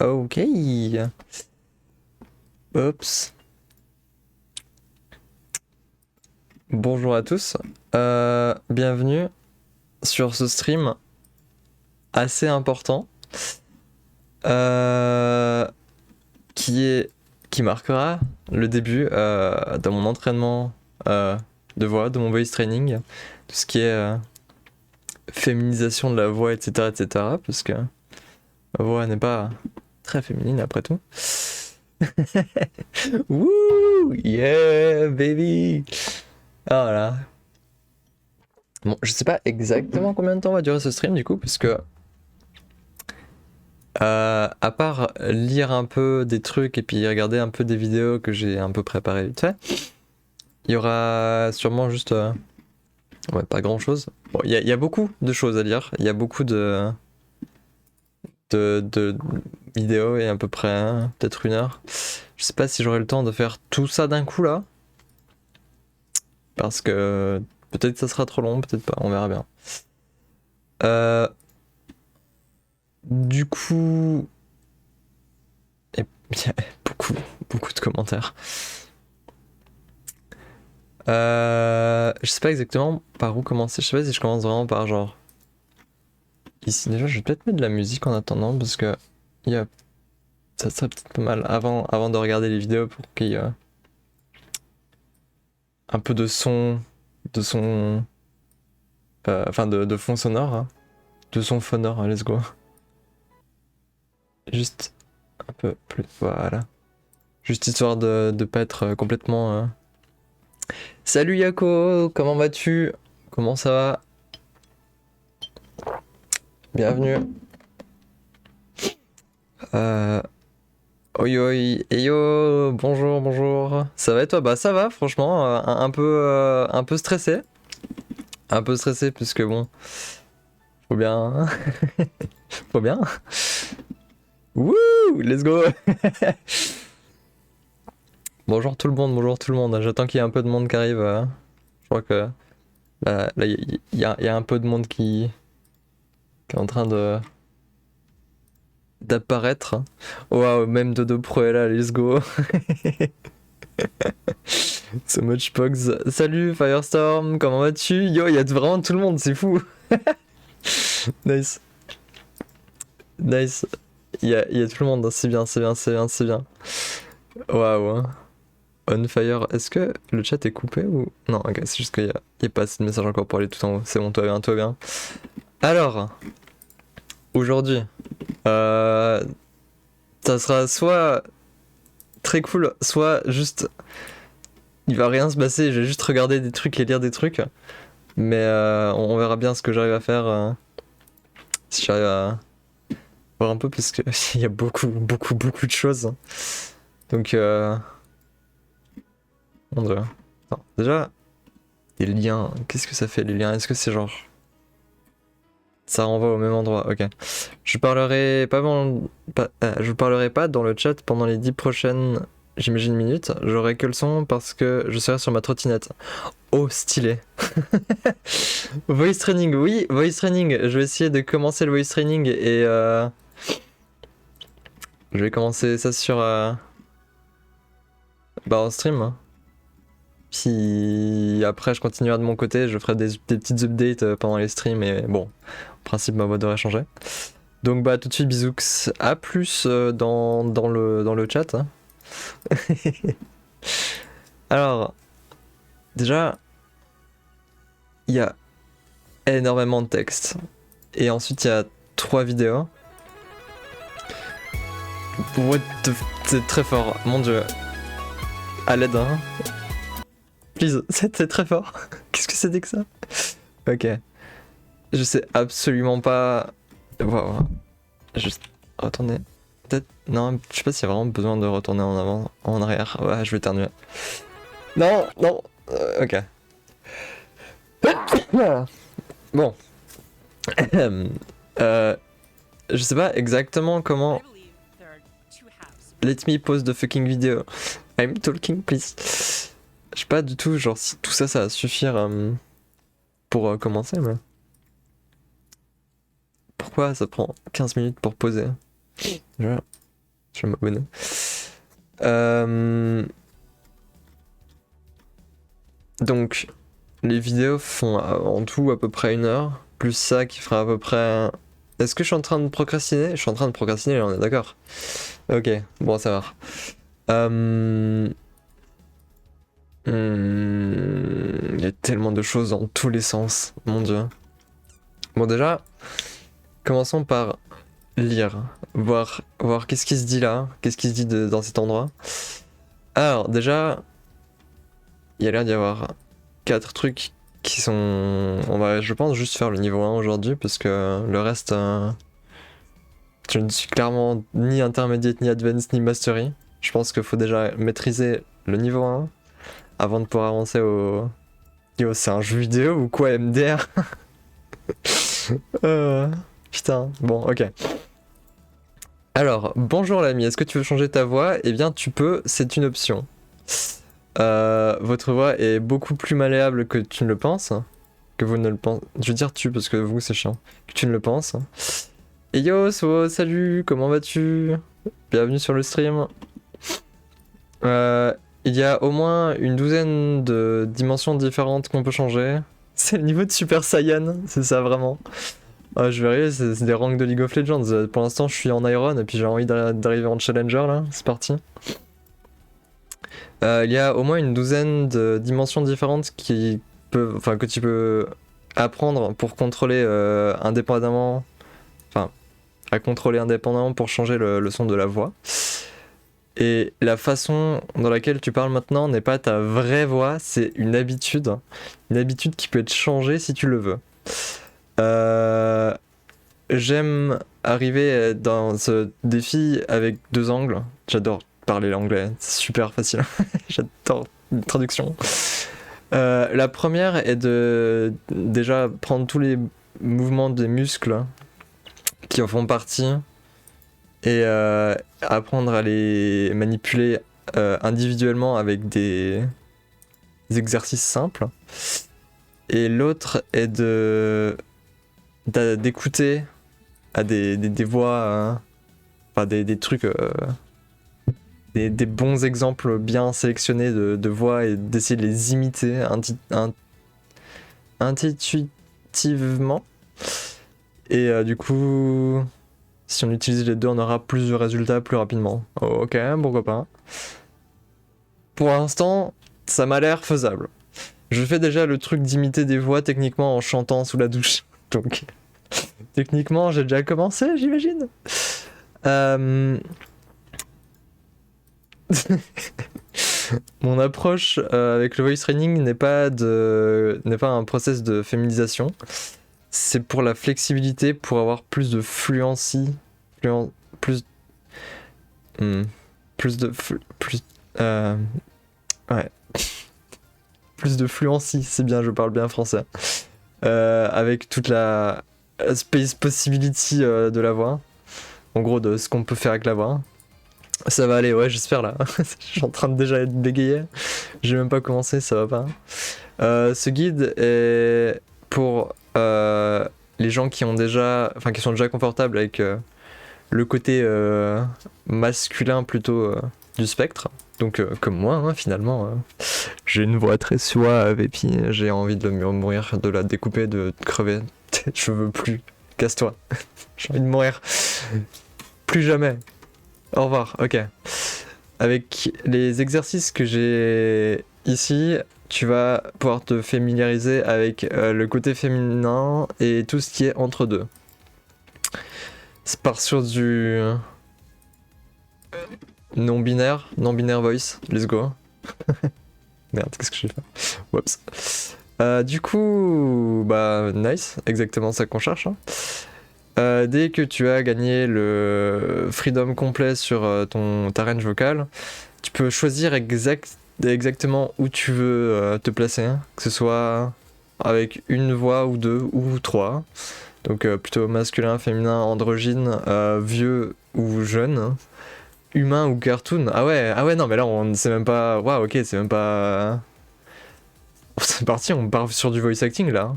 Ok. Oups. Bonjour à tous. Bienvenue sur ce stream assez important qui marquera le début de mon entraînement de voix, de mon voice training, tout ce qui est féminisation de la voix, etc., etc., parce que ma voix n'est pas très féminine après tout. Wouh, yeah, baby. Ah voilà. Bon, je sais pas exactement combien de temps va durer ce stream du coup, puisque à part lire un peu des trucs et puis regarder un peu des vidéos que j'ai un peu préparées vite fait, il y aura sûrement juste ouais, pas grand chose. Bon, il y a beaucoup de choses à lire, il y a beaucoup de vidéos et à peu près peut-être 1 heure. Je sais pas si j'aurai le temps de faire tout ça d'un coup là, parce que peut-être que ça sera trop long, peut-être pas, on verra bien. Du coup, il y a beaucoup de commentaires. Je sais pas exactement par où commencer. Je sais pas si je commence vraiment par genre ici. Déjà, je vais peut-être mettre de la musique en attendant parce que ça serait peut-être pas mal avant de regarder les vidéos pour qu'il y ait un peu de son, enfin de fond sonore, hein. De son sonore. Let's go. Juste un peu plus, voilà. Juste histoire de pas être complètement. Salut Yako, comment vas-tu? Comment ça va? Bienvenue. Oi oi, et yo, bonjour. Ça va et toi? Bah ça va, franchement, un peu stressé. Un peu stressé puisque bon, faut bien... faut bien. Wouh, let's go. Bonjour tout le monde. J'attends qu'il y ait un peu de monde qui arrive. Je crois que là, il y a un peu de monde qui est en train d'apparaître. Waouh, même Dodo Pro est là, let's go. So much pogs. Salut Firestorm, comment vas-tu? Yo, il y a vraiment tout le monde, c'est fou. Nice. Nice. Il y a tout le monde, c'est bien. Waouh. Hein. On fire. Est-ce que le chat est coupé ou. Non, ok, c'est juste qu'il y a pas assez de messages encore pour aller tout en haut. C'est bon, toi bien. Alors, aujourd'hui, ça sera soit très cool, soit juste. Il va rien se passer, je vais juste regarder des trucs et lire des trucs. Mais on verra bien ce que j'arrive à faire. Si j'arrive à voir un peu, parce qu'il y a beaucoup de choses. Donc, mon dieu. Attends, déjà, les liens, qu'est-ce que ça fait les liens? Est-ce que c'est genre. Ça renvoie au même endroit, ok. Je parlerai je parlerai pas dans le chat pendant les 10 prochaines, j'imagine, minutes. J'aurai que le son parce que je serai sur ma trottinette. Oh, stylé. Voice training, oui, voice training. Je vais essayer de commencer le voice training et je vais commencer ça sur en stream. Hein. Puis après, je continuerai de mon côté. Je ferai des petites updates pendant les streams. Et bon, en principe, ma voix devrait changer. Donc, bah, tout de suite, bisous. À plus dans le chat. Hein. Alors, déjà, il y a énormément de texte. Et ensuite, il y a 3 vidéos. C'est très fort, mon dieu. À l'aide, hein. Please, c'est très fort. Qu'est-ce que c'était que ça? Ok. Je sais absolument pas. Waouh. Juste retourner. Peut-être. Non, je sais pas s'il y a vraiment besoin de retourner en avant, en arrière. Ouais, je vais éternuer. Non. Ok. Bon. Je sais pas exactement comment. Let me pause the fucking video. I'm talking, please. Je sais pas du tout, genre, si tout ça, ça va suffire pour commencer, mais. Pourquoi ça prend 15 minutes pour poser? Je vais m'abonner. Donc, les vidéos font en tout à peu près 1 heure, plus ça qui fera à peu près... Est-ce que je suis en train de procrastiner? Je suis en train de procrastiner, on est d'accord. Ok, bon, ça va. Il y a tellement de choses dans tous les sens, mon dieu. Bon, déjà, commençons par lire, voir qu'est-ce qui se dit là, qu'est-ce qui se dit dans cet endroit. Alors, déjà, il y a l'air d'y avoir 4 trucs qui sont... On va, je pense, juste faire le niveau 1 aujourd'hui, parce que le reste... Je ne suis clairement ni intermediate, ni advanced, ni mastery. Je pense qu'il faut déjà maîtriser le niveau 1 avant de pouvoir avancer au... Yo, c'est un jeu vidéo ou quoi, MDR? Putain, bon, ok. Alors, bonjour l'ami, est-ce que tu veux changer ta voix? Eh bien, tu peux, c'est une option. Votre voix est beaucoup plus malléable que tu ne le penses. Que vous ne le pensez. Je veux dire tu, parce que vous, c'est chiant. Que tu ne le penses. Et yo, salut, comment vas-tu? Bienvenue sur le stream. Il y a au moins une douzaine de dimensions différentes qu'on peut changer. C'est le niveau de Super Saiyan, c'est ça vraiment. Je verrai, c'est des ranks de League of Legends. Pour l'instant, je suis en Iron et puis j'ai envie d'arriver en Challenger là. C'est parti. Il y a au moins une douzaine de dimensions différentes que tu peux apprendre pour contrôler indépendamment. Enfin, à contrôler indépendamment pour changer le son de la voix. Et la façon dans laquelle tu parles maintenant n'est pas ta vraie voix, c'est une habitude. Une habitude qui peut être changée si tu le veux. J'aime arriver dans ce défi avec 2 angles. J'adore parler l'anglais, c'est super facile. J'adore la traduction. La première est de déjà prendre tous les mouvements des muscles qui en font partie et apprendre à les manipuler individuellement avec des exercices simples. Et l'autre est d'écouter à des voix, enfin des trucs, des bons exemples bien sélectionnés de voix et d'essayer de les imiter intuitivement. Et du coup, si on utilise les deux, on aura plus de résultats plus rapidement. Oh, ok, pourquoi pas. Pour l'instant, ça m'a l'air faisable. Je fais déjà le truc d'imiter des voix techniquement en chantant sous la douche. Donc, techniquement, j'ai déjà commencé, j'imagine. Mon approche avec le voice training n'est pas un process de féminisation. C'est pour la flexibilité, pour avoir plus de fluency, plus de fluency, c'est bien, je parle bien français. Avec toute la space possibility de la voix. En gros, de ce qu'on peut faire avec la voix. Ça va aller, ouais, j'espère là. Je suis en train de déjà être bégayé. J'ai même pas commencé, ça va pas. Ce guide est pour les gens qui sont déjà confortables avec le côté masculin plutôt du spectre. Donc comme moi, hein, finalement, j'ai une voix très suave et puis j'ai envie de mourir, de la découper, de crever. Je veux plus. Casse-toi. J'ai envie de mourir. Plus jamais. Au revoir, ok. Avec les exercices que j'ai ici, tu vas pouvoir te familiariser avec le côté féminin et tout ce qui est entre deux. C'est part sur du non-binaire voice, let's go. Merde, qu'est-ce que j'ai fait? Whoops. Du coup, bah nice, exactement ça qu'on cherche. Hein. Dès que tu as gagné le freedom complet sur ta range vocale, tu peux choisir exactement où tu veux te placer, hein, que ce soit avec une voix ou 2 ou 3. Donc plutôt masculin, féminin, androgyne, vieux ou jeune, humain ou cartoon. Ah ouais, non mais là on sait même pas... Waouh, ok, c'est même pas... C'est parti, on part sur du voice acting là.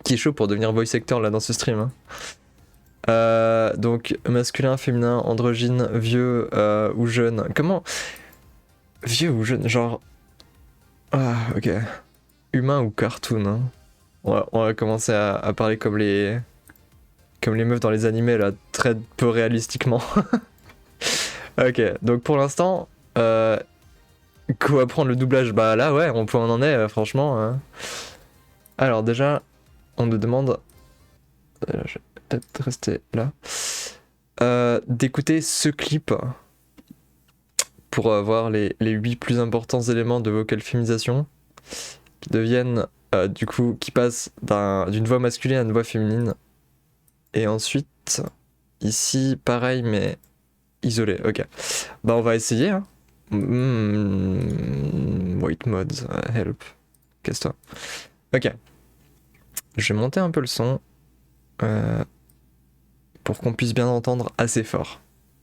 Qui est chaud pour devenir voice actor là dans ce stream. Hein. Donc masculin, féminin, androgyne, vieux ou jeune. Comment? Vieux ou jeune? Genre... Ah, ok. Humain ou cartoon, hein. On va commencer à parler comme les meufs dans les animés là, très peu réalistiquement. Ok, donc pour l'instant, quoi apprendre le doublage? Bah là ouais, on en est franchement. Alors déjà, on nous demande, je vais peut-être rester là, d'écouter ce clip pour voir les 8 plus importants éléments de vocal féminisation qui deviennent du coup, qui passent d'une voix masculine à une voix féminine. Et ensuite, ici, pareil, mais isolé. Ok. Bah, on va essayer. Hein. Wait mods, help. Casse-toi. Ok. Je vais monter un peu le son pour qu'on puisse bien entendre assez fort.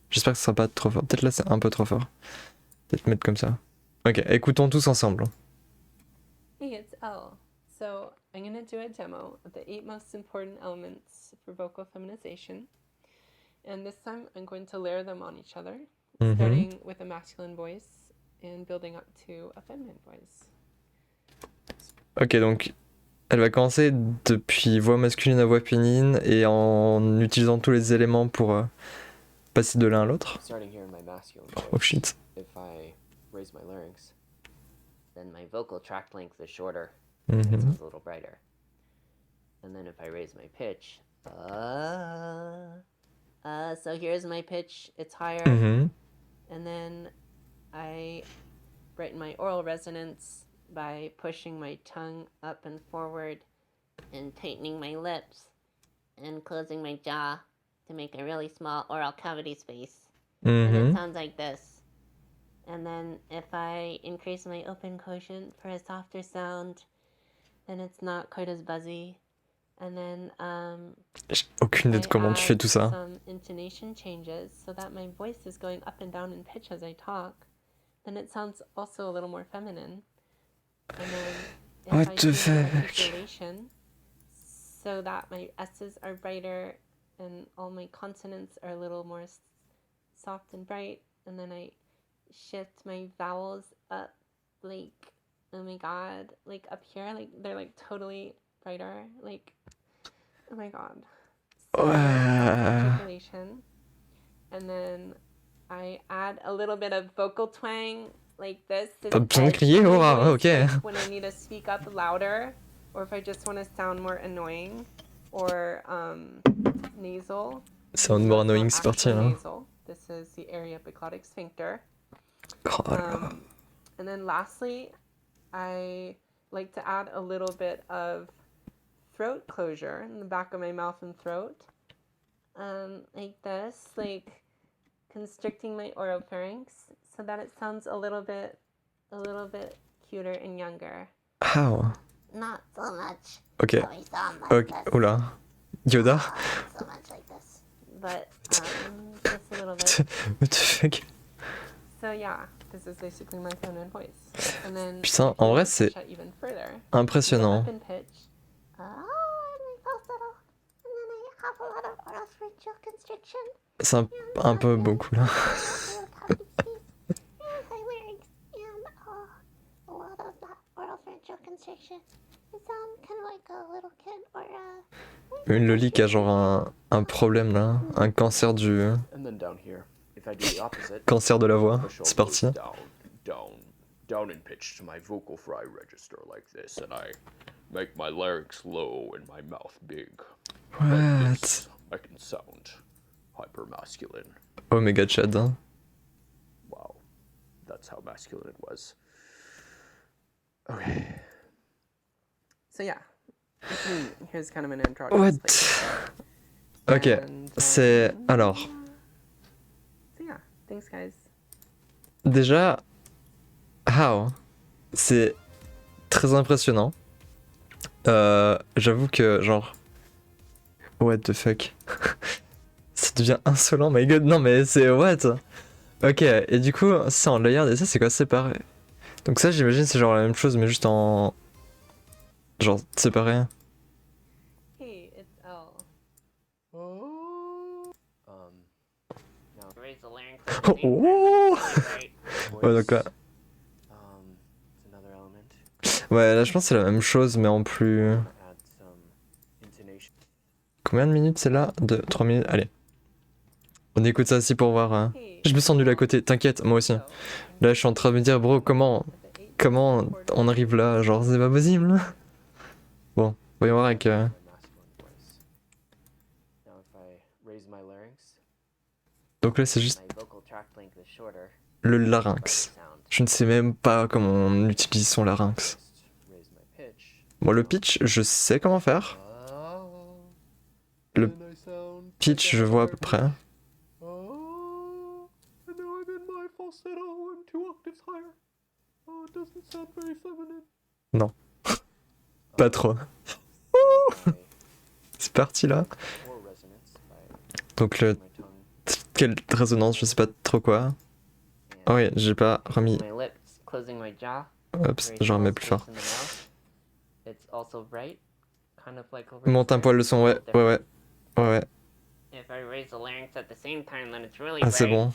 J'espère que ce sera pas trop fort. Peut-être là, c'est un peu trop fort. Peut-être mettre comme ça. Ok, écoutons tous ensemble. Hey, it's Elle. So I'm going to do a demo of the 8 most important elements for vocal feminization. And this time I'm going to layer them on each other, starting with a masculine voice and building up to a feminine voice. Ok, donc elle va commencer depuis voix masculine à voix féminine et en utilisant tous les éléments pour passer de l'un à l'autre. Oh shit. If I raise my larynx, then my vocal tract length is shorter. Mm-hmm. It sounds a little brighter. And then if I raise my pitch, so here's my pitch, it's higher. Mm-hmm. And then I brighten my oral resonance by pushing my tongue up and forward and tightening my lips and closing my jaw to make a really small oral cavity space. And it sounds like this. And then if I increase my open quotient for a softer sound, then it's not quite as buzzy. And then J'ai aucune idée de comment tu fais tout ça. some intonation changes so that my voice is going up and down in pitch as I talk, then it sounds also a little more feminine. And then if What I the change my fuck? articulation so that my S's are brighter and all my consonants are a little more soft and bright, and then I shift my vowels up, like, oh my god, like up here, like they're like totally brighter, like, oh my god. So articulation, and then I add a little bit of vocal twang, like this. T'as besoin de crier? Oh, ok. Like when I need to speak up louder, or if I just want to sound more annoying, or nasal. Sound more annoying, c'est parti là. Nasal. This is the area epiglotic sphincter. Oh, and then lastly, I like to add a little bit of throat closure in the back of my mouth and throat. Like this, like constricting my oropharynx so that it sounds a little bit cuter and younger. How? Not so much. Ok. So we sound like Ok. this. Oula. Yoda? Not so much like this. But just a little bit. What the fuck? So yeah, this is basically my feminine voice. And then Putain, en vrai c'est even further, impressionnant. up in pitch. C'est un peu beaucoup là. Une loli qui a genre un problème là, un cancer cancer de la voix. C'est parti. Down in pitch to my vocal fry register like this, and I make my larynx low and my mouth big. Like What? this, I can sound hyper masculine. Oh méga Chad. Hein. Wow, that's how masculine it was. Okay. So yeah, here's kind of an intro. What? Ok, c'est alors. So yeah, thanks guys. Déjà, how? C'est très impressionnant. J'avoue que genre, what the fuck? Ça devient insolent, my god. Non mais c'est what? Ok, et du coup, c'est en layered et ça c'est quoi séparé? Donc ça j'imagine c'est genre la même chose mais juste en genre séparé. Hey, it's Elle. Oh. Oh ouais, donc là. It's another element. Ouais, là je pense que c'est la même chose, mais en plus. Add some intonation. Combien de minutes c'est là? 3 minutes. Allez. On écoute ça aussi pour voir. Hein. Je me sens nul à côté, t'inquiète, moi aussi. Là je suis en train de me dire, bro, comment on arrive là? Genre, c'est pas possible. Bon, voyons voir avec. My masculine voice. Now if I raise my larynx, Donc là c'est juste my vocal tract length is shorter. le larynx. Sound. Je ne sais même pas comment on utilise son larynx. Just raise my pitch. Bon, le pitch, je sais comment faire. Le And I sound pitch, je vois à peu près. Oh, and now I'm in my falsetto. I'm 2 octaves higher. Oh, it doesn't sound very feminine. Non. Pas trop. My C'est parti là. core resonance by Donc le... my tongue Quelle résonance, je sais pas trop quoi. Ah oui, j'ai pas remis... My lips, closing my jaw. Oups, j'en remets plus fort. In the mouth. It's also bright, kind of like a Monte un poil le son, ouais, ouais, ouais. Ouais, ouais. If I raise the larynx at the same time, then it's really Ah, c'est bon.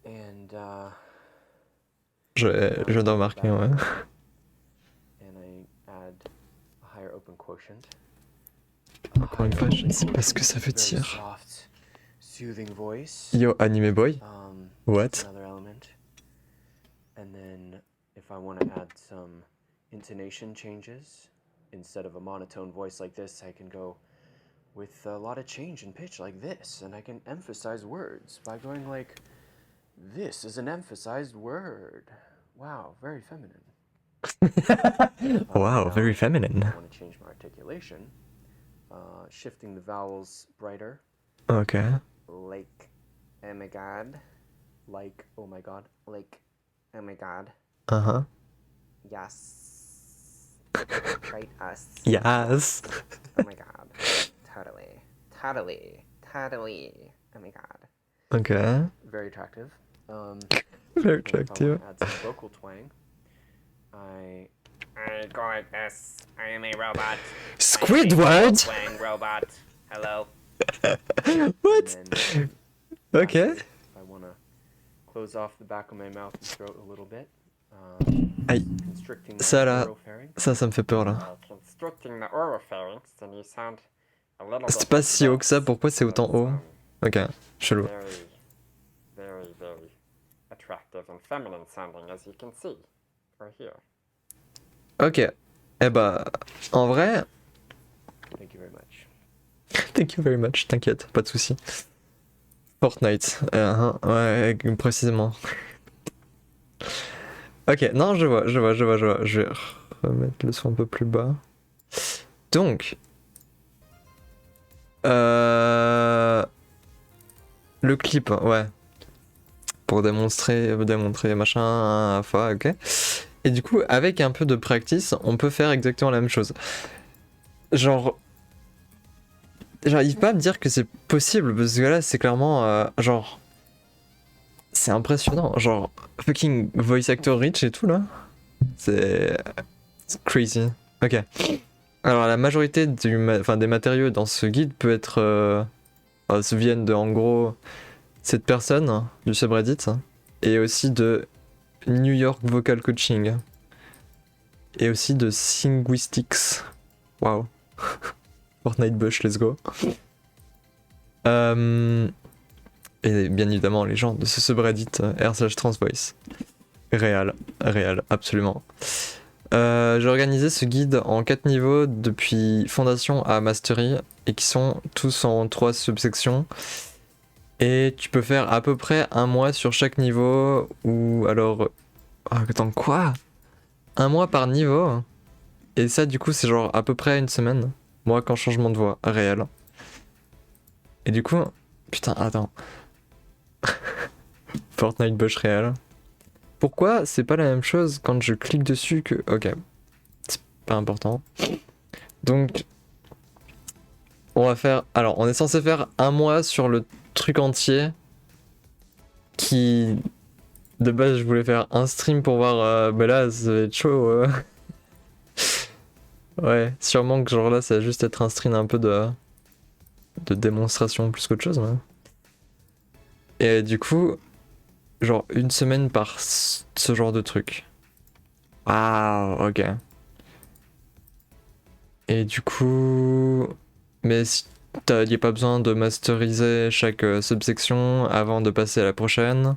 and Je viens de remarquer, ouais. and I add a higher open quotient. Encore une fois, je ne sais pas ce que ça veut Very dire. soft, soothing voice. Yo, anime boy? What? Another element. And then if I want to add some intonation changes, instead of a monotone voice like this, I can go with a lot of change in pitch like this, and I can emphasize words by going like, this is an emphasized word. Wow, very feminine. Wow, Now, very feminine. I want to change my articulation, shifting the vowels brighter, Ok. like, oh my god, like, oh my god, like, oh my god, Uh-huh. yes, right us, Yes. oh my god, totally, totally, totally, oh my god. Ok. very attractive. Very If I attractive. want to add some vocal twang, I go like this. I am a robot. Squidward? Playing robot. Hello. What? and then Ok. if I want to close off the back of my mouth and throat a little bit, Aïe. constricting my Ça là, oropharynx. ça me fait peur là. Constricting the oropharynx, and you sound a little C'est pas si haut que ça, pourquoi c'est autant haut? Ok, chelou. Very, very, very attractive and feminine sounding, as you can see. Right here. Ok. Eh bah, en vrai, Thank you very much. thank you very much, t'inquiète, pas de soucis. Fortnite, ouais, précisément. Ok, non, je vois. Je vais remettre le son un peu plus bas. Donc, le clip, ouais. Pour démontrer machin, fois, ok. Et du coup, avec un peu de practice, on peut faire exactement la même chose. Genre, j'arrive pas à me dire que c'est possible, parce que là, c'est clairement, genre, c'est impressionnant. Genre, fucking voice actor rich et tout, là. C'est crazy. Ok. Alors, la majorité des matériaux dans ce guide peut être, se viennent de, en gros, cette personne, du subreddit, et aussi de New York Vocal Coaching, et aussi de Linguistics. Waouh. Fortnite Bush, let's go. Et bien évidemment, les gens de ce subreddit r/transvoice. Réal, absolument. J'ai organisé ce guide en 4 niveaux depuis Fondation à Mastery et qui sont tous en 3 subsections. Et tu peux faire à peu près un mois sur chaque niveau ou alors... Ah, attends, quoi? Un mois par niveau? Et ça, du coup, c'est genre à peu près une semaine. Moi, quand changement de voix, réel. Et du coup... Putain, attends. Fortnite Bush réel. Pourquoi c'est pas la même chose quand je clique dessus que... Ok. C'est pas important. Donc... On va faire... Alors, on est censé faire un mois sur le truc entier. Qui... De base, je voulais faire un stream pour voir... bah là, ça va être chaud. Ouais, sûrement que genre là, ça va juste être un stream un peu de démonstration plus qu'autre chose. Ouais. Et du coup, genre une semaine par ce genre de truc. Waouh, ok. Et du coup... Mais si y a pas besoin de masteriser chaque subsection avant de passer à la prochaine.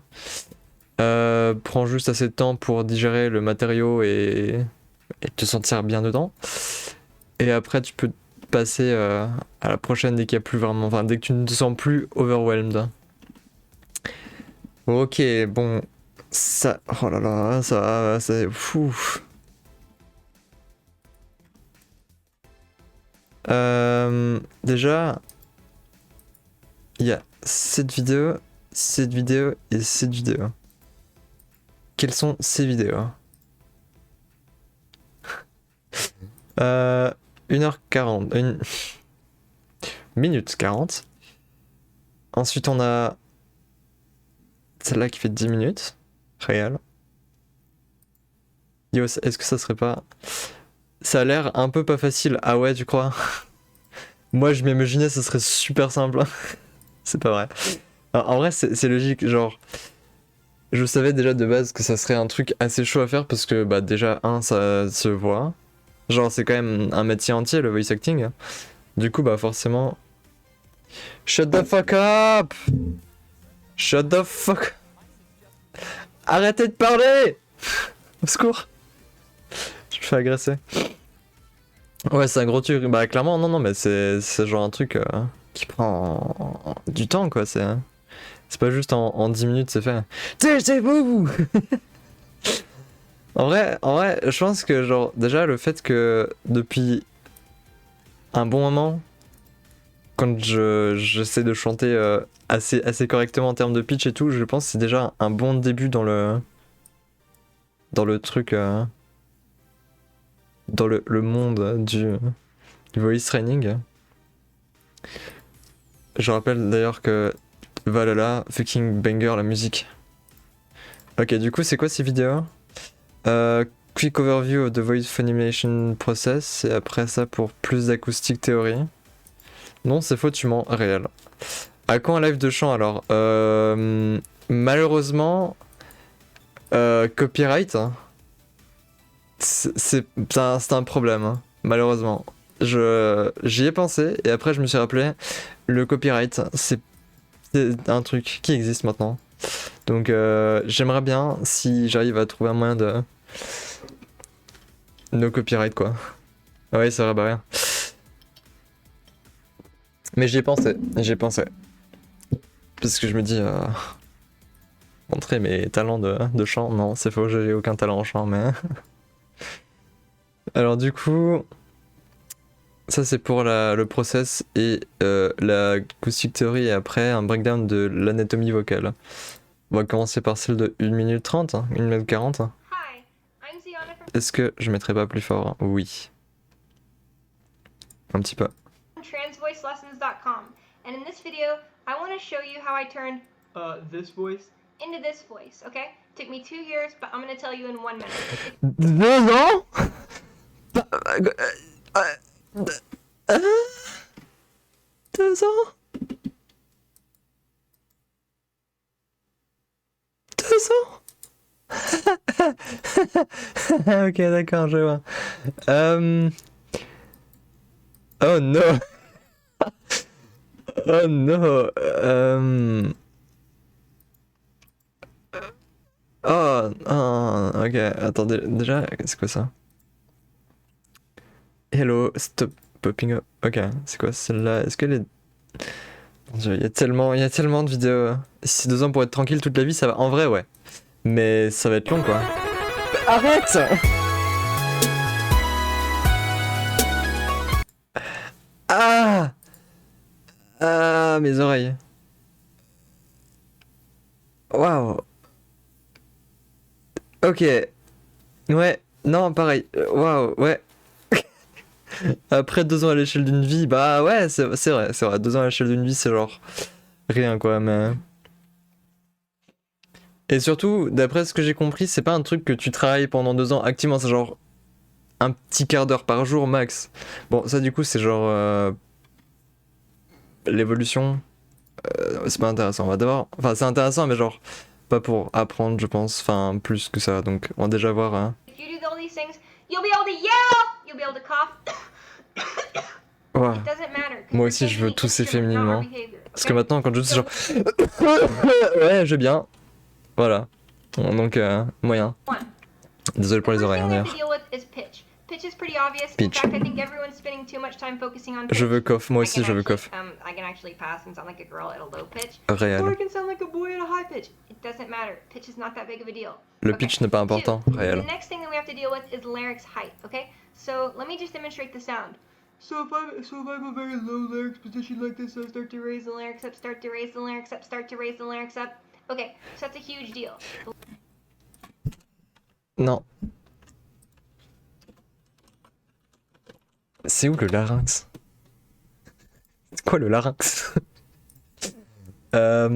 Prends juste assez de temps pour digérer le matériau et te sentir bien dedans. Et après tu peux passer à la prochaine dès qu'il y a plus vraiment... Enfin, dès que tu ne te sens plus overwhelmed. Ok, bon... Ça... Oh là là, ça... C'est... Fou. Déjà, il y a cette vidéo et cette vidéo. Quelles sont ces vidéos? 1h40, 1 minute 40. Ensuite, on a celle-là qui fait 10 minutes. Réel. Yo, est-ce que ça serait pas... Ça a l'air un peu pas facile. Ah ouais, tu crois? Moi, je m'imaginais ça serait super simple. C'est pas vrai. Alors, en vrai, c'est logique. Genre, je savais déjà de base que ça serait un truc assez chaud à faire parce que, bah, déjà, ça se voit. Genre, c'est quand même un métier entier, le voice acting. Du coup, bah, forcément... Shut the fuck up! Shut the fuck... Arrêtez de parler! Au secours! Je me fais agresser. Ouais, c'est un gros truc. Bah, clairement, non, mais c'est genre un truc qui prend du temps, quoi. C'est pas juste en 10 minutes, c'est fait. Taisez-vous! En vrai, je pense que, genre, déjà, le fait que depuis un bon moment, quand j'essaie de chanter assez correctement en termes de pitch et tout, je pense que c'est déjà un bon début dans le truc, dans le monde du voice training. Je rappelle d'ailleurs que Valhalla, fucking banger la musique. Ok, du coup, c'est quoi ces vidéos? Quick overview of the voice phonimation process, et après ça pour plus d'acoustique théorie. Non, c'est faux, tu mens, réel. À quand un live de chant alors? Malheureusement, copyright, hein. C'est un problème, hein, malheureusement. J'y ai pensé et après je me suis rappelé, le copyright, c'est un truc qui existe maintenant. Donc j'aimerais bien si j'arrive à trouver un moyen de... No copyright quoi. Ouais, c'est vrai, bah rien. Mais j'y ai pensé. Parce que je me dis... montrer mes talents de chant. Non, c'est faux, j'ai aucun talent en chant, mais... Alors du coup... Ça c'est pour le process et la acoustic theory et après un breakdown de l'anatomie vocale. On va commencer par celle de 1 minute 30, 1 minute 40. Est-ce que je mettrais pas plus fort? Oui. Un petit peu. transvoicelessons.com, and in this video I want to show you how I turned this voice into this voice, okay? Took me 2 years, but I'm going to tell you in 1 minute. 2 ans? 2 ans? 2 ans? Ok, d'accord, je vois. Oh no! Oh no! Oh, ok, attendez, déjà, c'est quoi ça? Hello, stop popping up. Ok, c'est quoi celle-là? Est-ce qu'elle est... Mon Dieu, il y a tellement de vidéos. Si 2 ans pour être tranquille toute la vie, ça va. En vrai, ouais. Mais ça va être long, quoi. Arrête! Ah! Ah, mes oreilles. Waouh. Ok. Ouais. Non, pareil. Waouh, ouais. Après 2 ans à l'échelle d'une vie, bah ouais, c'est vrai. 2 ans à l'échelle d'une vie, c'est genre rien, quoi, mais... Et surtout, d'après ce que j'ai compris, c'est pas un truc que tu travailles pendant 2 ans activement, c'est genre un petit quart d'heure par jour max. Bon, ça du coup, c'est genre l'évolution c'est pas intéressant. On va d'abord. Enfin, c'est intéressant, mais genre, pas pour apprendre, je pense. Enfin, plus que ça. Donc, on va déjà voir. Hein. If you do all these things, you'll be able to yell, you'll be able to cough. Ouais. It doesn't matter. 'Cause Moi we're aussi, je veux changing the tous ces instrument, not our fémininement. behavior, Parce que okay? maintenant, quand je dis So, genre. Ouais, j'ai bien. Voilà. Donc, moyen. one. Désolé The pour les first oreilles, thing hein, we have to d'ailleurs. deal with is pitch. Pitch is pretty obvious. In Pitch. fact, I think everyone's spending too much time focusing on pitch. Je veux coff. Moi aussi, I can je veux actually, coff. I can actually pass and sound like a girl at a low pitch. Réel. Or I can sound like a boy at a high pitch. It doesn't matter. Pitch is not that big of a deal. Le Okay. pitch n'est pas important. Two, Réel. the next thing that we have to deal with is larynx height, okay? So let me just demonstrate the sound. So if I'm a very low larynx position like this, I start to raise the larynx up, start to raise the larynx up, start to raise the larynx up. Okay, so that's a huge deal. Non. C'est où le larynx? C'est quoi le larynx? Ah.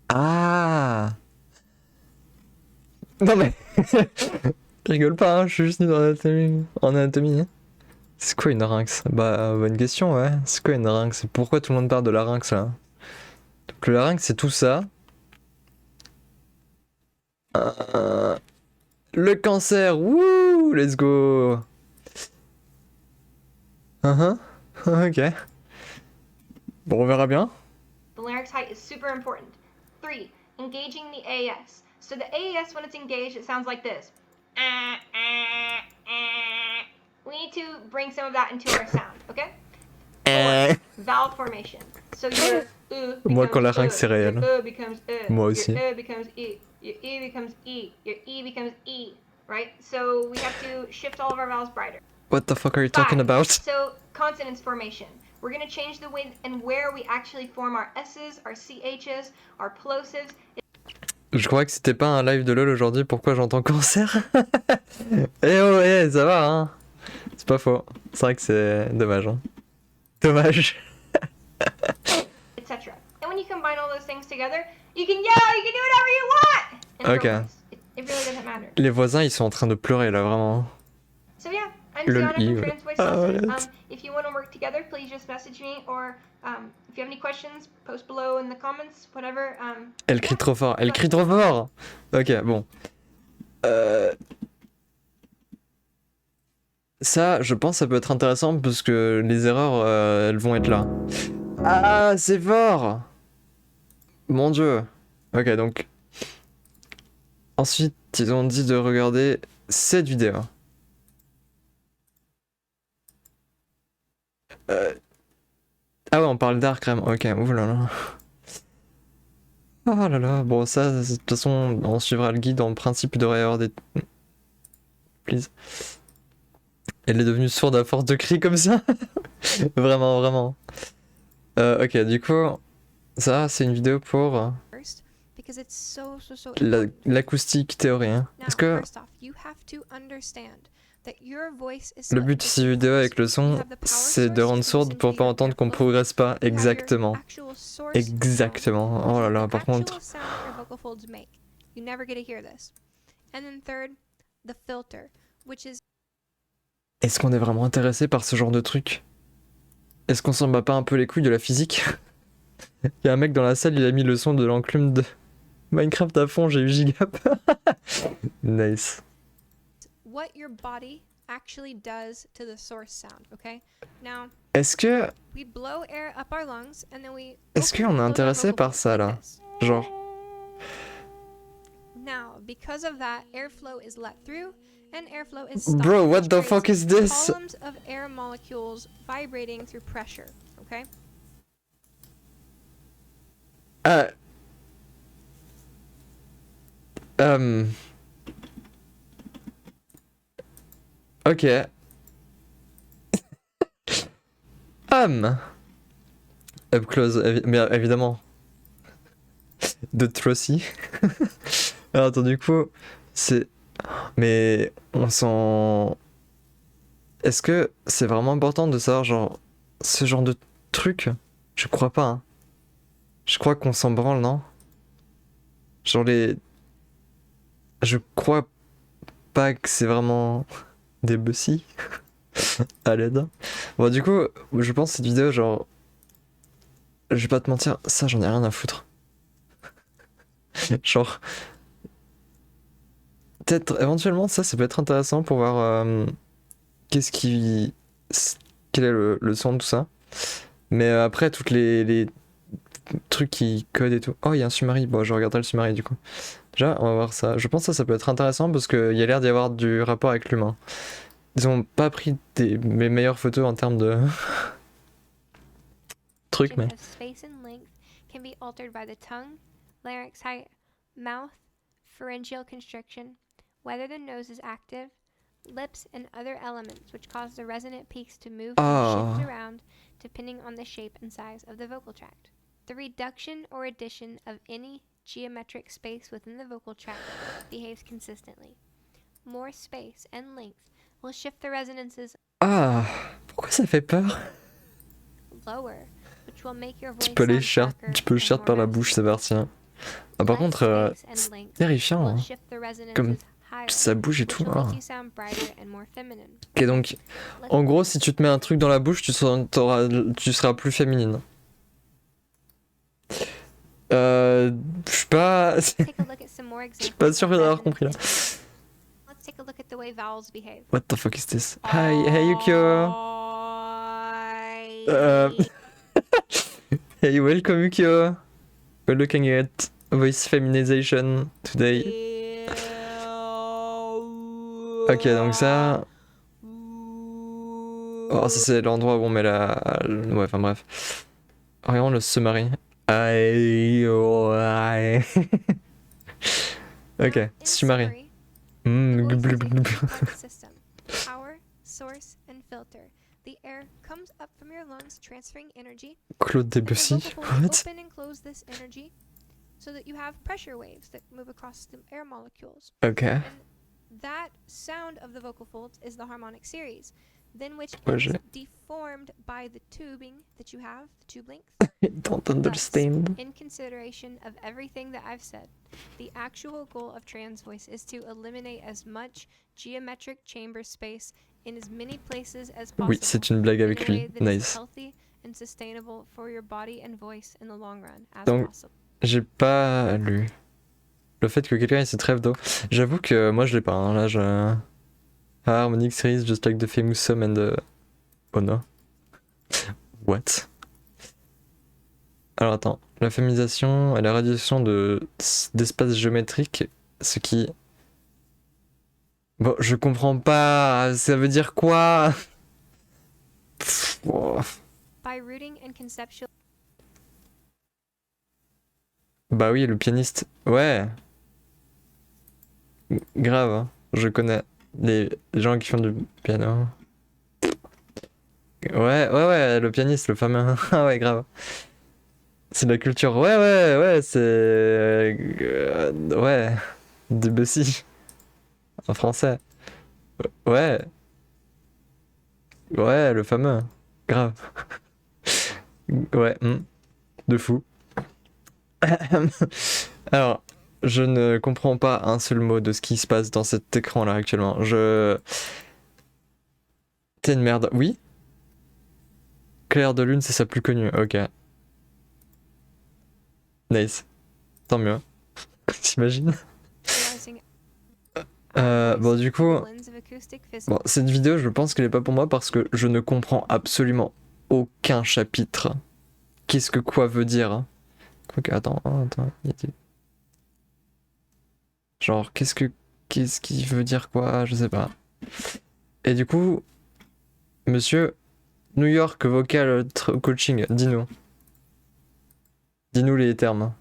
Ah. Non mais. Rigole pas, hein, je suis juste nul en anatomie. Hein. C'est quoi une larynx? Bah, bonne question, ouais. C'est quoi une larynx? Pourquoi tout le monde parle de larynx là? Donc, le larynx, c'est tout ça. Le cancer, wouh, let's go. Ok. Bon, on verra bien. The larynx height is super important. 3, engaging the AS. So the AS, when it's engaged, it sounds like this. We need to bring some of that into our sound, okay? 4, vowel formation. So your Moi, quand becomes larynx, c'est réel. Your becomes Moi aussi. Your becomes E. Your E becomes E. Your E becomes E, right? So we have to shift all of our vowels brighter. What the fuck are you talking 5, about? so consonants formation. We're going to change the way and where we actually form our S's, our CH's, our plosives. Je crois que c'était pas un live de LoL aujourd'hui, pourquoi j'entends cancer? Eh oh, eh, ça va, hein? C'est pas faux. C'est vrai que c'est dommage, hein. Dommage. Etc. And when you combine all those things together, you can yell, you can do whatever you want. In a Okay. girl voice. It really doesn't matter. Les voisins, ils sont en train de pleurer là, vraiment. So yeah, I'm Le Tiana from livre. Trans Voice Ah, Lessons. arrête. If you want to work together, please just message me, or if you have any questions, post below in the comments, whatever. Elle crie trop fort, elle crie trop fort. Ok, bon. Ça, je pense, ça peut être intéressant parce que les erreurs, elles vont être là. Ah, c'est fort. Mon dieu. Ok, donc. Ensuite, ils ont dit de regarder cette vidéo. Ah ouais, on parle d'art quand même. Ok, oulala. Oh là là, bon ça, de toute façon, on suivra le guide, en principe, il devrait y avoir des... Please. Elle est devenue sourde à force de cris comme ça. Vraiment, vraiment. Ok, du coup, ça, c'est une vidéo pour l'acoustique théorie. Hein. Est-ce que le but de ces vidéos avec le son, c'est de rendre sourde pour pas entendre qu'on progresse pas? Exactement. Exactement. Oh là là, par contre... Est-ce qu'on est vraiment intéressé par ce genre de truc? Est-ce qu'on s'en bat pas un peu les couilles de la physique? Il y a un mec dans la salle, il a mis le son de l'enclume de Minecraft à fond, j'ai eu gigap. Nice. Est-ce que... Est-ce qu'on est intéressé par ça là? Genre... Bro, what the fuck is this? Ok. Up close, mais évidemment. De Trossy. Alors attends, du coup, c'est... Mais on s'en... Est-ce que c'est vraiment important de savoir genre ce genre de truc? Je crois pas. Hein. Je crois qu'on s'en branle, non? Genre les... Je crois pas que c'est vraiment Des bussy. À l'aide. Bon, du coup, je pense que cette vidéo, genre. Je vais pas te mentir, ça, j'en ai rien à foutre. Genre. Peut-être, éventuellement, ça peut être intéressant pour voir qu'est-ce qui. Quel est le son de tout ça. Mais après, toutes les trucs qui codent et tout. Oh, il y a un summary. Bon, je regarderai le summary du coup. Déjà, on va voir ça. Je pense que ça peut être intéressant parce qu'il y a l'air d'y avoir du rapport avec l'humain. Ils ont pas pris mes meilleures photos en termes de trucs, mais. Of space and length can be altered by the tongue, larynx height, mouth, pharyngeal constriction, whether the nose is active, lips, and other elements which cause the resonant peaks to move and shift around depending on the shape and size of the vocal tract. The reduction or addition of any geometric space within the vocal tract behaves consistently. More space and length will shift the resonances Ah, pourquoi ça fait peur? lower, which will make your voice Tu peux les sound darker tu peux le and short more par la bouche, c'est parti. Hein. Ah, par Less contre, space c'est and length terrifiant. will Hein. shift the resonances Comme higher, ça bouge et which tout. will Ah. make you sound brighter and more feminine. Ok, donc, en gros, si tu te mets un truc dans la bouche, tu seras plus féminine. Je suis pas. Take a look at some more Je suis examples pas sûr of d'avoir compris là. resonance. Let's take a look at the way vowels behave. What the fuck is this? Hi, hey Yukio. Hey, welcome Yukio. We're looking at voice feminization today. Ok, donc ça. Oh, ça c'est l'endroit où on met la. Ouais, enfin bref. Regarde le summary. Aïe, ouais. Ok, In summary. summary, the voice is a Glub, glub. two-part system: power, source, and filter. The air comes up from your lungs, transferring energy. Claude And the Debussy. vocal folds What? open and close this energy so that you have pressure waves that move across the air molecules. Ok. And that sound of the vocal folds is the harmonic series, then which Ouais, is j'ai- deformed by the tubing that you have, the tube length. Don't understand. In consideration of everything that I've said, the actual goal of trans voice is to eliminate as much geometric chamber space in as many places as possible. Oui, c'est une blague in avec a way lui. that is Nice. healthy and sustainable for your body and voice in the long run as Donc, possible. J'ai pas lu. Le fait que quelqu'un ait cette rêve d'eau. J'avoue que moi je l'ai pas. Hein. Là, je. Ah, Harmonic Series, just like the famous sum and the. Oh no. What? Alors attends. La féminisation et la réduction d'espace géométrique, ce qui. Bon, je comprends pas. Ça veut dire quoi? Pff, oh. By rooting and conceptual Bah oui, le pianiste. Ouais. Grave, hein. Je connais les gens qui font du piano. Ouais, le pianiste, le fameux. Ah ouais, grave. C'est de la culture. Ouais, c'est. Ouais. Debussy. En français. Ouais. Ouais, le fameux. Grave. Ouais, de fou. Alors, je ne comprends pas un seul mot de ce qui se passe dans cet écran là actuellement. T'es une merde. Oui? Clair de lune, c'est sa plus connue. Ok. Nice. Tant mieux. T'imagines? realizing Bon, du coup, lens of acoustic physics. bon, cette vidéo, je pense qu'elle est pas pour moi parce que je ne comprends absolument aucun chapitre. Qu'est-ce que quoi veut dire? Hein. Quoique, attends, y a-t-il- Genre, qu'est-ce qui veut dire quoi? Je sais pas. Et du coup, monsieur, New York Vocal Coaching, dis-nous. Dis-nous les termes.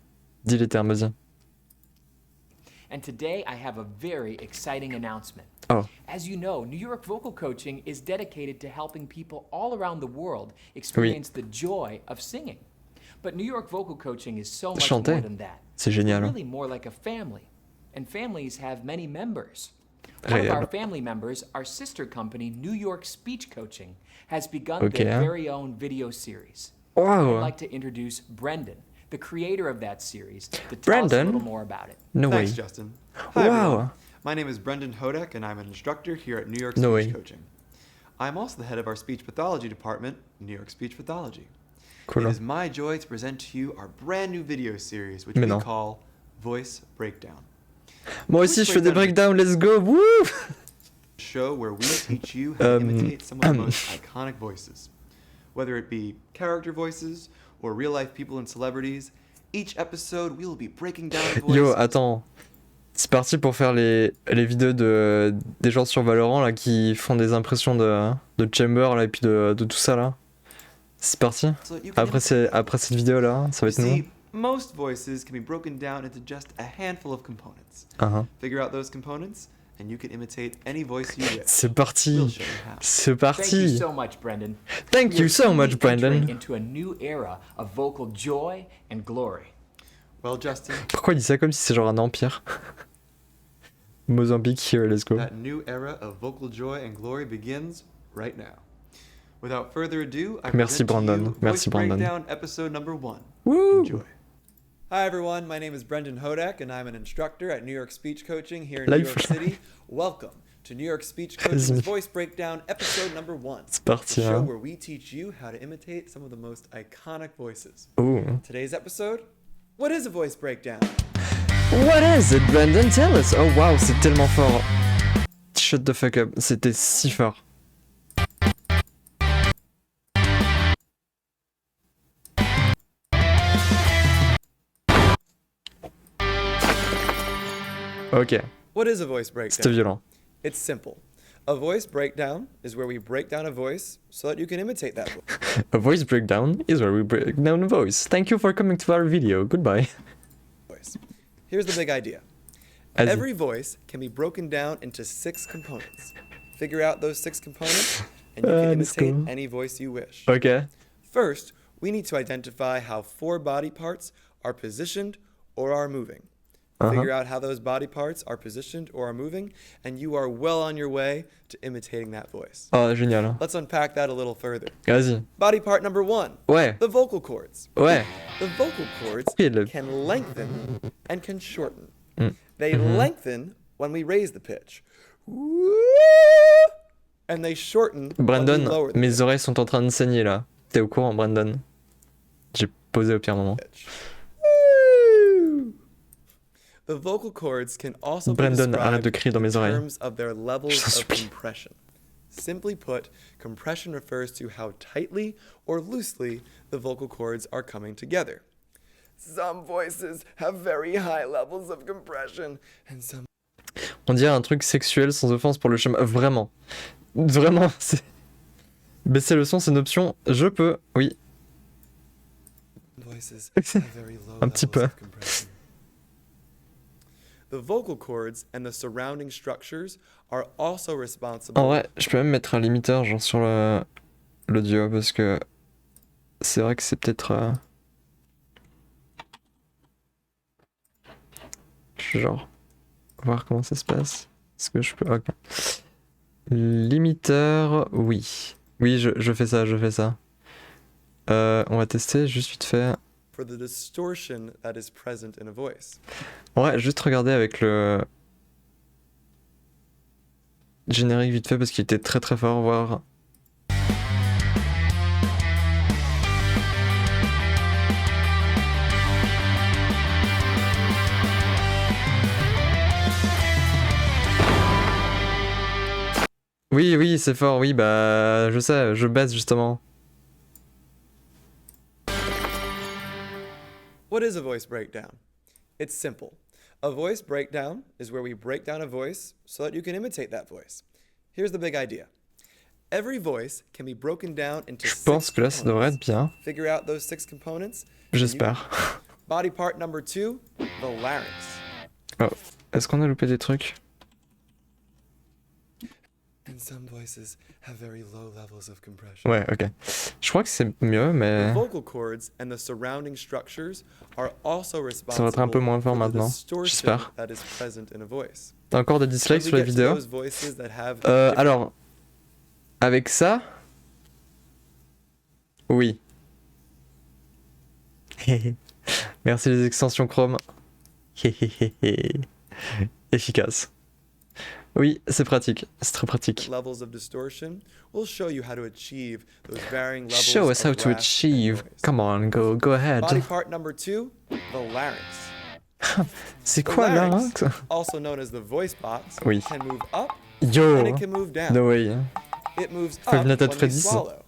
Dis les termes, vas-y. And today I have a very exciting announcement. Oh. As you know, New York Vocal Coaching is dedicated to helping people all around the world experience the joy of singing. But New York Vocal Coaching is so much Chanter. more than that. C'est We're génial. Hein. really more like a family. And families have many members. One of Réel. our family members, our sister company, New York Speech Coaching, has begun Okay. their very own video series. Wow. I'd like to introduce Brendan, the creator of that series, to tell us a Brendan? little more about it. No Thanks, way. Justin. Hi, everyone. Wow. My name is Brendan Hodek, and I'm an instructor here at New York No Speech way. Coaching. I'm also the head of our speech pathology department, New York Speech Pathology. Cool. It Hein. is my joy to present to you our brand new video series, which Mais we non. call Voice Breakdown. Moi aussi, je fais des breakdowns. Let's go. Woo! A show where we teach you how to imitate some of the most iconic voices. Whether it be character voices or real-life people and celebrities, each episode we will be breaking down a voice. Yo, attends. C'est parti pour faire les vidéos des gens sur Valorant là qui font des impressions de Chamber là et puis de tout ça là. C'est parti. So that you can Après imitate. cette vidéo là, ça va You être nous. see, most voices can be broken down into just a handful of components. Uh-huh. Figure out those components, and you can imitate any voice you wish. C'est parti. We'll show you how. C'est Thank you parti. so much, Brendan. Thank We you are so much, truly entering Brendan. into a new era of vocal joy and glory. Well, Justin, Pourquoi il dit ça comme si c'est genre un empire? Mozambique, here, let's go. that new era of vocal joy and glory begins right now. Without further ado, I Merci, present to Brandon. you Merci, Voice Brandon. Breakdown episode number 1. Woo! Enjoy. Hi everyone, my name is Brendan Hodek, and I'm an instructor at New York Speech Coaching here in New Life. York City. Welcome to New York Speech Coaching's Voice Breakdown episode number 1. C'est parti, The show hein. where we teach you how to imitate some of the most iconic voices. Oh. Today's episode, what is a voice breakdown? What is it, Brandon? Tell us. Oh wow, c'est tellement fort. Shut the fuck up. C'était si fort. Ok, What is a voice c'était breakdown? violent. It's simple. A voice breakdown is where we break down a voice so that you can imitate that voice. A voice breakdown is where we break down a voice. Thank you for coming to our video. Goodbye. Here's the big idea. Vas-y. Every voice can be broken down into 6 components. Figure out those 6 components, and you can let's imitate go. any voice you wish. Ok. First, we need to identify how 4 body parts are positioned or are moving. Figure out how those body parts are positioned or are moving, and you are well on your way to imitating that voice. Oh, génial. Let's unpack that a little further. Vas-y. Body part number 1, Ouais. the vocal cords. Ouais. The vocal cords Oui, le- can lengthen and can shorten. Mm. They lengthen when we raise the pitch. And they shorten when we Brandon, lower the mes oreilles sont en train de saigner là. T'es au courant, Brandon? J'ai posé au pire moment. pitch. The vocal cords can also Brandon, be arrête de described crier dans mes in oreilles. terms of their levels Je t'en of supplie. compression. Simply put, compression refers to how tightly or loosely the vocal cords are coming together. Some voices have very high levels of compression, and some On dirait un truc sexuel sans offense pour le chemin. Vraiment. Vraiment, c'est. Baisser le son, c'est une option. Je peux. Oui. voices have very low Un petit levels peu. of compression. The vocal cords and the surrounding structures are also responsible. En vrai, je peux même mettre un limiteur genre sur l'audio parce que c'est vrai que c'est peut-être. Je vais genre voir comment ça se passe. Est-ce que je peux. Ok. Limiteur, oui. Oui, je fais ça, je fais ça. On va tester juste vite fait. For the distortion that is present in a voice. En vrai, juste regarder avec le générique vite fait parce qu'il était très très fort, voir. Oui, oui, c'est fort, oui, bah je sais, je baisse justement. What is a voice breakdown? It's simple. A voice breakdown is where we break down a voice so that you can imitate that voice. Here's the big idea. Every voice can be broken down into Je 6 pense que là ça devrait être bien, Figure out those 6 components. and you- j'espère. Body part number 2, the larynx. Oh, est-ce qu'on a loupé des trucs? And some voices have very low levels of compression. Ouais, ok. Je crois que c'est mieux, mais The vocal cords and the surrounding structures are also ça va être un peu responsible moins fort for the maintenant, distortion j'espère. that is present in a voice. T'as encore des dislikes When we sur les get to vidéos? those voices that have different- Alors, avec ça, oui. Merci les extensions Chrome. Efficace. Oui, c'est pratique. C'est très pratique. Levels of distortion. We'll show you how to achieve those varying levels Show us of how to rasp and achieve. noise. Come on, go ahead. Body part number 2, the larynx. C'est The quoi là larynx, also known as the voice box, Oui. can move up Yo. and it can move down. No way. It moves Faut up une attaque when we Freddy's. swallow.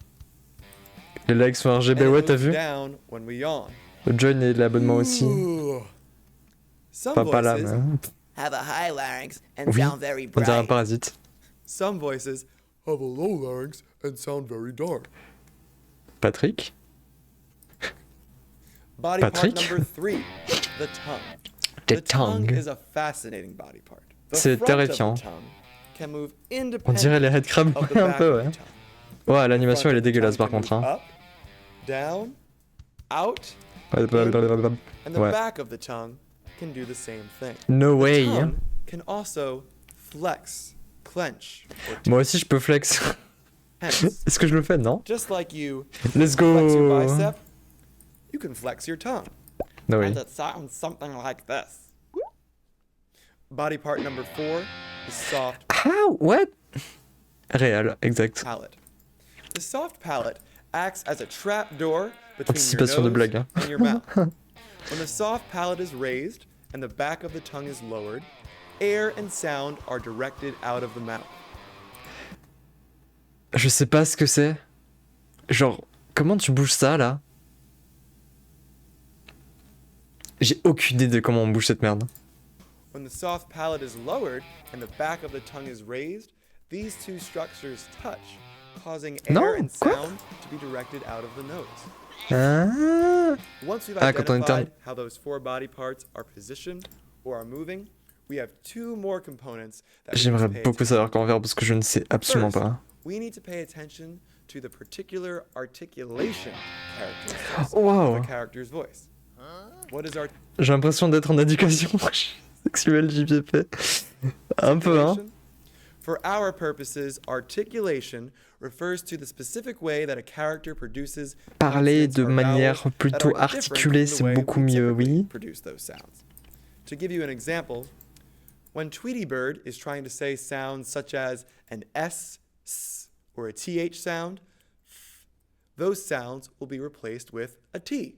Les likes sont RGB, And ouais, it t'as moves vu? down when we yawn. Le join et l'abonnement aussi. Ooh. Some Enfin, pas là, voices mais. have a high larynx and Oui, sound very on dirait un bright. parasite. Some voices have a low larynx and sound very dark. Patrick? Body Patrick? part number 3, the tongue. The tongue tongue. is a fascinating body part. The C'est front of the terrifiant. tongue can move On dirait les independently headcrabs, of the ouais, un back peu, of the ouais. tongue. Ouais, The l'animation front elle est of the dégueulasse tongue par can contre. move Hein. Up, down, out, Ouais. and the back of the tongue can do the same thing. No The way. tongue can also flex, clench, or Moi aussi je peux flex. tense. Est-ce que je le fais? Non. Just like you Let's flex your go. bicep, you can flex your tongue. No way. And it sounds something like this. Body part number 4 is soft How? What? Réel, exact. palate. The soft palate acts as a trap door between your Anticipation de nose blague. Hein. and your mouth. When the soft palate is raised and the back of the tongue is lowered, air and sound are directed out of the mouth. Je sais pas ce que c'est. Genre, comment tu bouges ça là? J'ai aucune idée de comment on bouge cette merde. When the soft palate is lowered and the back of the tongue is raised, these two structures touch, causing air Non, and quoi? sound to be directed out of the nose. Ah. Once we've Ah, quand on est identified how those 4 body parts are positioned or are moving, we have 2 more components that we need J'aimerais to pay beaucoup attention savoir comment faire parce que je ne sais absolument First, pas. we need to pay attention to the particular articulation characteristics Wow. of a character's voice. What is J'ai l'impression d'être en éducation sexuelle JPP. Un peu, hein. articulation? For our purposes, articulation refers to the specific way that a character produces Parler consonants de or manière vowels plutôt that are different articulée, from the c'est way beaucoup we mieux, typically oui. produce those sounds. To give you an example, when Tweety Bird is trying to say sounds such as an S, S, or a TH sound, those sounds will be replaced with a T,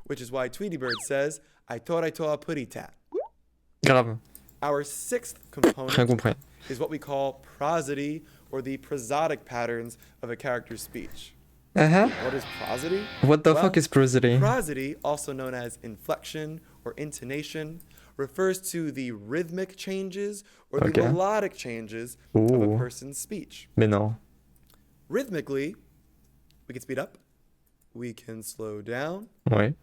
which is why Tweety Bird says, I thought a putty tat. Grave. Our 6th Rien component compris. is what we call prosody, or the prosodic patterns of a character's speech. Uh-huh. What is prosody? What the Well, fuck is prosody? Prosody, also known as inflection or intonation, refers to the rhythmic changes or the Okay. melodic changes of a Ooh. person's speech. Mais non. Rhythmically, we can speed up, we can slow down, Ouais.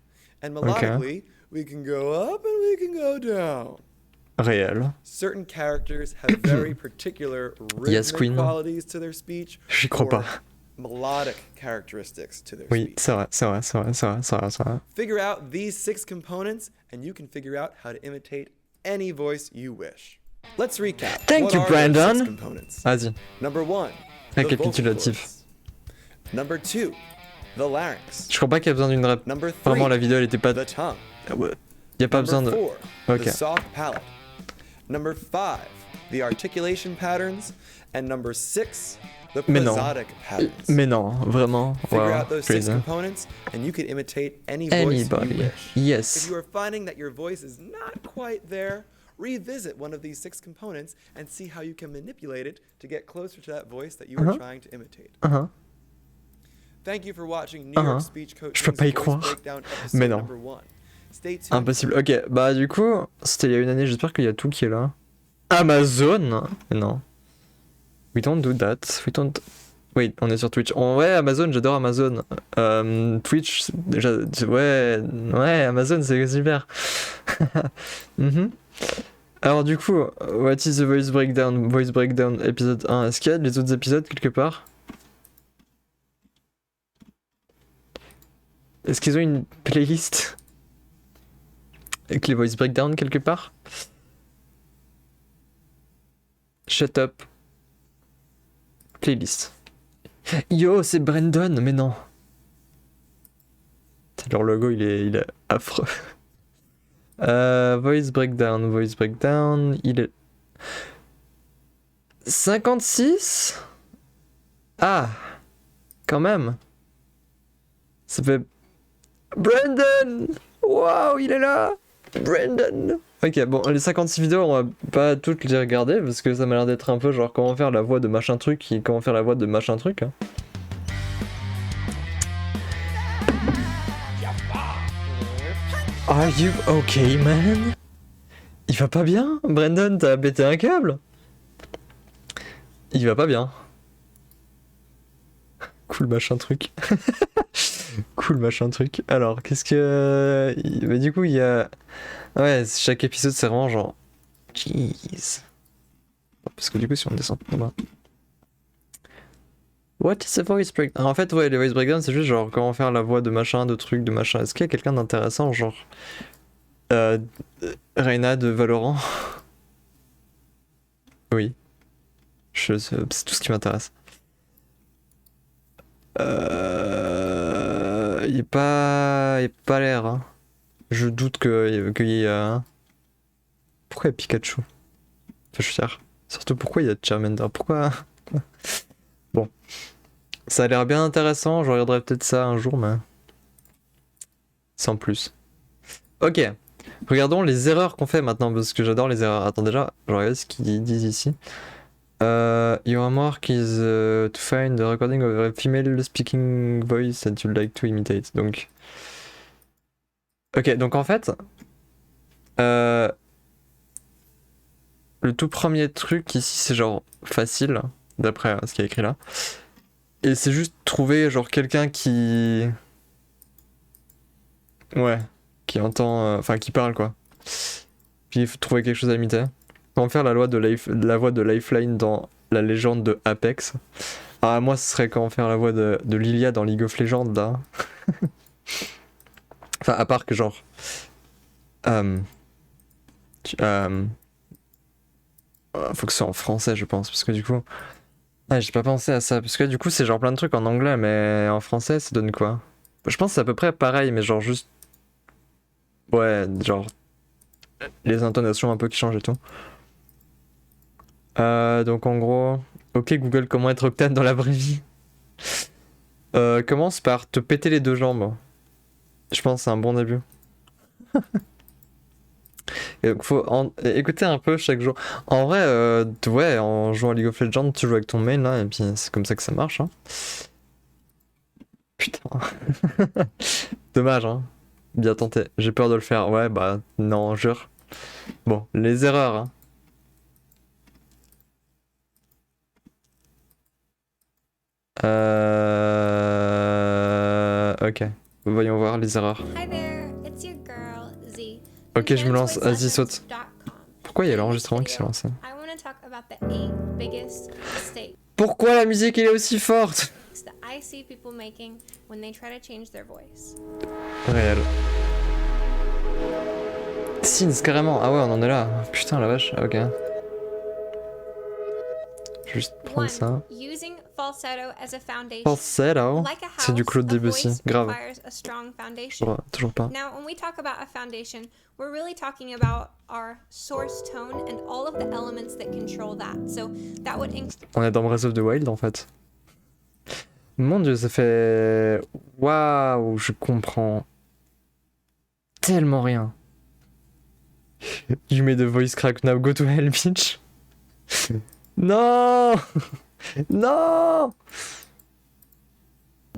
and melodically, we can go up and we can go down. Réel. Certain characters have very particular Yes, rhythmic Queen. qualities to their speech J'y crois or pas. melodic characteristics to their Oui, speech. c'est vrai, c'est vrai, c'est vrai, c'est vrai, c'est vrai, c'est vrai. Figure out these 6 components and you can figure out how to imitate any voice you wish. Let's recap. Thank What you, are those 6 Brandon. components? Vas-y. Number 1, the vocal Récapitulatif. cords. Number 2, the larynx. Je crois pas qu'il y a besoin d'une rep. Number 3, Vraiment, la vidéo elle était pas. the tongue. Y a pas besoin Number de. 4, Ok. the soft palate. Number 5, the articulation patterns. And number 6, the Mais non. prosodic patterns. Mais non, vraiment. Figure Wow, out those 6 crazy. components and you can imitate any voice Anybody. you wish. If Yes. you are finding that your voice is not quite there, revisit one of these 6 components and see how you can manipulate it to get closer to that voice that you are trying to imitate. Uh-huh. Thank you for watching New York Speech Je peux pas y Coaching's Voice croire. Breakdown Mais episode non. number 1. Stay tuned. Impossible. Ok, bah du coup, c'était il y a une année, j'espère qu'il y a tout qui est là. Amazon? Mais non. We don't do that. We don't. Oui, on est sur Twitch. Ouais, Amazon, j'adore Amazon. Twitch, déjà, ouais, Amazon, c'est super. Mhm. Alors du coup, what is the voice breakdown? Voice breakdown épisode 1. Est-ce qu'il y a les autres épisodes quelque part? Est-ce qu'ils ont une playlist avec les voice breakdown quelque part? Shut up. Playlist. Yo, c'est Brandon, mais non. Leur logo, il est affreux. Voice breakdown, il est. 56? Ah, quand même. Ça fait... Brandon! Waouh, il est là! Brandon! Ok, bon, les 56 vidéos, on va pas toutes les regarder parce que ça m'a l'air d'être un peu genre comment faire la voix de machin truc et comment faire la voix de machin truc. Hein. Are you okay, man? Il va pas bien? Brandon, t'as pété un câble? Il va pas bien. Cool machin truc. Cool machin truc. Alors, qu'est-ce que... Mais du coup, il y a... Ouais, chaque épisode, c'est vraiment genre... Jeez. Parce que du coup, si on descend en bas... What is a voice breakdown? En fait, ouais, les voice breakdowns, c'est juste genre comment faire la voix de machin, de truc, de machin. Est-ce qu'il y a quelqu'un d'intéressant, genre... Reina de Valorant? Oui. C'est tout ce qui m'intéresse. Il est pas l'air. Hein. Je doute qu'il y ait. Pourquoi il y a Pikachu? Enfin, je veux dire. Surtout pourquoi il y a Charmander? Pourquoi? Bon. Ça a l'air bien intéressant. Je regarderai peut-être ça un jour, mais. Sans plus. Ok. Regardons les erreurs qu'on fait maintenant, parce que j'adore les erreurs. Attends, déjà, je regarde ce qu'ils disent ici. Your homework is to find the recording of a female speaking voice that you'd like to imitate. Donc, ok, donc en fait, le tout premier truc ici, c'est genre facile, d'après ce qu'il y a écrit là. Et c'est juste trouver genre quelqu'un qui, ouais, qui entend, enfin qui parle quoi. Puis il faut trouver quelque chose à imiter. Comment faire la voix de Lifeline dans la légende de Apex? Ah, moi, ce serait comment faire la voix de Lilia dans League of Legends, là. Enfin, à part que genre... faut que ce soit en français, je pense, parce que du coup... Ah, j'ai pas pensé à ça, parce que du coup, c'est genre plein de trucs en anglais, mais en français, ça donne quoi? Je pense que c'est à peu près pareil, mais genre juste... Ouais, genre... Les intonations un peu qui changent et tout. Donc en gros, ok Google, comment être Octane dans la vraie vie? Commence par te péter les deux jambes. Je pense que c'est un bon début. Et donc faut écouter un peu chaque jour. En vrai, ouais, en jouant à League of Legends, tu joues avec ton main là, et puis c'est comme ça que ça marche. Hein. Putain. Dommage, hein. Bien tenté. J'ai peur de le faire. Ouais, bah non, jure. Bon, les erreurs, hein. Ok, voyons voir les erreurs. Hi there, it's your girl, Z. Ok, je me lance. Vas-y, saute. Pourquoi il y a l'enregistrement qui s'est lancé? I want to talk about the 8 biggest mistakes Pourquoi la musique elle est aussi forte? that I see people making when they try to change their voice. Réel. Sins, carrément. Ah ouais, on en est là. Putain, la vache. Ok. Juste prendre ça. Using falsetto as a foundation. Falsetto. Like a C'est du house, Claude a Debussy. voice Grave. requires a strong foundation. Toujours pas. Now, when we talk about a foundation, we're really talking about our source tone and all of the elements that control that. So that would On est dans Breath of the Wild en fait. Mon dieu, ça fait... Waouh, je comprends tellement rien. You made a voice crack now, go to hell, bitch. Non. Non.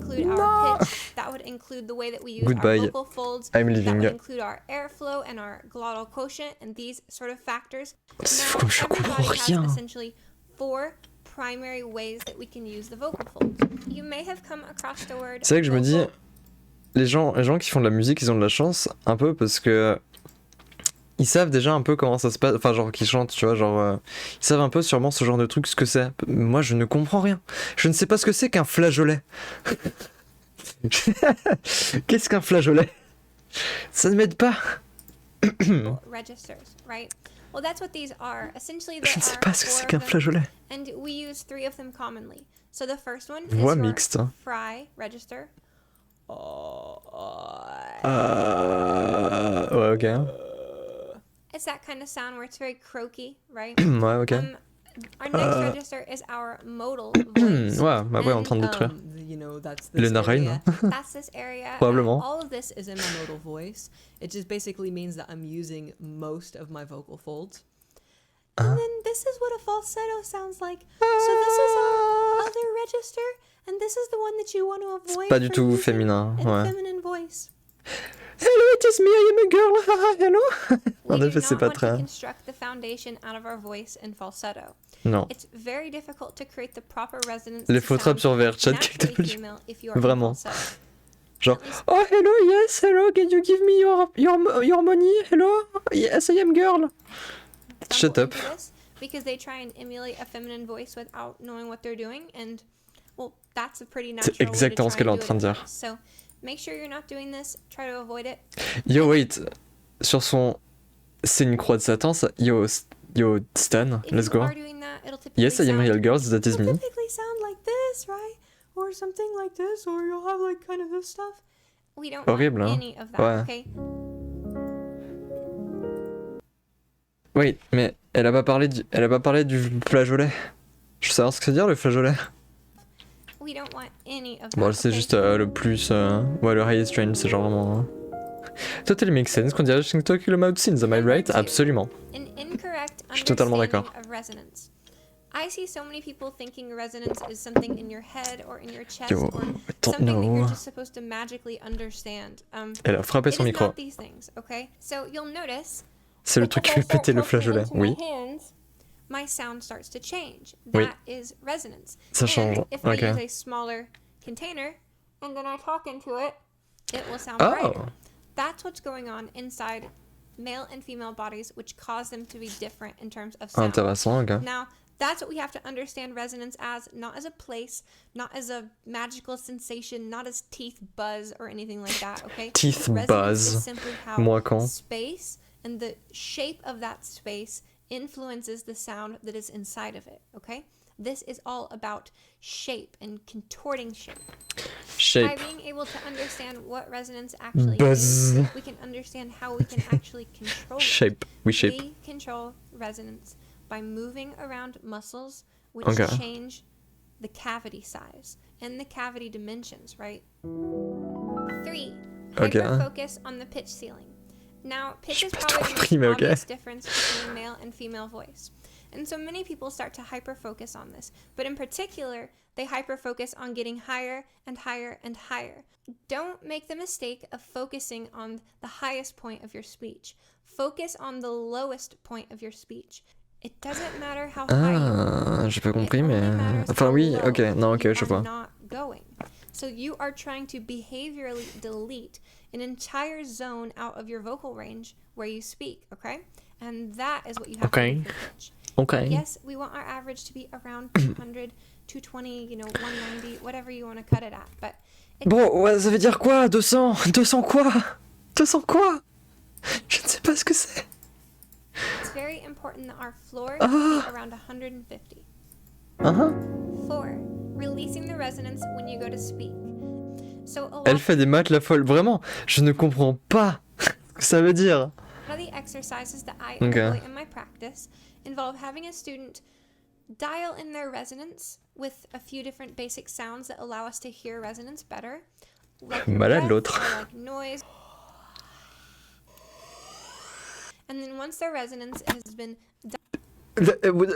include our pitch. That would include the way that we use Goodbye. our vocal folds. I'm That leaving. would include our airflow and our glottal quotient and these sort of factors. C'est Now, comme je comprends everybody has rien. essentially 4 primary ways that we can use the vocal folds. You may have come across the word. C'est vrai que je me dis, vocal. les gens qui font de la musique, ils ont de la chance un peu parce que ils savent déjà un peu comment ça se passe, enfin genre qui chantent, tu vois, genre ils savent un peu sûrement ce genre de truc, ce que c'est. Moi je ne comprends rien. Je ne sais pas ce que c'est qu'un flageolet. Qu'est-ce qu'un flageolet? Ça ne m'aide pas. Registers, right? Well, that's what these are. Essentially, there Je ne sais are pas ce que 4 c'est of qu'un them, flageolet. and we use 3 of them commonly. So the first one is Voix your mixte. fry register. Ouais, ok. It's that kind of sound where it's very croaky, right? Ouais, ok. our next register is our modal voice. Ouais, bah ouais, en train de détruire. You know, that's Les this narines. area. That's this area. Probablement. All of this is in my modal voice. It just basically means that I'm using most of my vocal folds. And then this is what a falsetto sounds like. So this is our other register, and this is the one that you want to avoid. Pas du for tout using féminin, in ouais. feminine voice. Hello, it is me, I am a girl. Haha, hello. We En do effet, c'est not pas want to très. construct the foundation out of our voice in falsetto. Non. It's very difficult to create the proper resonance. Les to faux trappes sound sur VR, chat naturally KW. female if you are in Vraiment. falsetto. Genre, oh hello, yes, hello, can you give me your money? Hello, yes, I am girl. Shut stumble up. into this because they try and emulate a feminine voice without knowing what they're doing, and well, that's a pretty natural way to exactement ce try qu'elle est and en do train de it. dire. So make sure you're not doing this. Try to avoid it. Yo, wait. Sur son. C'est une croix de Satan, ça. Yo, Stan, If let's you go. are doing that, it'll typically Yes, I am sound real girls, that is It'll me. typically sound like this, right? Or something like this, or you'll have like kind of this stuff. We don't Horrible, want hein. any of that, Ouais. okay? Wait, mais elle a pas parlé du flageolet. Je veux savoir ce que ça veut dire le flageolet. We don't want any of that. Bon, c'est okay? juste le plus. Ouais, le highest range, c'est genre vraiment. Totally makes sense qu'on dirait Shing Talk le Mouth Sins, am I right? Absolument. An incorrect Je suis totalement understanding d'accord. of resonance. I see so many people thinking resonance is something in your head or in your chest Yo, or I don't something that know. you're just supposed to magically understand. Elle a frappé It son is micro. not these things, okay? So you'll notice C'est le that truc if qui I fait start péter le tilting flageolet. into Oui. my hands, my sound starts to change. Oui. That is resonance. Ça change. And if I Ok. use a smaller container and then I talk into it, it will sound Oh. brighter. That's what's going on inside male and female bodies, which cause them to be different in terms of sound. Intéressant, ok. Now, that's what we have to understand resonance as, not as a place, not as a magical sensation, not as teeth buzz or anything like that, okay? Teeth Resonance buzz. is simply how Moi quand. space and the shape of that space influences the sound that is inside of it, okay? This is all about shape and contorting shape. By Shape. being able to understand what resonance actually Buzz. is, we can understand how we can actually control it. Shape. We shape. We control resonance by moving around muscles which Okay. change the cavity size and the cavity dimensions, right? 3. Okay. Hyperfocus on the pitch ceiling. Now, pitch J'ai is pas probably trop the compris, most mais ok. obvious difference between male and female voice. And so many people start to hyperfocus on this. But in particular, they hyperfocus on getting higher and higher and higher. Don't make the mistake of focusing on the highest point of your speech. Focus on the lowest point of your speech. It doesn't matter how high you are. Ah, j'ai pas It compris, only mais. matters Enfin, how oui, low ok, non, ok, you je are vois. not going. So you are trying to behaviorally delete an entire zone out of your vocal range where you speak, okay? And that is what you have Okay. to do for pitch. Ok. Yes, we want our average to be around 200, 220, 190, whatever you want to cut it at. But it, Bon, ouais, ça veut dire quoi 200 200 quoi 200 quoi Je ne sais pas ce que c'est. it's very important that our floor Ah. be around 150. Hein 4. Releasing the resonance when you go to speak. So a lot Elle fait des maths la folle. Vraiment, je ne comprends pas ce que ça veut dire. of the exercises that I Okay. employ in my practice involve having a student dial in their resonance with a few different basic sounds that allow us to hear resonance better. Like Malade, breath l'autre. or like noise. And then once their resonance has been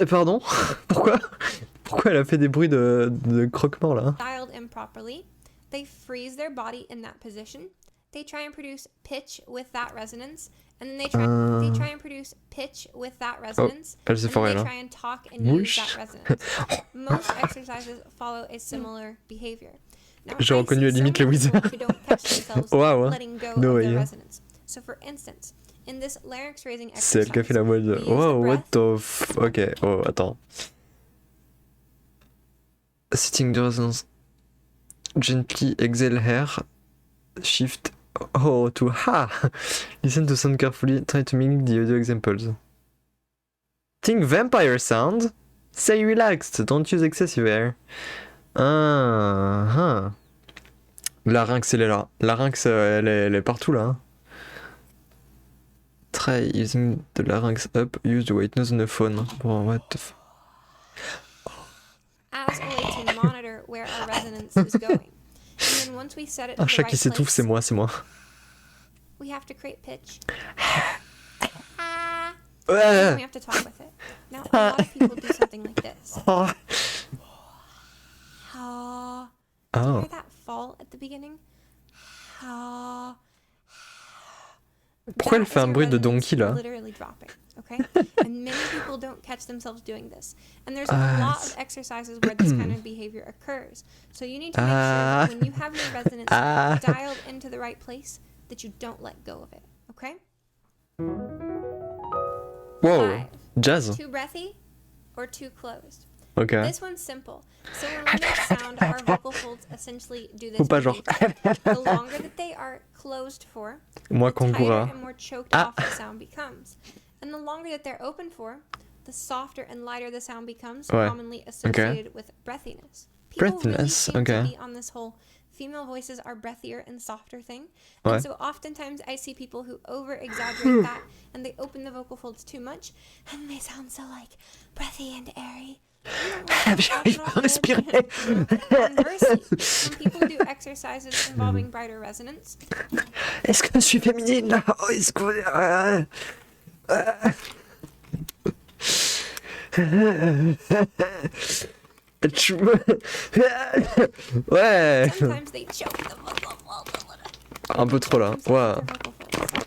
Pardon Pourquoi elle a fait des bruits de croquement là dialed in properly, they freeze their body in that position. They try and produce pitch with that resonance, and then they try and produce pitch with that resonance, elle s'est and foirée then they là. try and talk and use Whoosh. that resonance. Most exercises follow a similar behavior. Now, J'ai I reconnu see à limite so le many wizard. people who don't catch themselves Wow, hein. letting go No of way, their hein. resonance. So, for instance, in this larynx raising C'est exercise, elle qui a fait la mode. we use the Wow, what breath. the f... Ok, oh, attends. Sitting the resonance. Gently exhale hair. Shift. Oh, to ha! Listen to sound carefully. Try to mimic the audio examples. Think vampire sound. Say relaxed. Don't use excessive air. Ah. Larynx, elle est là. Larynx, elle est partout là. hein. Try using the larynx up. Use the white nose on the phone. Bon, what the f... as a way to monitor where our resonance is going. And then once we set it to Un the chat right qui s'étouffe, place, c'est moi, c'est moi. we have to create pitch. Ouais. And we have to talk with it. Now, a lot of people do something like this. Oh. Do you Oh. hear that fall at the beginning? Pourquoi elle That fait is un your bruit de resonance donkey là? literally dropping, okay? And many people don't catch themselves doing this. And there's a lot of exercises where this kind of behavior occurs. So you need to make sure that when you have your resonance dialed into the right place, that you don't let go of it, okay? Wow, 5. jazz. Too breathy or too closed? Ok. This one's simple. So when we make sound, our vocal folds essentially do this. Faut pas genre. The longer that they are closed for, Moi the tighter kangoura. and more choked off the sound becomes. And the longer that they're open for, the softer and lighter the sound becomes, Ouais. commonly associated with breathiness. People really Breathiness, seem to okay. be on this whole female voices are breathier and softer thing. Ouais. And so oftentimes I see people who over-exaggerate that and they open the vocal folds too much and they sound so like breathy and airy. J'arrive pas à respirer. Conversely, when people do exercises involving brighter resonance, Est-ce que je suis féminine là? Oh, est-ce que... Ouais. sometimes they choke the vocal folds a little. Un peu trop là. Ouais.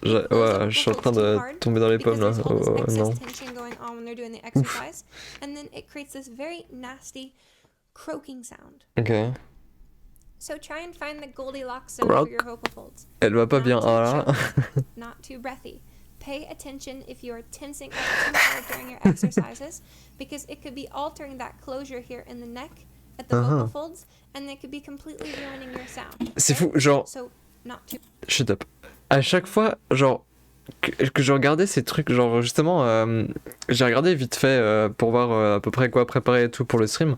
Ouais, je suis en train de tomber dans les pommes là. Oh, non. Tension going on when they're doing the exercise, and then it creates this very nasty croaking sound. Ok. So try and find the Goldilocks zone for your vocal folds. Elle va pas Not bien. too Ah là. choked, not too breathy. Pay attention if you are tensing up too hard during your exercises, because it could be altering that closure here in the neck at the vocal folds, and it could be completely ruining your sound. C'est okay? fou, genre. So not too. Shut up. À chaque fois, genre, que je regardais ces trucs, genre, justement, j'ai regardé vite fait pour voir à peu près quoi préparer et tout pour le stream.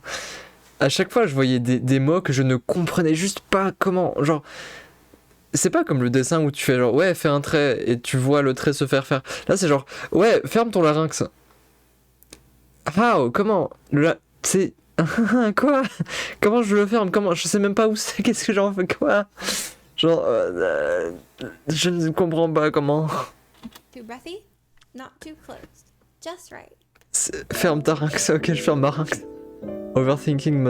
À chaque fois, je voyais des mots que je ne comprenais juste pas comment. Genre, c'est pas comme le dessin où tu fais genre, ouais, fais un trait et tu vois le trait se faire faire. Là, c'est genre, ouais, ferme ton larynx. How? Comment? C'est. Quoi? Comment je le ferme? Comment? Je sais même pas où c'est. Qu'est-ce que j'en fais? Quoi? Genre, je ne comprends pas comment. Too breathy, not too closed. Just right. Ferme ta larynx, ok, je ferme ma larynx. Overthinking,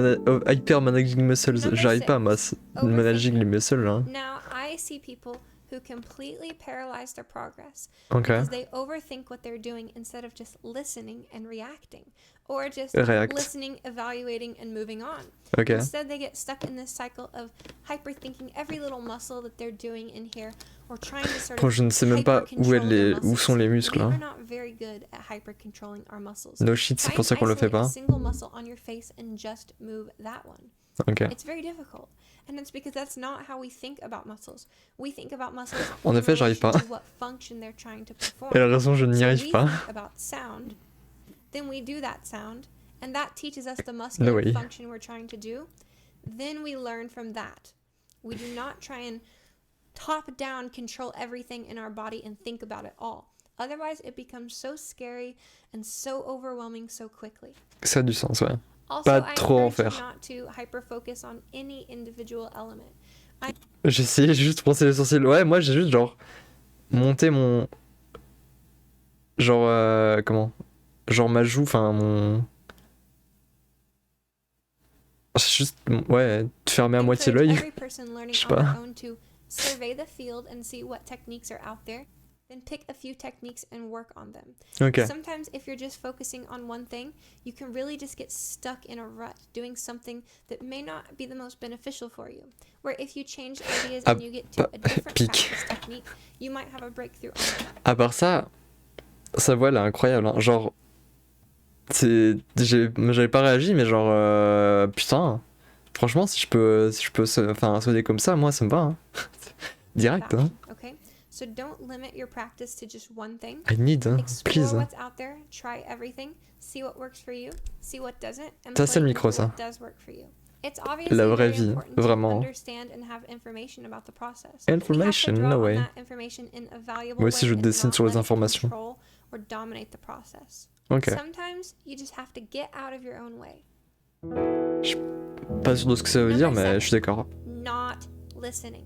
hyper managing muscles. J'arrive pas à manager les muscles là. Now I see people who completely paralyze their progress Ok. because they overthink what they're doing instead of just listening and reacting, or just React. listening, evaluating, and moving on. Ok. Instead, they get stuck in this cycle of hyperthinking every little muscle that they're doing in here, or trying to sort Bon, of je ne sais même pas où sont les muscles. We Hein. are not very good at hyper-controlling our muscles. No shit, c'est Try pour ça and qu'on le fait isolate pas. a single muscle on your face and just move that one. Ok. It's very difficult. And it's because that's not how we think about muscles. We think about muscles En in effet, j'arrive relation pas. to what function they're trying to perform. Elle a raison, je n'y So arrive we pas. think about sound, then we do that sound, and that teaches us the muscular way. function we're trying to do. Then we learn from that. We do not try and top-down control everything in our body and think about it all. Otherwise, it becomes so scary and so overwhelming so quickly. Ça a du sens, ouais. Also, Pas I trop en encourage you faire. not to hyper-focus on any individual element. J'ai essayé juste de penser les sourcils. Ouais, moi j'ai juste genre monté mon. Genre, comment? Genre ma joue, enfin mon. C'est juste, ouais, fermer à moitié Encourage l'œil. every person learning Je sais on their pas. own to survey the field and see what techniques are out there, then pick a few techniques and work on them. Ok. Sometimes if you're just focusing on one thing, you can really just get stuck in a rut doing something that may not be the most beneficial for you. Where if you change ideas and you get to a different pique. practice technique, you might have a breakthrough on that. À part ça, sa voix elle est incroyable. Hein. Genre, j'avais pas réagi, mais genre, putain. Franchement, si je peux sonner comme ça, moi ça me va. Hein. Direct. Hein. Okay? So don't limit your practice to just one thing. I need, hein. Explore Please. what's out there, try everything, see what works for you, see what doesn't, and Ça, c'est le play micro, with ça. what does work for you. It's obviously La vraie very vie, important to vraiment. understand and have information about the process. Information, We have to draw no on way. that information in a valuable Moi aussi, way je and dessine not sur les let it informations. control or dominate the process. Ok. Sometimes you just have to get out of your own way. Pas sûr de ce que ça veut dire, mais je suis d'accord. Not listening.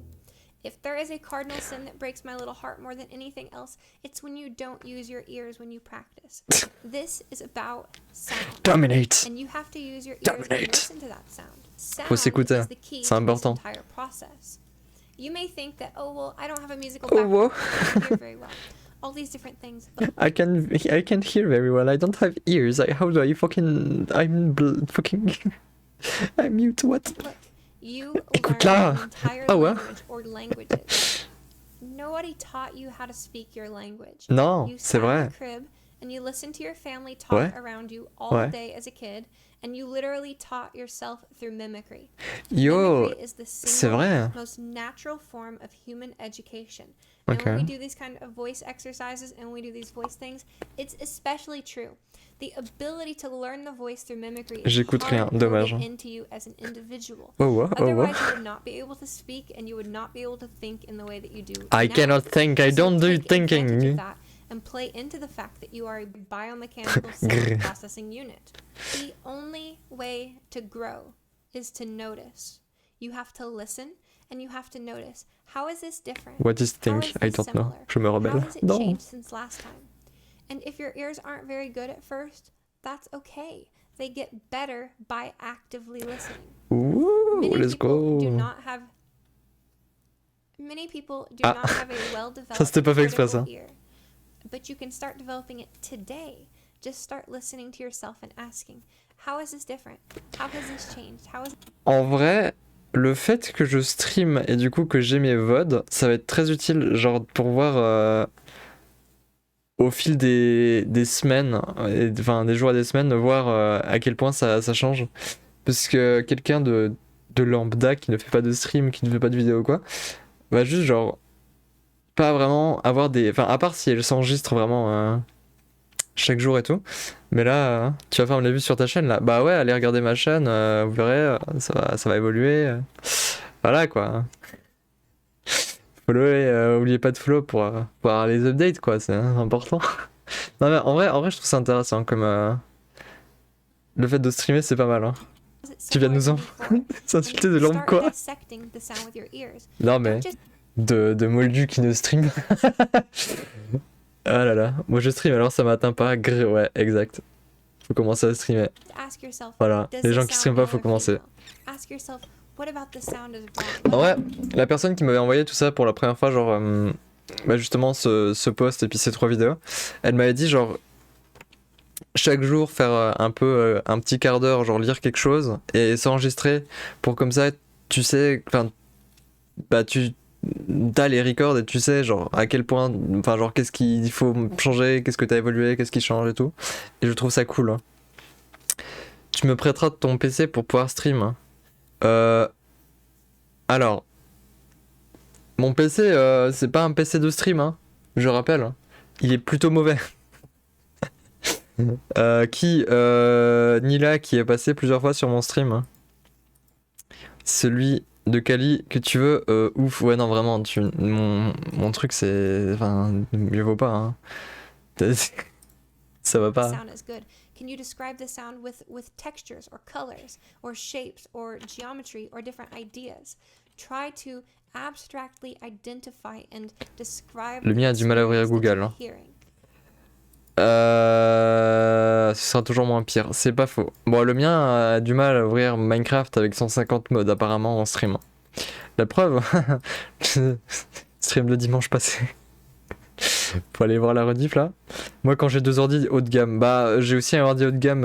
If there is a cardinal sin that breaks my little heart more than anything else, it's when you don't use your ears when you practice. This is about sound. Dominate. And you have to use your ears and listen to that sound. Faut Sound s'écouter. is the key C'est to this important. entire process. You may think that, oh, well, I don't have a musical Oh, whoa. background. I can't hear very well. All these different things. But I can hear very well. I don't have ears. How do I fucking... I'm mute, what? look, you Écoute learn là. an entire Ah ouais. language or languages. Nobody taught you how to speak your language. Non, You c'est sat in vrai. a crib and you listened to your family talk Ouais. around you all Ouais. day as a kid, and you literally taught yourself through mimicry. Yo, Mimicry is the c'est single vrai. most natural form of human education. And when we Ok. do these kind of voice exercises and we do these voice things, it's especially true. The ability to learn the voice through mimicry is J'écoute rien, hardcoded dommage. into you as an individual. Oh, wow, oh, wow. Otherwise, you would not be able to speak and you would not be able to think in the way that you do I now. cannot think. I So don't do take advantage thinking. of that and play into the fact that you are a biomechanical Grr. sound processing unit. The only way to grow is to notice. You have to listen and you have to notice. How is this different? What is How think? is I this don't know. similar? Je me How rebelle. has it Non. changed since last time? And if your ears aren't very good at first, that's okay. They get better by actively listening. Ooh, Many let's people do go. not have Many people do Ah. not have a Ça, well-developed c'était pas fait exprès, critical ça. ear. But you can start developing it today. Just start listening to yourself and asking, how is this different? How has this changed? How is En vrai, le fait que je stream et du coup que j'ai mes VOD, ça va être très utile, genre pour voir au fil des semaines, enfin des jours et des semaines, voir à quel point ça change. Parce que quelqu'un de lambda qui ne fait pas de stream, qui ne fait pas de vidéo quoi, va juste genre pas vraiment avoir des... Enfin à part si elle s'enregistre vraiment chaque jour et tout. Mais là, tu vas faire me l'a vu sur ta chaîne là. Bah ouais, allez regarder ma chaîne, vous verrez, ça va évoluer. Voilà quoi. Follow, oubliez pas de follow pour avoir les updates quoi, c'est important. Non mais en vrai je trouve ça intéressant comme le fait de streamer c'est pas mal hein. Tu viens de nous s'insulter de l'ombre quoi. Non mais de Moldu qui ne stream. Ah là là, moi je stream alors ça m'atteint pas, ouais exact. Faut commencer à streamer. Voilà, les gens qui streament pas faut commencer. En vrai, la personne qui m'avait envoyé tout ça pour la première fois, genre bah justement ce post et puis ces 3 vidéos, elle m'avait dit genre chaque jour faire un peu un petit quart d'heure, genre lire quelque chose et s'enregistrer pour comme ça tu sais, enfin bah t'as les records et tu sais genre à quel point, enfin genre qu'est-ce qu'il faut changer, qu'est-ce que t'as évolué, qu'est-ce qui change et tout. Et je trouve ça cool. Hein. Tu me prêteras ton PC pour pouvoir stream. Hein. Alors, mon PC, c'est pas un PC de stream, hein, je rappelle. Hein. Il est plutôt mauvais. Nila qui est passé plusieurs fois sur mon stream. Hein. Celui de Kali que tu veux, ouf, ouais non vraiment, mon truc c'est... Enfin, mieux vaut pas. Hein. Ça va pas. Can you describe the sound with textures or colors or shapes or geometry or different ideas? Try to abstractly identify and describe. Le mien a du mal à ouvrir Google. Hein. Ce sera toujours moins pire, c'est pas faux. Bon, le mien a du mal à ouvrir Minecraft avec 150 modes apparemment en stream. La preuve, stream le dimanche passé. Faut aller voir la rediff là. Moi quand j'ai 2 ordi haut de gamme, bah j'ai aussi un ordi haut de gamme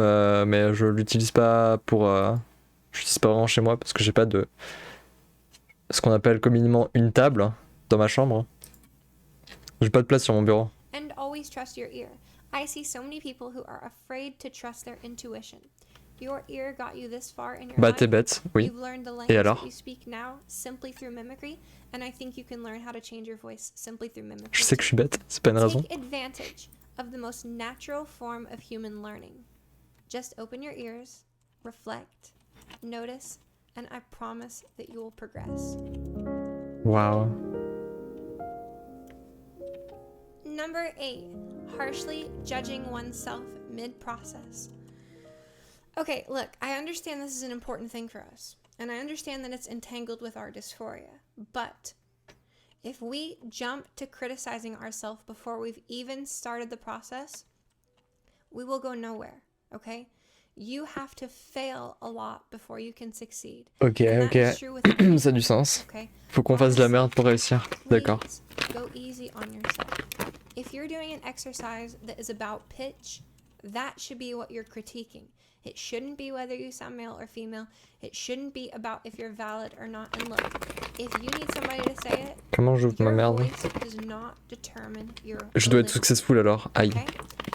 mais je l'utilise pas pour... je l'utilise pas vraiment chez moi parce que j'ai pas de... ce qu'on appelle communément une table dans ma chambre. J'ai pas de place sur mon bureau. And always trust your ear. I see so many people who are afraid to trust their intuition. Your ear got you this far in your Bah life. t'es bête, oui. You've learned the Et language alors? that you speak now simply through mimicry, and I think you can learn how to change your voice simply through mimicry. Je sais que je suis bête, c'est pas une raison. Take advantage of the most natural form of human learning. Just open your ears, reflect, notice, and I promise that you will progress. Wow. Number 8. harshly judging oneself mid-process. Okay, look, I understand this is an important thing for us, and I understand that it's entangled with our dysphoria, but if we jump to criticizing ourselves before we've even started the process, we will go nowhere, okay? You have to fail a lot before you can succeed. Ok, ok. Ça a du sens. Okay? Faut qu'on fasse de la merde pour réussir. D'accord. Go easy on yourself. If you're doing an exercise that is about pitch, that should be what you're critiquing. It shouldn't be whether you sound male or female. It shouldn't be about if you're valid or not. And look, if you need somebody to say it, Comment j'ouvre ma your merde? voice does not determine your Je dois être validity, successful alors. Aïe. okay?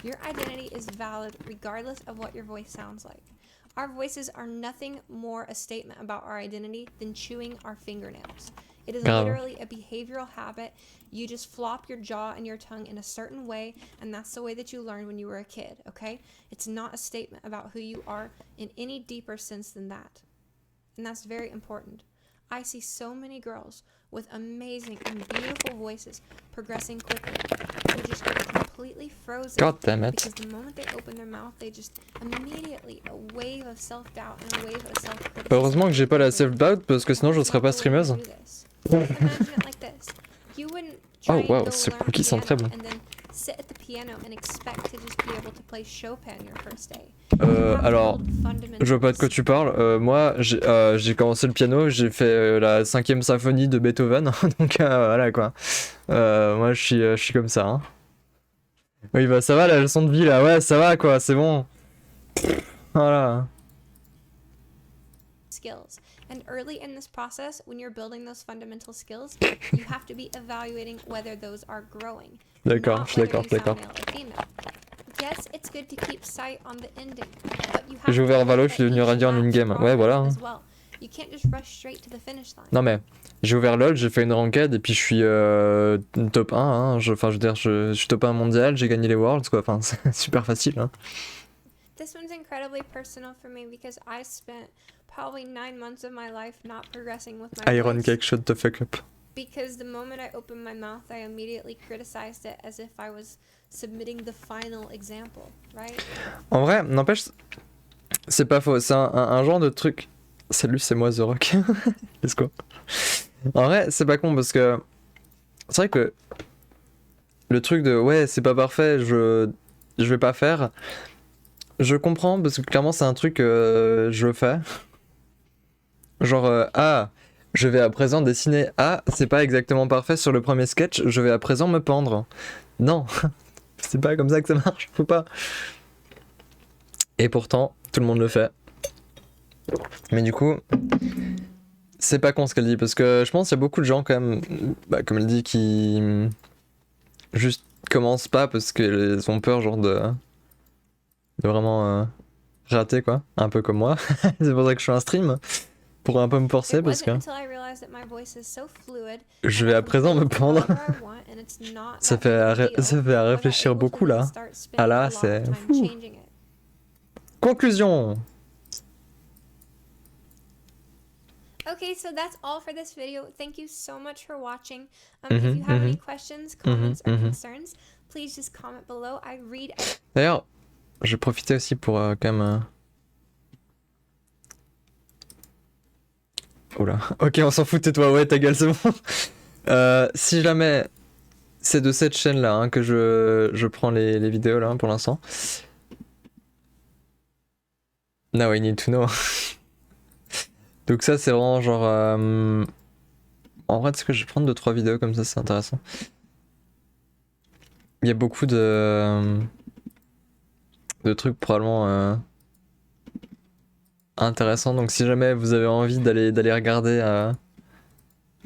Your identity is valid regardless of what your voice sounds like. Our voices are nothing more a statement about our identity than chewing our fingernails. It is Grave. literally a behavioral habit. You just flop your jaw and your tongue in a certain way, and that's the way that you learned when you were a kid, okay? It's not a statement about who you are in any deeper sense than that. And that's very important. I see so many girls with amazing and beautiful voices progressing quickly who just get completely frozen. God damn it. Because the moment they open their mouth, they just immediately a wave of self-doubt and a wave of self-criticism. Heureusement que j'ai pas la self-doubt parce que sinon je serais pas streameuse. Imagine it like this. You wouldn't try Oh and wow, go ces learn cookies sont piano très bons. and then sit at the piano and expect to just be able to play Chopin your first day. You have to Alors, build fundamentals. je vois pas de quoi tu parles. Moi, j'ai commencé le piano, j'ai fait la 5e symphonie de Beethoven, donc voilà quoi. Moi, je suis comme ça. Hein. Oui, bah ça va la leçon de vie là, ouais, ça va quoi, c'est bon. Voilà. Skills. And early in this process, when you're building those fundamental skills, you have to be evaluating whether those are growing. D'accord, not je suis d'accord, whether you sound d'accord. male or female. Yes, it's good to keep sight on the ending, but you have J'ai ouvert to Valo, look je suis at devenu each radiant en lap's in-game. Ouais, progress voilà. Hein. as well. You can't just rush straight to the finish line. Non mais, j'ai ouvert LoL, j'ai fait une ranked et puis je suis top 1. Hein. Je veux dire, je suis top 1 mondial, j'ai gagné les Worlds quoi. Enfin, c'est super facile. Hein. This one's incredibly personal for me because I spent probably 9 months of my life not progressing with my Iron voice. Cake, shut the fuck up. Because the moment I opened my mouth, I immediately criticized it as if I was submitting the final example, right? En vrai, n'empêche, c'est pas faux. C'est un genre de truc. Salut, c'est moi The Rock. Let's go. En vrai, c'est pas con parce que c'est vrai que le truc de ouais, c'est pas parfait, je vais pas faire. Je comprends parce que clairement, c'est un truc que je fais. Genre, je vais à présent dessiner. Ah, c'est pas exactement parfait sur le premier sketch, je vais à présent me pendre. Non, c'est pas comme ça que ça marche, faut pas. Et pourtant, tout le monde le fait. Mais du coup, c'est pas con ce qu'elle dit, parce que je pense qu'il y a beaucoup de gens quand même, bah, comme elle dit, qui juste commencent pas parce qu'ils ont peur genre de vraiment rater quoi, un peu comme moi. C'est pour ça que je fais un stream. Pour un peu me forcer parce que je vais à présent me pendre. ça fait à réfléchir beaucoup là. Ah là, c'est fou. Conclusion. Okay, so that's all for this video. Thank you so much for watching. If you have any questions, comments, or concerns, please just comment below. I read. D'ailleurs, je vais profiter aussi pour quand même. Oula, ok, on s'en fout, tais-toi, ouais, ta gueule, c'est bon. Si jamais c'est de cette chaîne-là hein, que je prends les vidéos là pour l'instant. Now I need to know. Donc ça c'est vraiment genre... En vrai, est-ce que je vais prendre 2-3 vidéos comme ça, c'est intéressant. Il y a beaucoup de trucs probablement intéressants. Donc si jamais vous avez envie d'aller regarder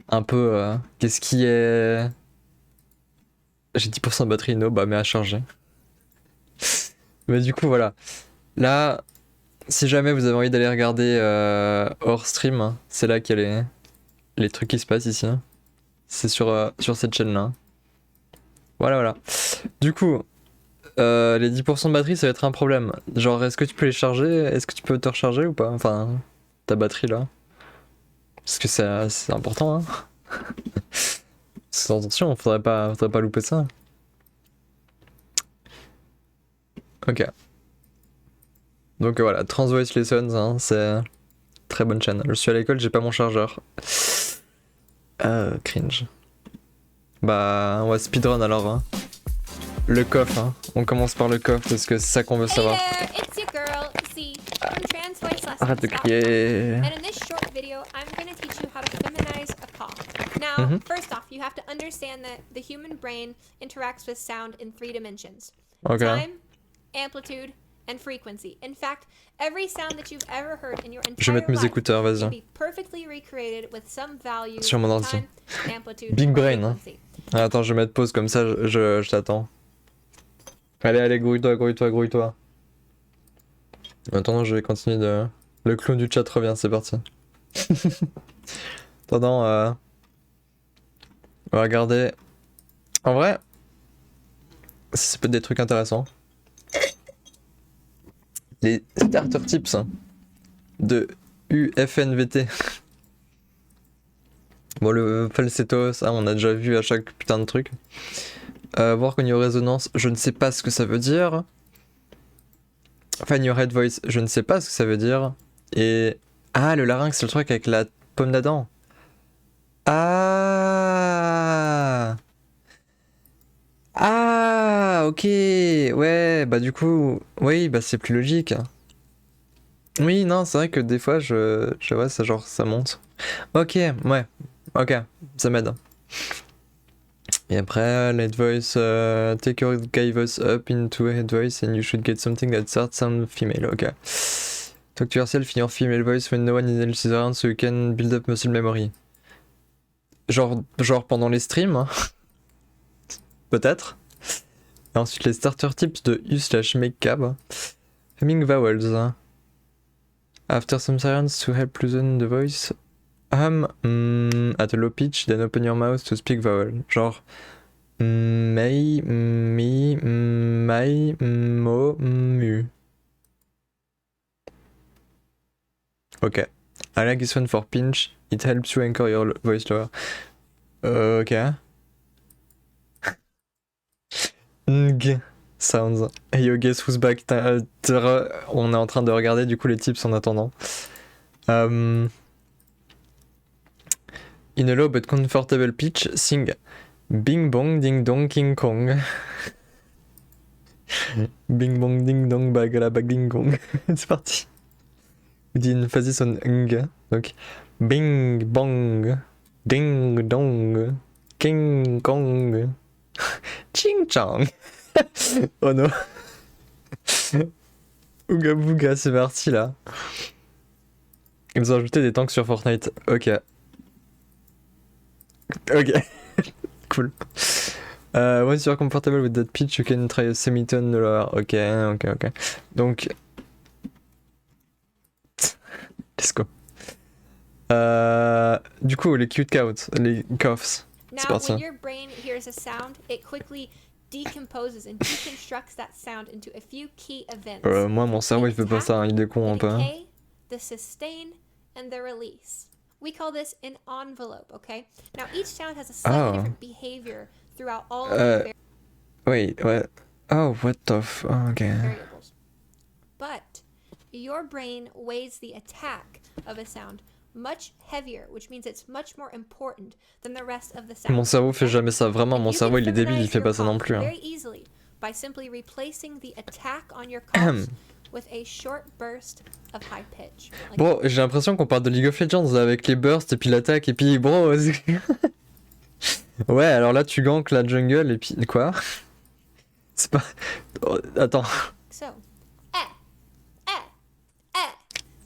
un peu qu'est-ce qui est... J'ai 10% de batterie, no, bah mais à charger. Mais du coup voilà. Là... Si jamais vous avez envie d'aller regarder hors stream, hein, c'est là qu'il y a les trucs qui se passent ici. Hein. C'est sur cette chaîne-là. Voilà, voilà. Du coup, les 10% de batterie, ça va être un problème. Genre, est-ce que tu peux les charger? Est-ce que tu peux te recharger ou pas? Enfin, ta batterie là. Parce que c'est important, hein. C'est attention, faudrait pas louper ça. Ok. Donc voilà, Trans Voice Lessons, hein, c'est très bonne chaîne. Je suis à l'école, j'ai pas mon chargeur. Cringe. Bah, on va speedrun alors. Hein. Le coffre, hein. On commence par le coffre parce que c'est ça qu'on veut savoir. Hey there, it's your girl, Z, from Trans Voice Lessons. Arrête de crier. And in this short video, I'm going to teach you how to feminize a cough. Now, first off, you have to understand that the human brain interacts with sound in 3 dimensions. Ok. Time, amplitude, and frequency. In fact, every sound that you've ever heard in your Je vais entire mettre mes life écouteurs, can vas-y. be perfectly recreated with some values Sur mon of ordi. time, amplitude, Big or brain, hein. frequency. Ah, attends, je vais mettre pause comme ça, je t'attends. Allez, grouille-toi, grouille-toi, grouille-toi. Attends, je vais continuer de... Le clown du chat revient, c'est parti. Attends, on va regarder... En vrai, ça peut être des trucs intéressants. Les starter tips de UFNVT. Bon, le falsetto, ça, on a déjà vu à chaque putain de truc. Voir qu'on y a résonance, je ne sais pas ce que ça veut dire. Find your head voice, je ne sais pas ce que ça veut dire. Et... Ah, le larynx, c'est le truc avec la pomme d'Adam. Ah Ah, ok. Ouais, bah du coup... Oui, bah c'est plus logique. Oui, non, c'est vrai que des fois, je vois, ça genre, ça monte. Ok, ouais. Ok, ça m'aide. Et après, head voice, take your guy voice up into a head voice and you should get something that starts sound female. Ok. Talk to yourself in your female voice when no one else is around so you can build up muscle memory. Genre pendant les streams, hein. Peut-être. Et ensuite les starter tips de U/MakeCab. Humming vowels. After some silence to help loosen the voice. Hum at a low pitch, then open your mouth to speak vowel. Genre mei, mi, mai, mo, mu. Ok. I like this one for pinch. It helps you anchor your voice lower. Ok. Ng sounds. Hey yo, guess who's back? On est en train de regarder du coup les tips en attendant. In a low but comfortable pitch, sing Bing bong ding dong king kong. Bing bong ding dong bagala bag ding gong. C'est parti. Vous dites une phasis on ng. Donc bing bong ding dong king kong. Ching chong. Oh non. Ouga bouga, c'est parti là. Ils ont ajouté des tanks sur Fortnite. Ok. Ok. Cool. Once you're comfortable with that pitch, you can try a semitone lower. Ok. Donc. Let's go. Du coup, les cute coughs. Les coughs. C'est Now, parti. when your brain hears a sound, it quickly decomposes and deconstructs that sound into a few key events. Moi, mon cerveau, il fait pas ça. Il est con un peu. The decay, the sustain, and the release. We call this an envelope, okay? Now, each sound has a slightly different behavior throughout all of the Wait, what? Oh, what the f... Oh, okay. variables. But your brain weighs the attack of a sound much heavier, which means it's much more important than the rest of the sound. Mon cerveau fait jamais ça. Vraiment, mon You cerveau, can il est débile. Il feminize fait your pas ça non cough plus. Hein. very easily by simply replacing the attack on your coughs with a short burst of high pitch. Like Bro, j'ai l'impression qu'on parle de League of Legends là, avec les bursts et puis l'attaque et puis bro. Ouais, alors là tu gankes la jungle et puis quoi? C'est pas. Oh, attends. so.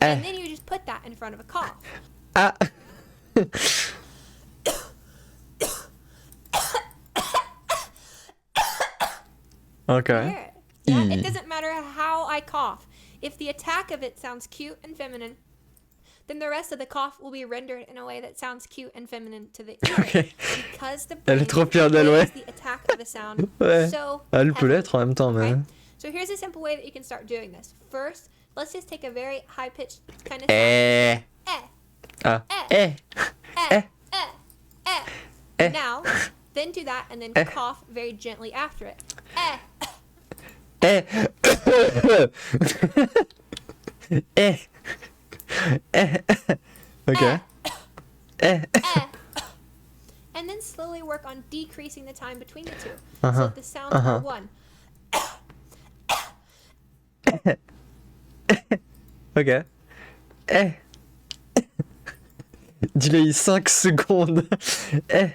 And then you just put that in front of a cough. Ah. Okay. Hear it. Yeah, it doesn't matter how I cough. If the attack of it sounds cute and feminine, then the rest of the cough will be rendered in a way that sounds cute and feminine to the ear. Ok. Because the Elle brain est trop fière d'elle, ouais. weighs the attack of the sound Ouais. so Elle peut heavily. l'être en même temps, mais. Okay? So here's a simple way that you can start doing this. First, let's just take a very high-pitched kind of sound. Eh. Ah. Eh. Now, then do that and then cough very gently after it. Eh. Eh. Eh. Okay. Eh. And then slowly work on decreasing the time between the two. Uh-huh. So if the sounds are one. Ok. Eh. Delay 5 secondes. Eh.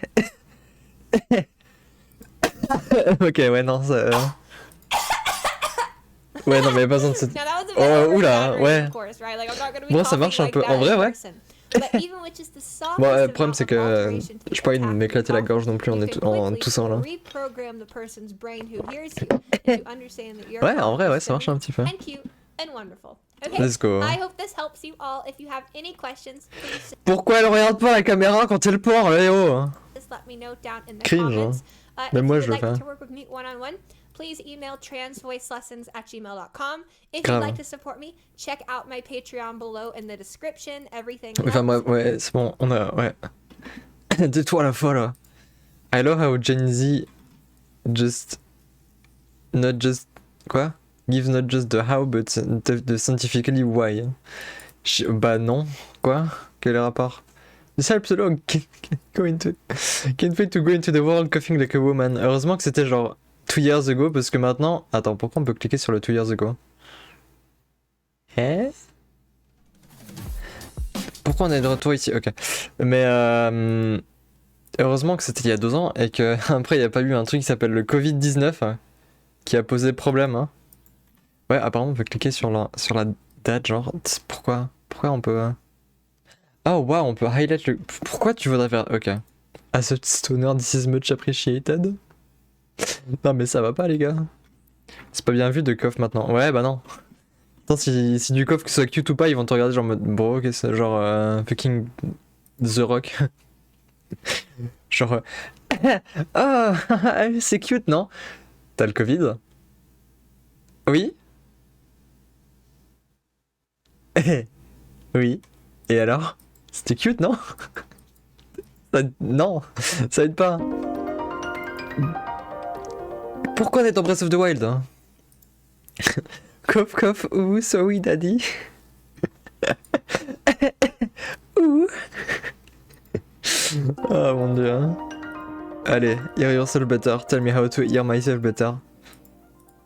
Ok, ouais, non, ça. Ouais, non, mais pas besoin de se. Now that was a bit Oh, oula, over-exaggerated, ouais. of course, right? Like, I'm not gonna be Bon, ça talking marche un like peu. that En vrai, in ouais. person. But even with just the softest Bon, le amount problème, c'est of que alteration to j'ai pas envie de attack m'éclater la people, gorge non plus you en, can en quickly toussant là. reprogram the person's brain who hears you and to understand that your Ouais, en mouth vrai, is ouais, ça marche un stunning petit peu. and cute and wonderful. Okay? Let's go. I hope this helps you all. If you have any questions, please Pourquoi elle regarde pas la caméra quand elle porte, eh oh? just let me know down in the Cringe, comments. Mais If moi, you je would le like fais. to work with me one-on-one, please email transvoicelessons@gmail.com. If Grave. you'd like to support me, check out my Patreon below in the description. Everything Enfin, helps. bref, ouais, c'est bon, on a. Ouais. Tais-toi à la fois là. I love how Gen Z not just. Quoi? Gives not just the how, but the scientifically why. Bah non. Quoi? Quel est le rapport? This helps a lot. Can't wait to go into the world coughing like a woman. Heureusement que c'était genre 2 years ago, parce que maintenant. Attends, pourquoi on peut cliquer sur le 2 years ago? Eh? Pourquoi on est de retour ici? Ok. Mais heureusement que c'était il y a 2 ans et que après il n'y a pas eu un truc qui s'appelle le Covid-19 qui a posé problème. Hein. Ouais, apparemment on peut cliquer sur la date, genre. Pourquoi on peut. Oh wow, on peut highlight le. Pourquoi tu voudrais faire. Ok. As a stoner, this is much appreciated. Non mais ça va pas les gars. C'est pas bien vu de coff maintenant. Ouais, bah non. Attends, si du coff que ce soit cute ou pas, ils vont te regarder genre en mode bro, ok, c'est genre fucking The Rock. Genre oh, c'est cute, non? T'as le Covid? Oui? Oui. Et alors? C'était cute, non? Non, ça aide pas. Pourquoi on est en Breath of the Wild hein? Cough, cough, ouh, sorry daddy. Ouh. Oh mon dieu. Allez, hear yourself better. Tell me how to hear myself better.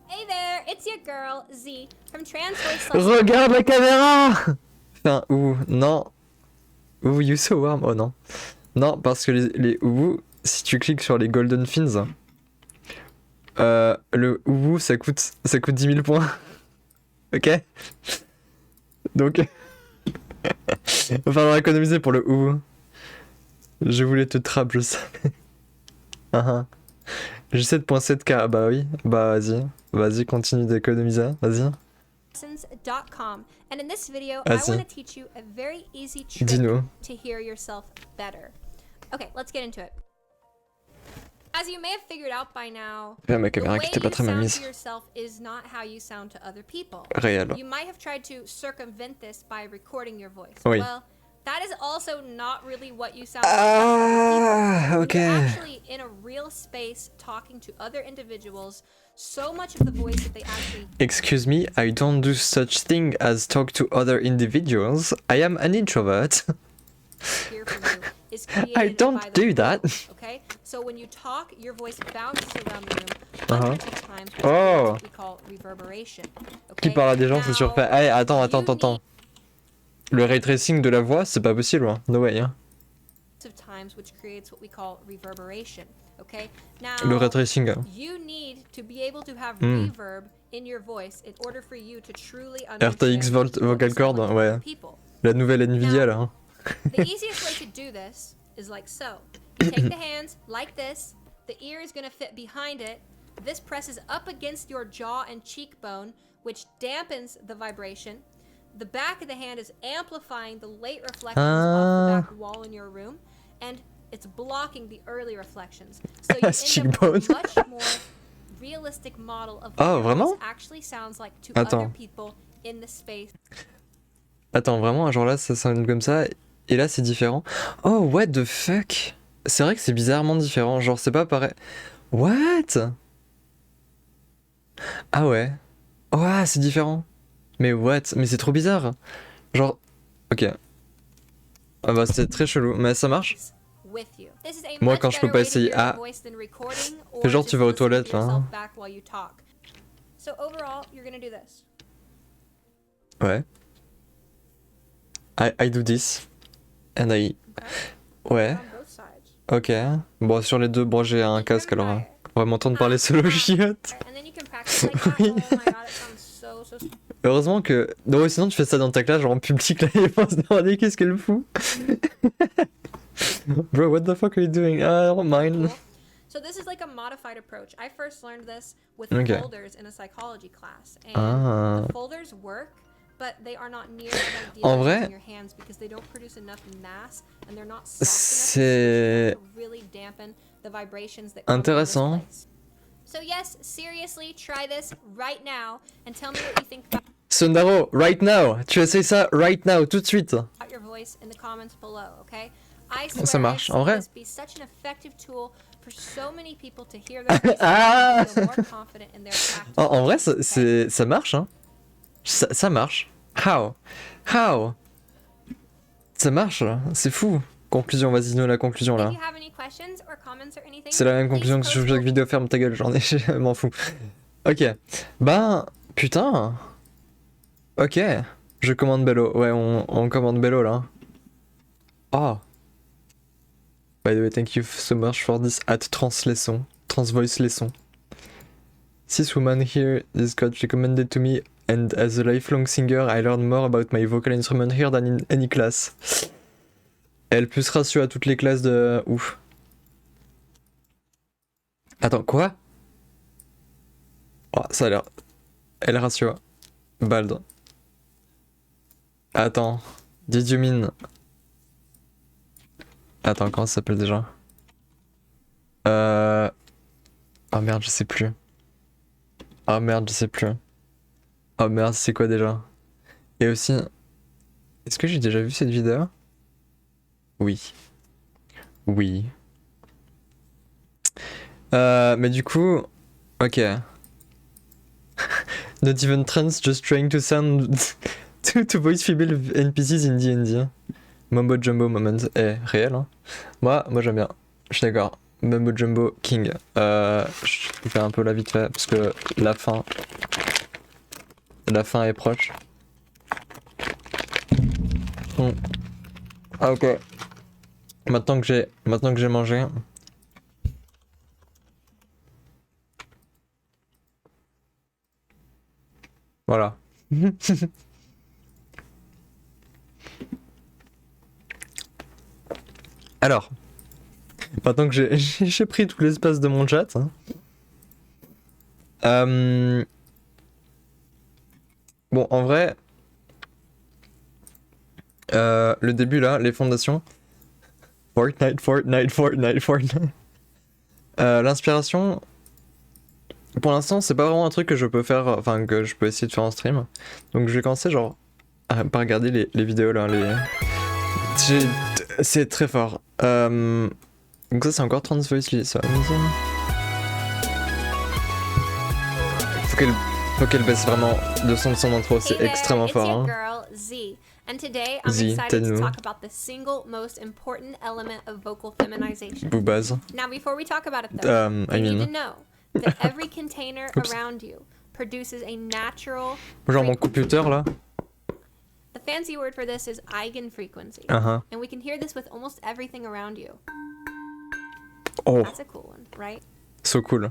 Hey there, it's your girl Z from Transvoice. Regarde la caméra. Enfin, ouh, non. Ouh, you so warm. Oh non. Non, parce que les ouh, si tu cliques sur les golden fins, le ouh, ça coûte 10 000 points. Ok? Donc, va falloir économiser pour le ouh. Je voulais te trap, je sais. J'ai 7.7k, bah oui, bah vas-y, continue d'économiser, vas-y. Lessons.com. And in this video, Ah, I si. want to teach you a very easy trick Dis-nous. to hear yourself better. Okay, let's get into it. As you may have figured out by now, Vers ma the caméra way qui était pas you très mal sound mise. to yourself is not how you sound to other people. Réel. You might have tried to circumvent this by recording your voice. Oui. Well, that is also not really what you sound like to other Ah, people. ok. When you're actually in a real space talking to other individuals, so much of the voice that they actually Excuse me, I don't do such thing as talk to other individuals. I am an introvert. hear from you is created I don't by the do that. voice, okay? So when you talk, your voice bounces around the room Uh-huh. hundreds of times, which Oh. is what we call reverberation. Qui Okay? parle à des gens, c'est Now, surfait. Hey, attends. you Le ray tracing de la voix, c'est pas possible, hein. No way, hein. need of times which creates what we call reverberation. Okay? Now Le ray tracing. you need to be able to have Hmm. reverb in your voice in order for you to truly RTX understand what you vocal sound cord, like to ouais. other people. La nouvelle Nvidia, là. Hein. The easiest way to do this is like so. You take the hands like this, the ear is going to fit behind it, this presses up against your jaw and cheekbone, which dampens the vibration. The back of the hand is amplifying the late reflections off the back wall in your room, and it's blocking the early reflections. So you end up with a much more realistic model of what Oh, your vraiment? voice actually sounds like to Attends. other people in the space. Attends, vraiment, genre là, ça sonne comme ça, et là, c'est différent. Oh, what the fuck? C'est vrai que c'est bizarrement différent, genre, c'est pas pareil. What? Ah ouais. Ouais, c'est différent. Mais what? Mais c'est trop bizarre. Genre, ok. Ah bah c'est très chelou, mais ça marche. With you. This is a Moi much quand je peux better pas way to essayer. hear your Ah, voice than recording or fais genre tu just vas aux listening to toilettes là. yourself Hein. back while you talk. So overall, you're gonna do this. Ouais. I do this. And I. Ouais. On both sides. Ok. Bon, sur les deux, bon, j'ai un casque alors. Hein. On va m'entendre parler solo chiotte. And then you can practice like that. Oui. Oh my god, it sounds so Heureusement que. Non, sinon tu fais ça dans ta classe, genre en public là, ils vont se demander qu'est-ce qu'elle fout. Bro, what the fuck are you doing? I don't mind. So this is like a modified approach. I first learned this with Okay. folders in a psychology class. And Ah. the folders work, but they are not near as En ideal vrai, as using your hands because they don't produce enough mass and they're not soft enough c'est to really dampen the vibrations that come from this intéressant. place. So yes, seriously, try this right now and tell me what you think about Sundaro, right now. Tu essayes ça right now, tout de suite. your voice in the comments below, okay? I swear Ça marche, I've en seen vrai. this be such an effective tool for so many people to hear their voice Ah. and feel more confident in their practice. En vrai, ça marche, hein. Ça marche. How? How? Ça marche, c'est fou. Conclusion, vas-y, nous la conclusion là. If you have any questions or comments or anything, C'est la même please conclusion que sur post chaque vidéo, ferme ta gueule, j'en ai, je m'en fous. Ok. Ben, putain. Ok. Je commande Bello. Ouais, on commande Bello là. Oh. By the way, thank you so much for this at Transvoice lesson. This woman here is got recommended to me, and as a lifelong singer, I learned more about my vocal instrument here than in any class. Elle plus ratio à toutes les classes de... Ouf. Attends, quoi? Oh, ça a l'air... Elle ratio. Bald. Attends. Did you mean... Attends, comment ça s'appelle déjà? Oh merde, je sais plus. Oh merde, je sais plus. Oh merde, c'est quoi déjà? Et aussi... Est-ce que j'ai déjà vu cette vidéo? Oui. Oui. Mais du coup... Ok. Not even trans, just trying to sound... to voice female NPCs in D&D. Mumbo Jumbo moment. Réel, hein. Moi j'aime bien. Je suis d'accord. Mumbo Jumbo King. Je vais faire un peu la vite fait, parce que la fin est proche. Ah ok. Maintenant que j'ai mangé. Voilà. Alors, maintenant que j'ai pris tout l'espace de mon chat, hein. Bon, en vrai, le début là, les fondations. Fortnite. L'inspiration, pour l'instant, c'est pas vraiment un truc que je peux faire, enfin que je peux essayer de faire en stream. Donc je vais commencer genre par regarder les vidéos là, c'est très fort. Donc ça c'est encore Transvoice, ça. Faut qu'elle baisse vraiment de son intro, c'est extrêmement fort. Hein. Girl, Z. And today I'm Z, excited to tell-nous. talk about the single most important element of vocal feminization. Boubaz. Now before we talk about it though, I you need mean. to know that every container Oops. around you produces a natural Genre mon frequency. computer là. The fancy word for this is eigenfrequency. Uh-huh. And we can hear this with almost everything around you. Oh, That's a cool one, right? so cool.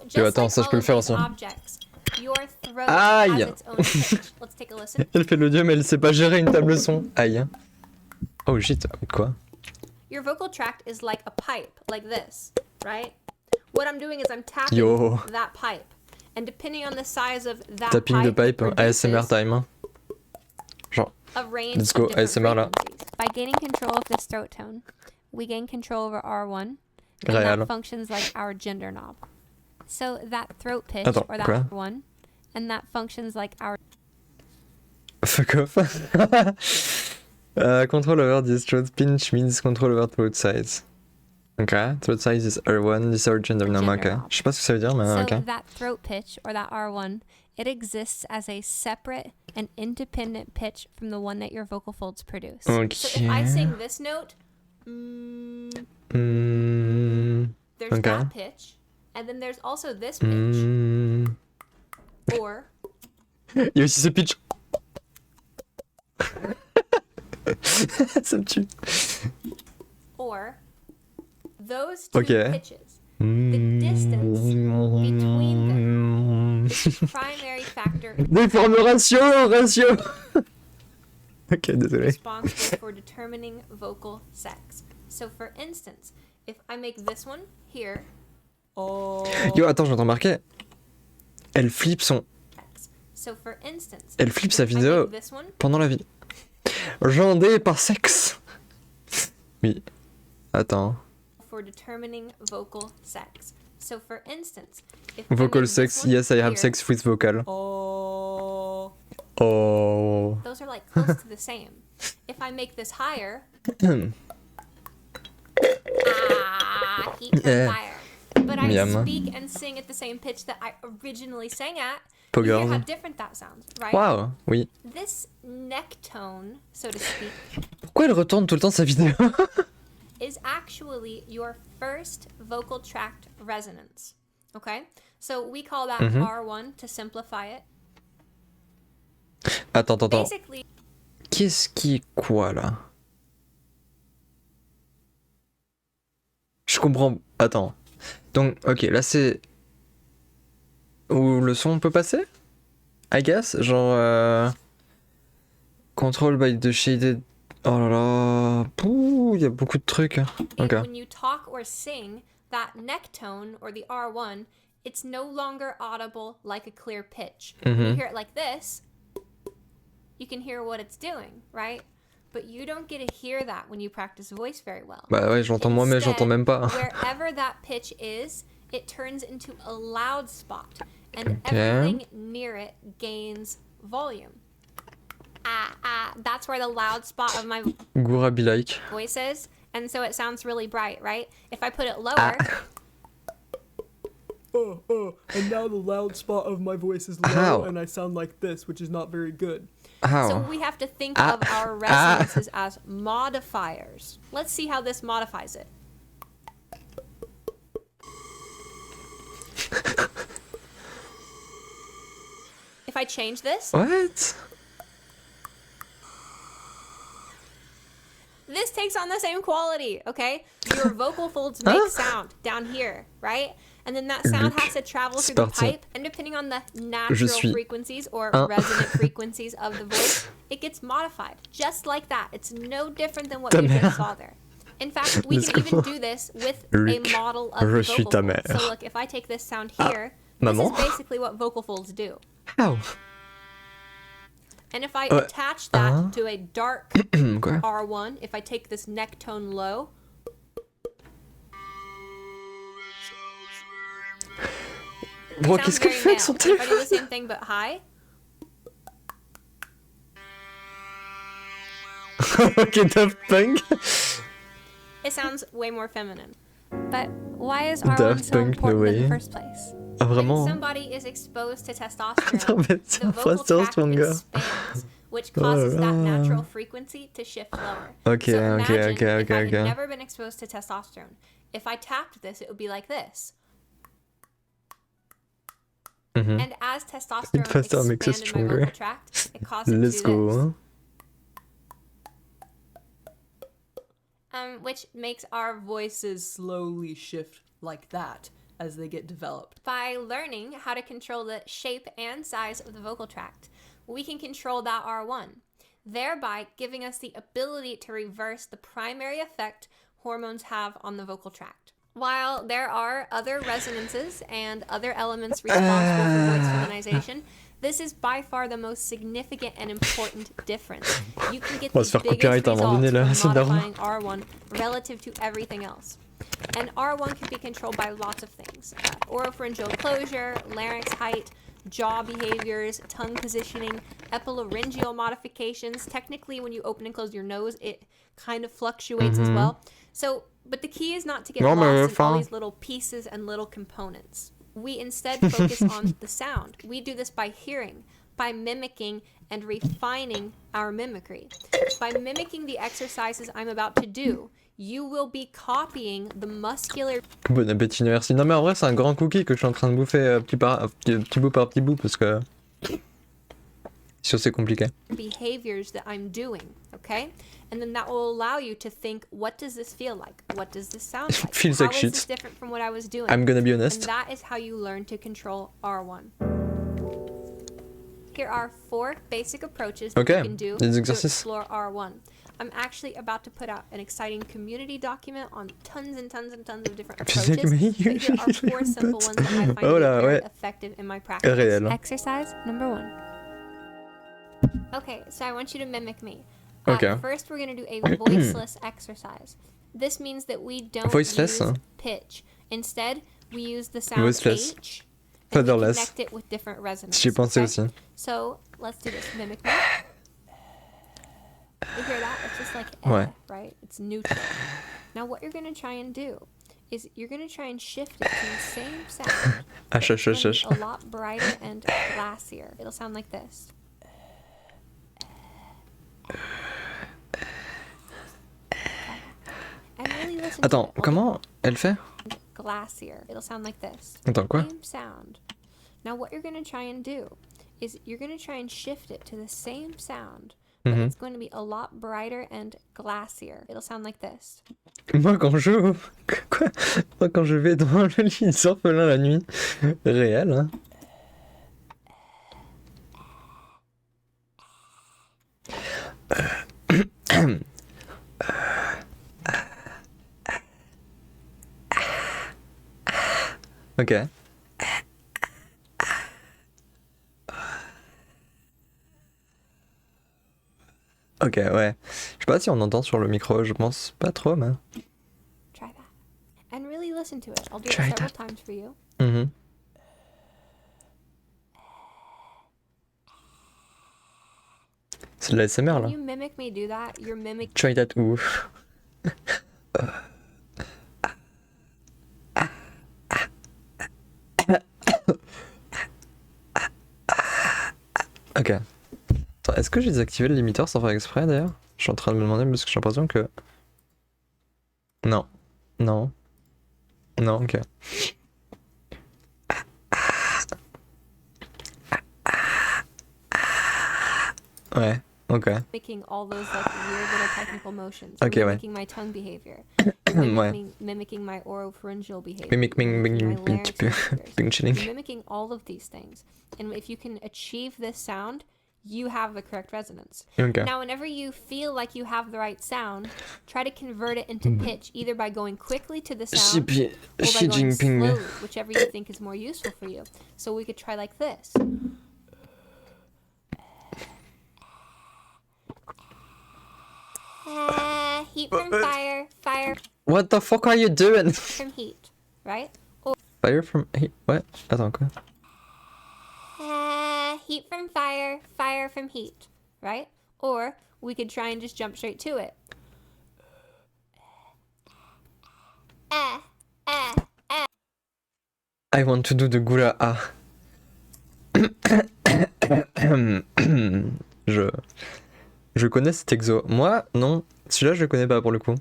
Just attends, ça, je peux le faire aussi. objects, your throat Aïe. has its own pitch. Let's take a listen. Elle fait l'audio mais elle sait pas gérer une table son. Aïe. Oh shit, quoi? Your vocal tract is like a pipe, like this, right? What I'm doing is I'm tapping Yo. that pipe. And depending on the size of that Tapping de pipe, pipe, it produces ASMR time. Hein. Genre, a range let's go, of different ASMR là. frequencies. By gaining control of this throat tone, we gain control over R1, and Réel. that functions like our gender knob. So that throat pitch, Attends, or that quoi? R1, and that functions like our... Fuck off. Control over this throat pinch means control over both sides. Ok, throat size is R1, this is our gender norm, ok. Je sais pas ce que ça veut dire, mais So ok. that throat pitch, or that R1, it exists as a separate and independent pitch from the one that your vocal folds produce. Ok. So if I sing this note, there's Okay. that pitch, and then there's also this pitch, or Il y a aussi ce pitch. Ça me tue. or those two Okay. pitches. The distance between them is the primary factor Déforme ratio. Ok, désolé. responsible for determining vocal sex. So for instance, if I make this one here, Yo, attends, j'ai remarqué. Elle flippe son. X. So for instance, Elle flippe sa if I vidéo make this one, pendant la vie. Gendé par sexe. Oui. Attends. for determining vocal sex. So for instance, if I Vocal make this sex, one yes, I have here, sex with vocal. Oh. Oh. those are like close to the same. If I make this higher, heat on Yeah. fire. But I Miam. speak and sing at the same pitch that I originally sang at. You hear how Pogorn. different that sounds, right? Waouh, oui. This neck tone, so to speak, Pourquoi elle retourne tout le temps sa vidéo? is actually your first vocal tract resonance. Okay? So we call that R1 to simplify it. Attends. Basically, Qu'est-ce qui est quoi là? Je comprends. Attends. Donc, ok, là c'est. Où le son peut passer? I guess? Genre. Control by the shaded. Oh là là. Pouh, il y a beaucoup de trucs. Ok. when you talk or sing, that neck tone, or the R1, it's no longer audible like a clear pitch. When you hear it like this, you can hear what it's doing, right? But you don't get to hear that when you practice voice very well. Bah ouais, j'entends moi, mais j'entends même pas. Wherever that pitch is, it turns into a loud spot, and Okay. everything near it gains volume. That's where the loud spot of my Goura be like. voice is, and so it sounds really bright, right? If I put it lower, And now the loud spot of my voice is low, Ow. and I sound like this, which is not very good. How? so we have to think of our resonances as modifiers. Let's see how this modifies it. If I change this, What? this takes on the same quality, okay? Your vocal folds make sound down here, right? And then that sound has to travel through the Spartan. pipe, and depending on the natural suis frequencies or un. resonant frequencies of the voice, it gets modified. Just like that. It's no different than what Ta you mère. just saw there. In fact, we can even do this with Luc, a model of je suis vocal ta folds. mère. So look, if I take this sound here, this maman? is basically what vocal folds do. How? And if I attach that to a dark Quoi? R1, if I take this neck tone low, Bro, sounds qu'est-ce qu'elle very fait avec male. son If I do the téléphone? same thing but high, Ok, Daft Punk. it sounds way more feminine. But why is R1 Daft so Punk, no important in way. the first place? Ah, When vraiment? somebody is exposed to Attends, testosterone, mais c'est the un vocal faster tract stronger. expands, which Oh là causes that là. natural frequency to shift lower. Ok, so ok, imagine ok, if ok, I had ok. never been exposed to testosterone. If I tapped this, it would be like this. And as testosterone faster makes us expanded my stronger. vocal tract, it caused it to Let's do this. go. Which makes our voices Slowly shift like that as they get developed. by learning how to control the shape and size of the vocal tract. We can control that R1, thereby giving us the ability to reverse the primary effect hormones have on the vocal tract. While there are other resonances and other elements responsible for voice feminization, this is by far the most significant and important difference. You can get On va the se faire biggest copyright à un moment donné, là, results c'est from daron. modifying R1 relative to everything else. And R1 can be controlled by lots of things. Oropharyngeal closure, larynx height, jaw behaviors, tongue positioning, epilaryngeal modifications. Technically, when you open and close your nose, it kind of fluctuates as well. So, but the key is not to get lost in all these little pieces and little components. We instead focus on the sound. We do this by hearing, by mimicking and refining our mimicry. By mimicking the exercises I'm about to do, you will be copying the muscular. Bon appétit, merci. Non mais en vrai c'est un grand cookie que je suis en train de bouffer petit bout par petit bout parce que c'est compliqué. Behaviors that I'm doing, okay? And then that will allow you to think, what does this feel like? What does this sound like? Feels how like is shit. this different from what I was doing? I'm gonna be honest. And that is how you learn to control R1. Here are 4 basic approaches that you can do to explore R1. I'm actually about to put out an exciting community document on tons and tons and tons of different approaches. But here are 4 simple ones that I find very effective in my practice. Exercise number 1. Okay, so I want you to mimic me. First, we're going to do a voiceless exercise. This means that we don't use pitch. Instead, we use the sound H. And we connect it with different resonances. J'y pensais aussi. So, let's do this. Mimic me. You hear that? It's just like right? It's neutral. Now what you're going to try and do is you're going to try and shift it to the same sound. It's a lot brighter and glassier. It'll sound like this. And really listen Attends, comment elle fait? Glassier. It'll sound like this. Attends, quoi? Same sound. Now what you're going to try and do is you're going to try and shift it to the same sound. But it's going to be a lot brighter and glassier. It'll sound like this. Moi quand je vais dans le lit orphelin la nuit, réel hein. Ok. Ok, ouais. Je sais pas si on entend sur le micro, je pense pas trop, mais. Try that. And really listen to it. I'll do it several times for you. C'est de la SMR là. When you mimic me do that, you're mimicking. Try that ouf. Ok. Attends, est-ce que j'ai désactivé le limiteur sans faire exprès d'ailleurs? Je suis en train de me demander parce que j'ai l'impression que... Non. Non. Non, ok. Ouais, ok. Mimicking all those like weird little technical motions. Ok, ouais. Mimicking my tongue behavior. Ouais. Mimicking my oropharyngeal behavior. Mimicking all of these things. And if you can achieve this sound, you have the correct resonance. Okay. Now, whenever you feel like you have the right sound, try to convert it into pitch, either by going quickly to the sound or by going slowly, whichever you think is more useful for you. So we could try like this. Heat from fire, fire. What the fuck are you doing? From heat, right? Or Fire from heat? What? Attends, quoi? Heat from fire, fire from heat, right? Or we could try and just jump straight to it. I want to do the gula A. Je connais cet exo. Moi, non. Celui-là, je le connais pas pour le coup.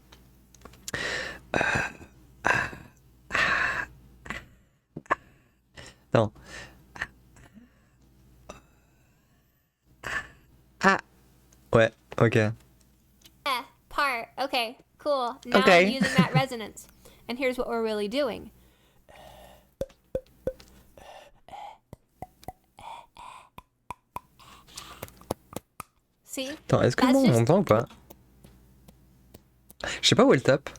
Non. Ouais, ok. Part. Okay, cool. Now Okay. I'm using that resonance. And here's what we're really doing. See? Attends, est-ce que moi on entend ou pas? Je sais pas où elle tape.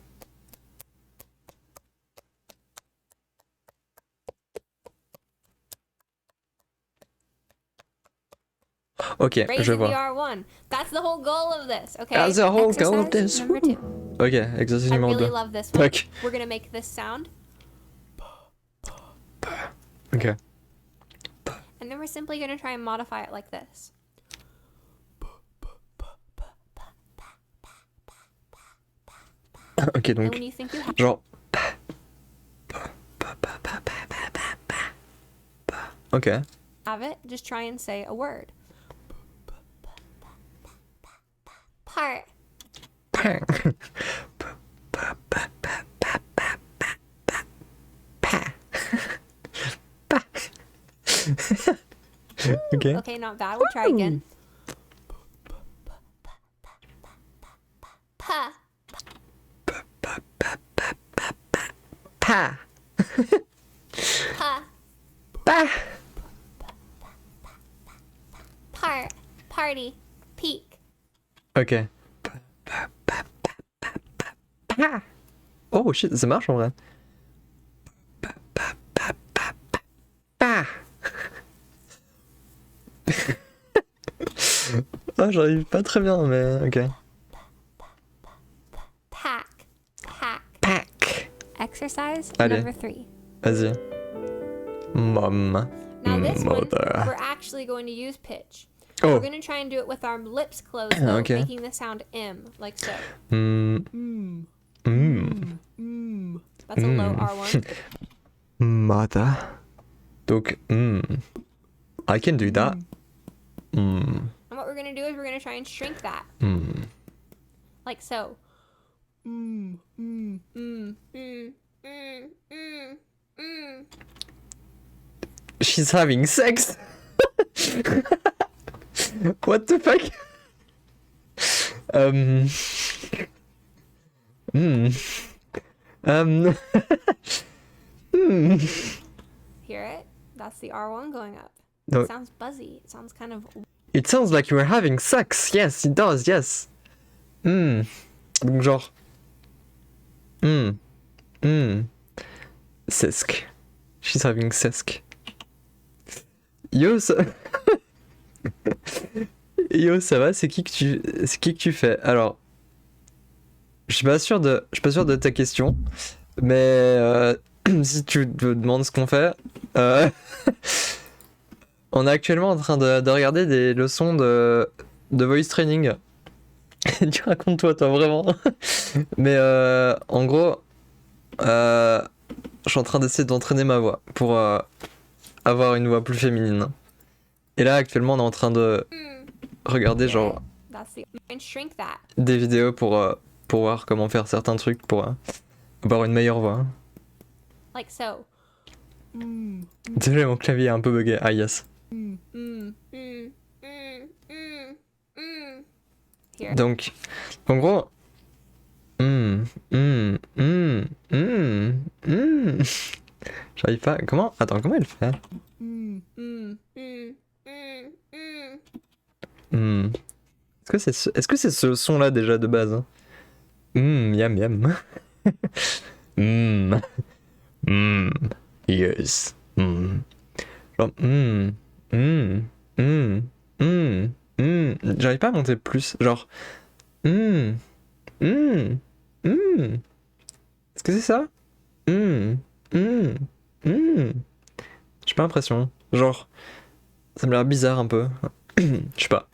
Ok, je vois. R1. That's the whole goal of this, okay? That's the whole goal of Exercise this. number 2. Ok, exercice I numéro really 2. love this one. Ok. We're gonna make this sound. Ok. And then we're we're simply going to try and modify it like this. Ok, And donc, when you think you have... genre. Ok. have it, just try and say a word. Part. Ok. Okay, not bad. We'll try again. Pa. Pa. Pa. Pa. Part. Party. Peak. Ok. Oh shit, ça marche en vrai. Ah, j'arrive pas très bien, mais ok. Pack. Pack. Pack. Exercise Allez. number 3. Vas-y. Mom. Now this one, Mother. we're actually going to use pitch. Oh. We're going to try and do it with our lips closed, though, Okay. making the sound M, like so. That's a low R1. Mother. Donc, I can do that. And what we're going to do is we're going to try and shrink that. Like so. She's having sex. What the fuck? Hear it? That's the R1 going up. No. It sounds buzzy. It sounds kind of... It sounds like you were having sex. Yes, it does. Yes. Donc genre. Sesk. She's having sesk. Yo, ça... Yo, ça va? C'est qui que tu fais? Alors, je suis pas sûr de ta question, mais si tu te demandes ce qu'on fait, on est actuellement en train de regarder des leçons de voice training. Tu racontes toi vraiment. Mais en gros, je suis en train d'essayer d'entraîner ma voix pour avoir une voix plus féminine. Et là, actuellement, on est en train de regarder genre That's the... And shrink that. des vidéos pour voir comment faire certains trucs pour avoir une meilleure voix. Like so. Désolé, mon clavier est un peu bugué. Ah yes. Here. Donc, en gros... J'arrive pas... Comment? Attends, comment elle fait? Est-ce que c'est ce son-là déjà de base? Yam yam. Yes. Genre, J'arrive pas à monter plus. Genre, Est-ce que c'est ça? J'ai pas l'impression. Genre, ça me a l'air bizarre un peu. Je sais pas.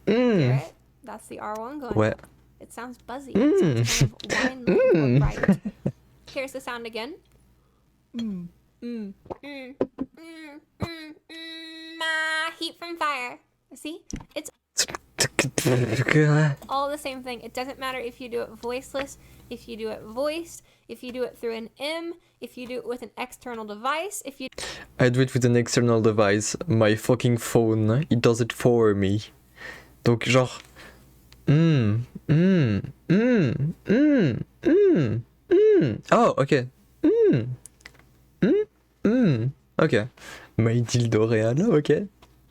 Hear it? That's the R1 going Ouais. up. It sounds buzzy. It sounds kind of wine or bright. Here's the sound again. Heat from fire. See? It's all the same thing. It doesn't matter if you do it voiceless, if you do it voiced, if you do it through an M, if you do it with an external device, if you... I do it with an external device. My fucking phone. It does it for me. Donc genre... Oh, ok. Ok. My dildo réel, ok.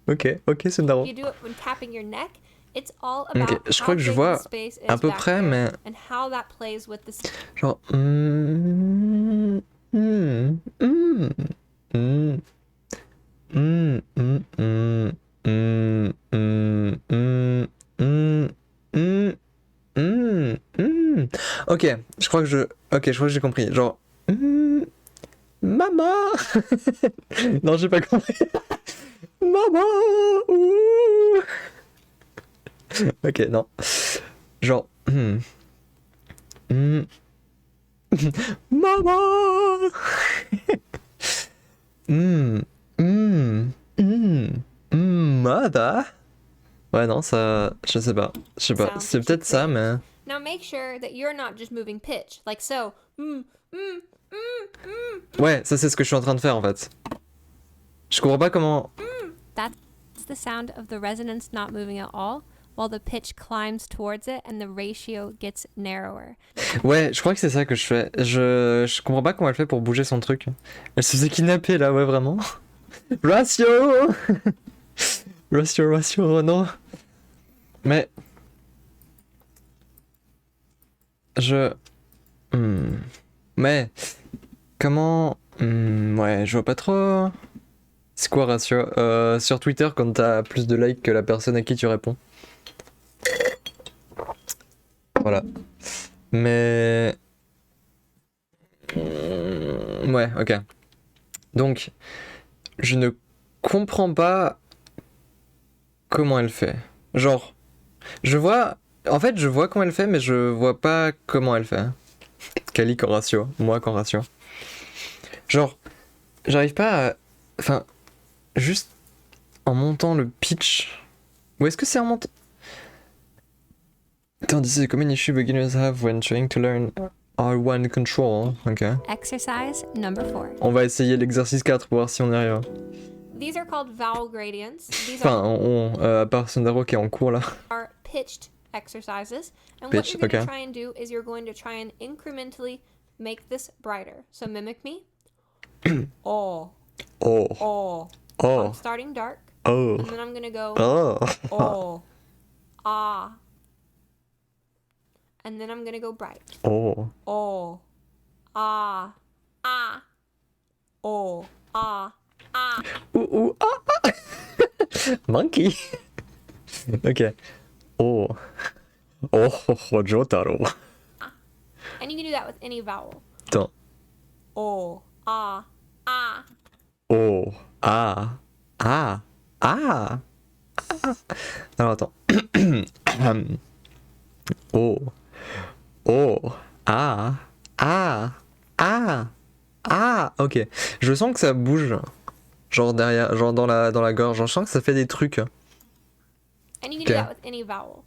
Ok, c'est marrant. You do it when tapping your neck. It's all about Ok, je how crois que je big vois the space is à peu back près, there mais... and how that plays with the... Genre... Ok, je crois que j'ai compris. Genre... Maman. Non, j'ai pas compris. Maman. Ouh. Ok, non. Genre. Maman. Mother. Ouais, non, ça. Je sais pas. Je sais pas. Sounds C'est that you peut-être ça, create. mais. Now make sure that you're not just moving pitch, like so. Ouais, ça, c'est ce que je suis en train de faire en fait. Je comprends pas comment. That's the sound of the resonance not moving at all, while the pitch climbs towards it and the ratio gets narrower. Ouais, je crois que c'est ça que je fais. Je comprends pas comment elle fait pour bouger son truc. Elle se faisait kidnapper là, ouais, vraiment. Ratio. Ratio, non. Mais. Mais. Comment. Ouais, je vois pas trop. C'est quoi ratio? Sur Twitter, quand t'as plus de likes que la personne à qui tu réponds. Voilà. Mais. Ouais, ok. Donc, je ne comprends pas comment elle fait. Genre, je vois. En fait, je vois comment elle fait, mais je vois pas comment elle fait. Kali qu'en ratio, moi qu'en ratio. Genre, j'arrive pas à. Enfin, juste en montant le pitch. Ou est-ce que c'est en montant. Attends, this is a common issue beginners have when trying to learn R1 control. Ok. Exercise number 4. On va essayer l'exercice 4 pour voir si on y arrive. These are called vowel gradients. These Enfin, à part Sundaro qui est en cours là. are pitched exercises. And Pitch, what you're going to okay. try and do is you're going to try and incrementally make this brighter. So mimic me. Oh, Oh. oh. Oh. I'm starting dark. Oh. And then I'm going to go Oh. oh, ah. And then I'm going to go bright. Oh. Oh, ah, ah. Oh, ah, ah. Ouh, ah. Monkey. Ok. Oh. Oh, Jotaro. And you can do that with any vowel. Attends. Oh, ah, ah. Oh. Ah. Ah. Ah. Alors attends. Oh. Oh. Ah. Ah. Ah. Ah. Ok. Je sens que ça bouge. Genre derrière, genre dans la gorge. Je sens que ça fait des trucs. And you can do Okay. that with any vowel.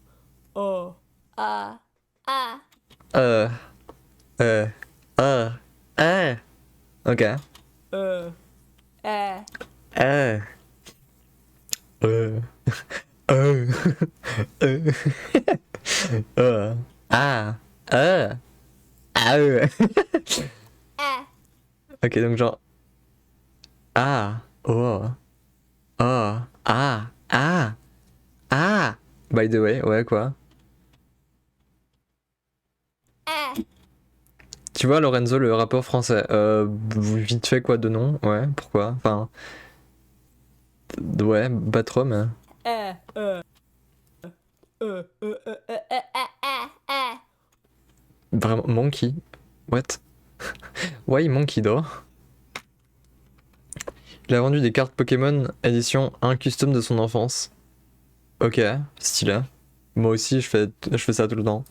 Oh. Ah. Euh. Ok. Eh. Euh. Ah. Eh. Ok, donc genre. Ah. Oh. Oh. Ah. Ah. Ah. By the way, ouais, quoi. Eh. Tu vois, Lorenzo, le rappeur français, vite fait quoi de nom? Ouais, pourquoi? Enfin. Ouais, pas trop, mais. Vraiment, Monkey? What? Why Monkey though? Il a vendu des cartes Pokémon édition 1 custom de son enfance. Ok, stylé. Moi aussi, je fais ça tout le temps.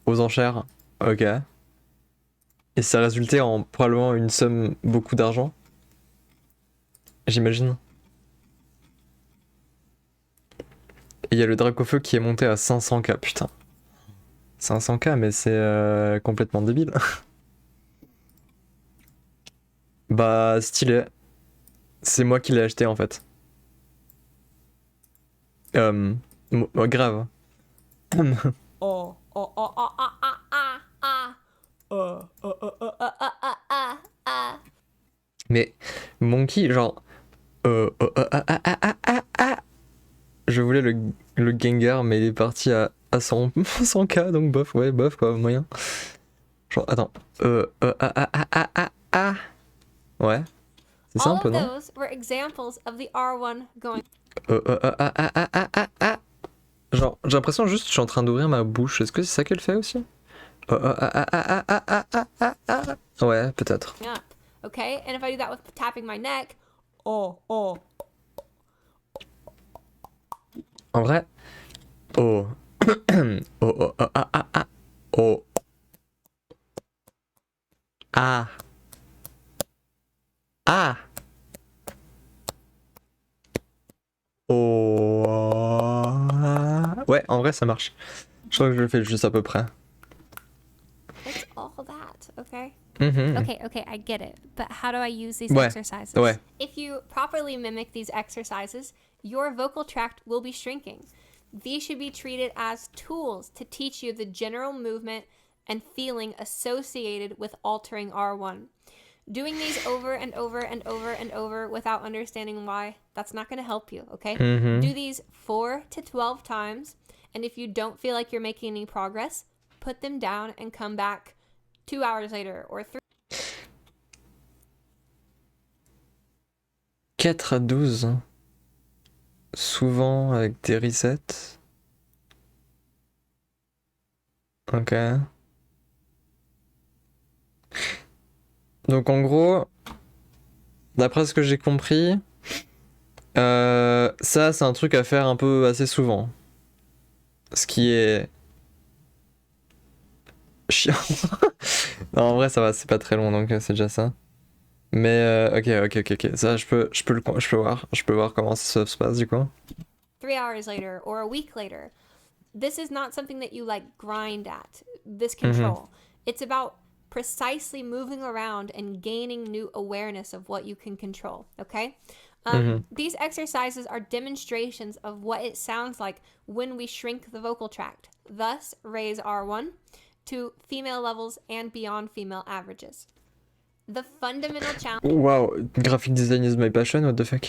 Aux enchères, ok. Et ça résultait en probablement une somme beaucoup d'argent. J'imagine. Et il y a le Dracofeu qui est monté à 500k, putain. 500k, mais c'est complètement débile. Bah, stylé. C'est moi qui l'ai acheté en fait. Grave. Oh, oh, oh, oh, ah, ah, ah, ah. Oh, oh, oh, oh, ah, ah, ah, ah, ah. Mais Monkey, genre. Je voulais le Gengar, mais il est parti à 100k, donc bof, ouais, bof quoi, moyen. Genre, attends. Ouais. C'est All simple, of non? those were examples of the R1 going. Genre, j'ai l'impression juste que je suis en train d'ouvrir ma bouche. Est-ce que c'est ça qu'elle fait aussi? Ouais, peut-être. up. okay? And if I do that with tapping my neck, oh, oh. En vrai, oh. Oh, oh, ah, ah, ah, ah. Oh. Ah. Ah. Oh. Ouais, en vrai, ça marche. Je crois que je le fais juste à peu près. It's all that, okay? Mhm. Okay, I get it. But how do I use these Ouais, exercises? ouais. If you properly mimic these exercises, your vocal tract will be shrinking. These should be treated as tools to teach you the general movement and feeling associated with altering R1. Doing these over and over and over and over without understanding why, that's not going to help you, okay? Mhm. Do these 4 to 12 times, and if you don't feel like you're making any progress, put them down and come back 2 hours later or 3. 4 à 12. Souvent avec des resets. Ok. Donc en gros, d'après ce que j'ai compris, ça c'est un truc à faire un peu assez souvent. Ce qui est chiant. Non, en vrai ça va, c'est pas très long donc c'est déjà ça. Mais ok. Ça je peux voir comment ça se passe du coup. 3 hours later or a week later. This is not something that you like grind at, this control. It's about precisely moving around and gaining new awareness of what you can control, okay? These exercises are demonstrations of what it sounds like when we shrink the vocal tract, thus raise R1 to female levels and beyond female averages. The fundamental Wow, graphic design is my passion, what the fuck?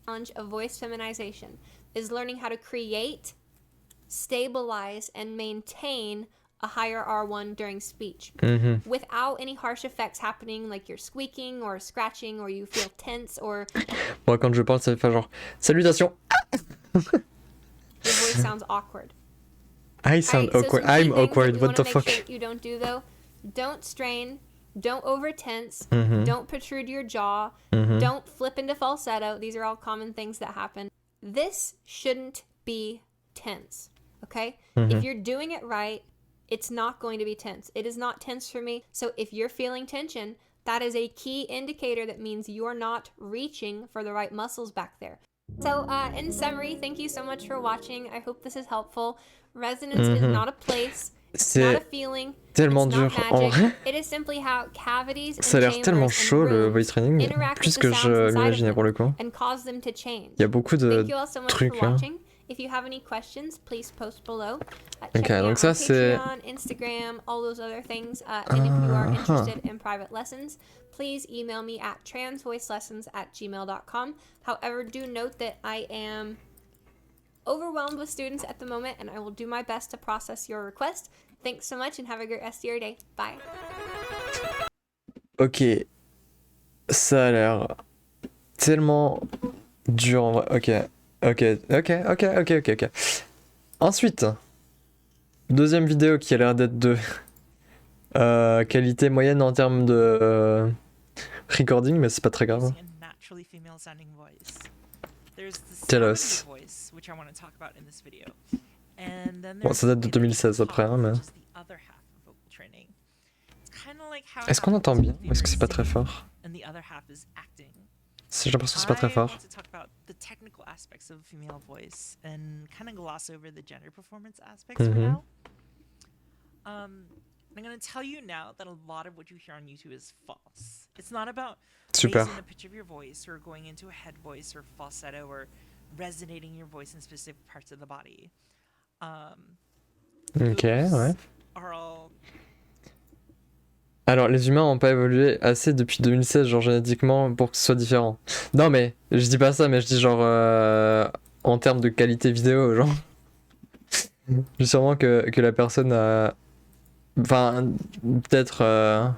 challenge of voice feminization is learning how to create, stabilize, and maintain a higher R1 during speech without any harsh effects happening like you're squeaking or scratching or you feel tense or Moi quand je parle ça fait genre salutations. your voice sounds awkward. I sound Alright, so awkward. some key I'm things awkward. that you What the wanna make fuck? sure that you don't do though. Don't strain. Don't over tense. Don't protrude your jaw. Don't flip into falsetto. These are all common things that happen. This shouldn't be tense. Okay? If you're doing it right, it's not going to be tense. It is not tense for me. So if you're feeling tension, that is a key indicator that means you're not reaching for the right muscles back there. So in summary, thank you so much for watching. I hope this is helpful. Resonance is not a place. It's not a feeling. Tellement It's not dur. En magic. vrai, It is simply how cavities ça a and l'air tellement chambers chaud and le rooms voice training, interact plus with que the je sounds inside of m'imaginais pour le them coup. and cause them to change. Il y a beaucoup de Thank you all so much trucs. for watching. If you have any questions, please post below. Check Ok, me donc out ça on c'est. Patreon, Instagram, all those other things. And if you are interested in private lessons, please email me at transvoicelessons@gmail.com. However, do note that I am overwhelmed with students at the moment, and I will do my best to process your request. Thanks so much, and have a great rest of your day. Bye. Ok, ça a l'air tellement dur en vrai. Ok. Ensuite, deuxième vidéo qui a l'air d'être de qualité moyenne en termes de recording, mais c'est pas très grave. Tell us. Bon, ça date de 2016 après, hein, mais. Est-ce qu'on entend bien ou est-ce que c'est pas très fort? J'ai l'impression que c'est pas très fort. I'm going to tell you now that a lot of what you hear on YouTube is false. It's not about Super. raising the pitch of your voice or going into a head voice or falsetto or resonating your voice in specific parts of the body. Ok, ouais. Are all... Alors, les humains ont pas évolué assez depuis 2016, genre génétiquement, pour que ce soit différent. Non, mais je dis pas ça, mais je dis genre en termes de qualité vidéo, genre. Je dis sûrement que la personne a. Enfin, peut-être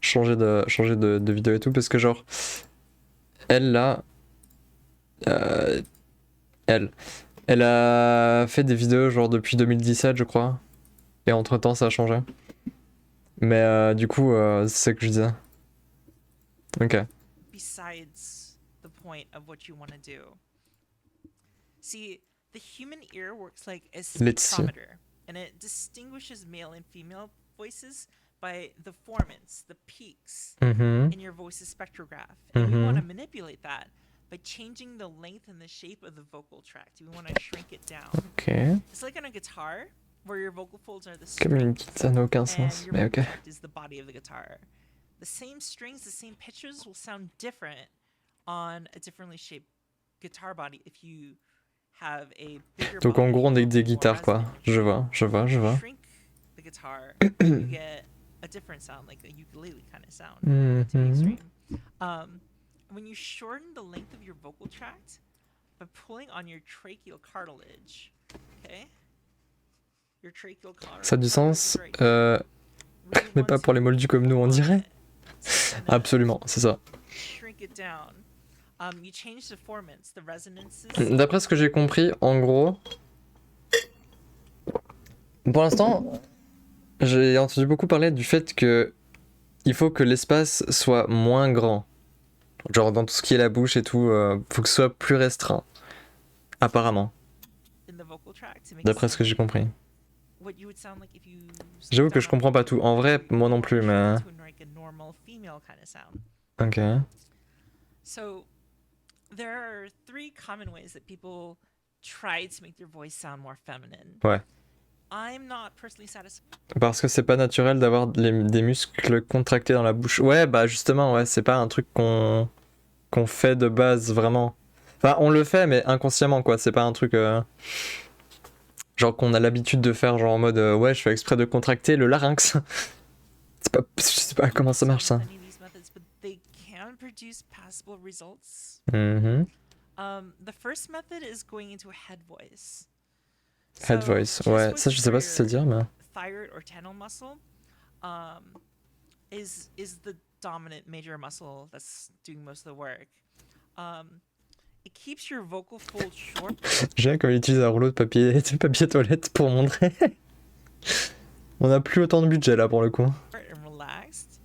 changer de vidéo et tout, parce que genre, elle là, elle a fait des vidéos genre depuis 2017 je crois, et entre temps ça a changé. Mais du coup, c'est ça que je disais. Ok. besides the point of what you want to do. See, the human ear works like a Let's see. spectrometer, and it distinguishes male and female voices by the formants, the peaks Mhm. in your voice's spectrograph. And we want to manipulate that by changing the length and the shape of the vocal tract. We want to shrink it down. Ok. It's like on a guitar, where your vocal folds are the Comme une strings, ça n'a aucun and sens, your mais vocal ok. tract is the body of the guitar. The same strings, the same pitches will sound different on a differently shaped guitar body if you have a bigger Donc en body, gros on est more des guitares quoi. resonant. Je vois, je vois, je vois. Shrink the guitar, you get a different sound, like a ukulele kind of sound to the Mhm. extreme. When you shorten the length of your vocal tract by pulling on your tracheal cartilage, okay? Your tracheal Ça a du cartilage sens, is right here. We mais want pas pour les to moldus comme nous on pull on dirait. it. So I'm gonna Absolument, c'est ça. shrink it down. You change the formants, the resonances. D'après ce que j'ai compris, en gros, pour l'instant, j'ai entendu beaucoup parler du fait que il faut que l'espace soit moins grand. Genre dans tout ce qui est la bouche et tout, faut que ce soit plus restreint. Apparemment, In the vocal tract to make d'après it ce que j'ai sound compris. what you would sound like if you J'avoue stepped que je down comprends on pas tout. En vrai, moi non you plus, wanna mais... shrink it to like a normal female kind of sound. Ok. So there are 3 common ways that people try to make their voice sound more feminine. Ouais. I'm not personally satisfied. Parce que c'est pas naturel d'avoir des muscles contractés dans la bouche. Ouais, bah justement, ouais, c'est pas un truc qu'on fait de base, vraiment. Enfin, on le fait, mais inconsciemment, quoi. C'est pas un truc... genre qu'on a l'habitude de faire, genre en mode ouais, je fais exprès de contracter le larynx. C'est pas, je sais pas comment ça marche ça. Any of these methods, but they can produce passable results. Mhm. The first method is going into a head voice. Head So, voice, chest ouais, voice ça je sais pas si c'est for dire, mais. your thyroid or tendon muscle is the dominant major muscle that's doing most of the work. It keeps your vocal folds short. J'ai quand il utilise un rouleau de papier toilette pour montrer. On a plus autant de budget là pour le coup. And relaxed.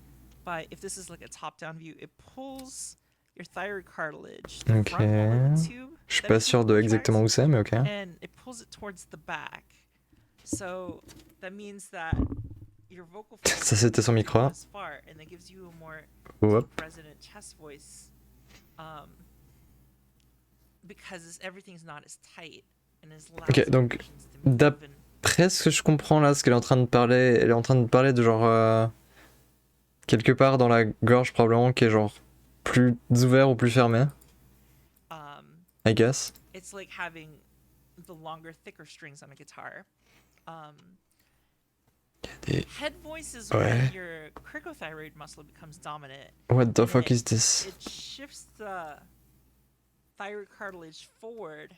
But if this is like a top-down view, it pulls your thyroid cartilage, the Ok. front wall of the tube, Je suis that pas tube sûr de contracts, exactement où c'est, mais ok. and it pulls it towards the back. So that means that your vocal folds Ça c'était son micro. as far, and that gives you a more Hop. deep resonant chest voice. Because everything's not as tight and as loud. Ok, donc, Après ce que je comprends là, ce qu'elle est en train de parler, elle est en train de parler de genre quelque part dans la gorge probablement qui est genre plus ouvert ou plus fermé, I guess. It's like having the longer, thicker strings on a guitar. Head voice is when your cricothyroid muscle becomes dominant. What the and fuck is this? It shifts the thyroid cartilage forward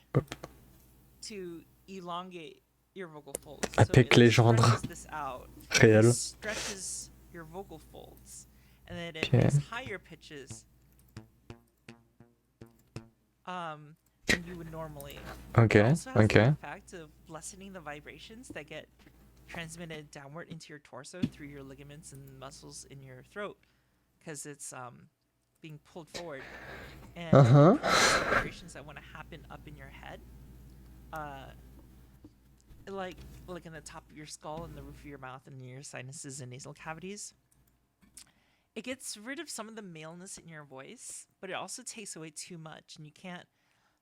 to elongate your vocal folds. Epic So it légende. stretches this out. Réel. It stretches your vocal folds, and then it Okay. makes higher pitches than you would normally. Ok, It also has ok. the effect of lessening the vibrations that get transmitted downward into your torso through your ligaments and muscles in your throat, because it's being pulled forward, and the vibrations that want to happen up in your head, like in the top of your skull and the roof of your mouth and your sinuses and nasal cavities. It gets rid of some of the maleness in your voice, but it also takes away too much, and you can't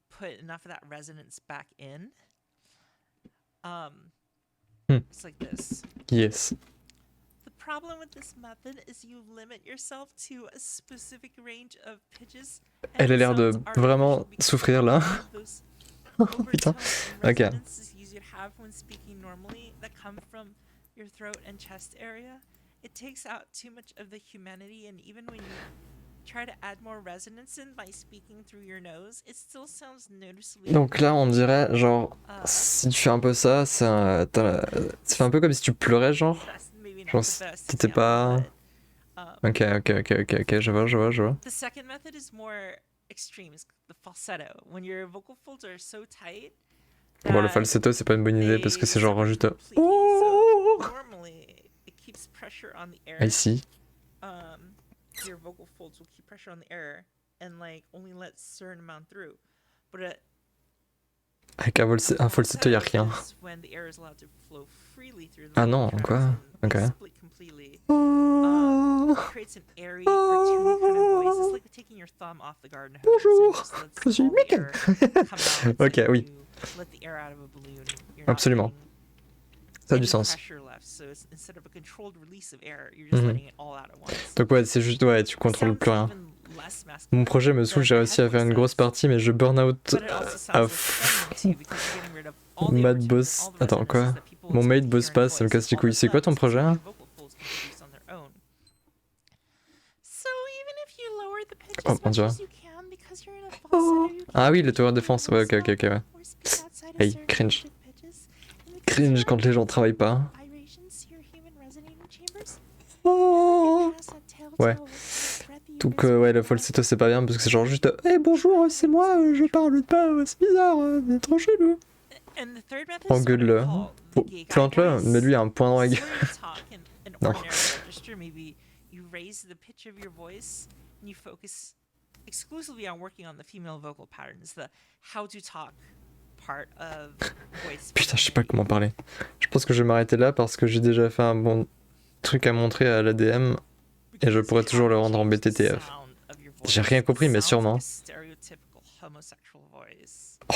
put enough of that resonance back in. It's like this. Yes. The problem with this method is you limit yourself to a specific range of pitches. Elle a l'air de vraiment souffrir là. Putain. Ok. You have when speaking normally that come from your throat and chest area. It takes out too much of the humanity, and even when you try to add more resonance in by speaking through your nose, it still sounds noticeably. Donc là, on dirait, genre, si tu fais un peu ça, ça fait un peu comme si tu pleurais, genre. Genre, si t'étais pas... Ok, je vois. The second method is more extreme, is the falsetto. When your vocal folds are so tight. Bon, le falsetto, c'est pas une bonne idée parce que c'est genre juste... Normally, it keeps pressure on the air. Ici. your vocal folds will keep pressure on the air and like only let certain amount through. But Avec un falsetto, y a rien. is when the air is allowed to flow freely through the Ah vocal non, tracts quoi? and they Ok. split completely. It creates an airy, cartoony kind of voice. It's like taking your thumb off the garden hose and just lets Je suis all the Mickey. air come out. It's Ok, like oui. you let the air out of a balloon. You're not Absolument. getting Ça a du any sens. pressure left. So it's, instead of a controlled release of air, you're just letting it all out at once. Donc ouais, c'est juste, ouais, tu contrôles Sounds plus rien. even less masculine Mon projet me saoule, than j'ai the réussi à head faire une voice grosse does. partie, mais je burn out But it also sounds à less feminine too, because you're getting rid of all the Mad opportunities boss. and all the Attends, quoi? resonances that people Mon expect mate to bosse hear in a pas, ça me voice. casse les All couilles. that's C'est quoi left ton is to projet see là? your vocal folds can produce on their own. So even if you lower the pitch Oh as mon much dieu. as you can because you're in a falsetto, you Ah can't oui, le tower control your défense. Ouais, voice ok, ok, ok, ouais. note or speak outside of Hey, certain cringe. rigid pitches. And because Cringe you're quand les gens travaillent pas. vibrations to your human resonating chambers, Oh. pass that telltale Ouais. breathy Donc rhythm ouais, le out. falsetto c'est pas bien parce que c'est genre juste hey bonjour, c'est moi, je parle pas, c'est bizarre, c'est trop chelou. And the third method is what I Engueule-le. call Oh, the gay guy plante-le, voice. mets-lui un point dans la This gueule. is where you talk in an Non. ordinary register. Maybe you raise the pitch of your voice and you focus exclusively on working on the female vocal patterns, the how to talk part of voice. Putain, je sais pas comment parler. Je pense que je vais m'arrêter là parce que j'ai déjà fait un bon truc à montrer à l'ADM et je pourrais toujours le rendre en BTTF. J'ai rien compris, mais sûrement.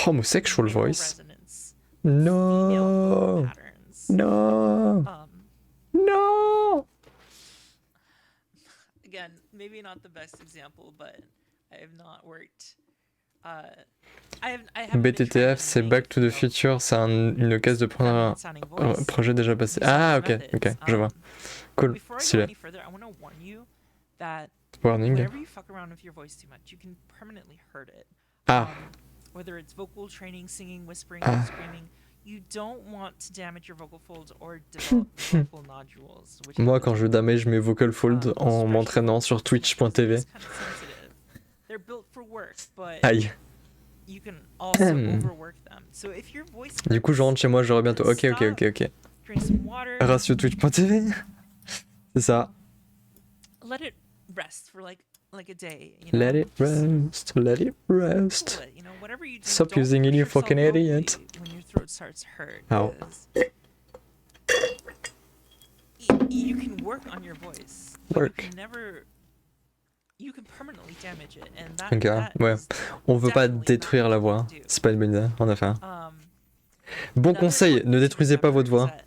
Homosexual voice? No! No! No! Again, maybe not the best example, but I have not worked. I haven't been trained BTTF, in c'est making Back to the female Future, c'est une occasion de prendre un sounding voice. projet déjà passé. Use Ah, those ok, ok, methods. je vois. Cool, Before I go stylé. any further, I want to warn you that Warning. whenever you fuck around with your voice too much, you can permanently hurt it. Ah, Whether it's vocal training, singing, whispering, Ah. or screaming, you don't want to damage your vocal folds or develop vocal nodules. Which moi happens quand je when, damage mes vocal folds en stretch m'entraînant your sur vocal folds, because twitch.tv. it's kind of sensitive. They're built for work, but Aïe. you can also overwork them. So if your voice Du coup, je rentre chez moi, je reviens bientôt. Ok, ok, ok, ok. drink some water, Ratio twitch.tv. C'est ça. let it rest for like a day. You know? Let it rest, let it rest. Cool it, you know, whatever you do, Stop don't using it, push you yourself fucking vocally idiot. when your throat starts hurt. Ow. 'Cause you can work on your voice. Work. But you can permanently damage it, and Ok, that ouais. is On veut pas definitely détruire not la what you voix. wanna do. C'est pas une bonne idée, en effet. Bon Another conseil, important ne thing to détruisez pas votre remember is voix.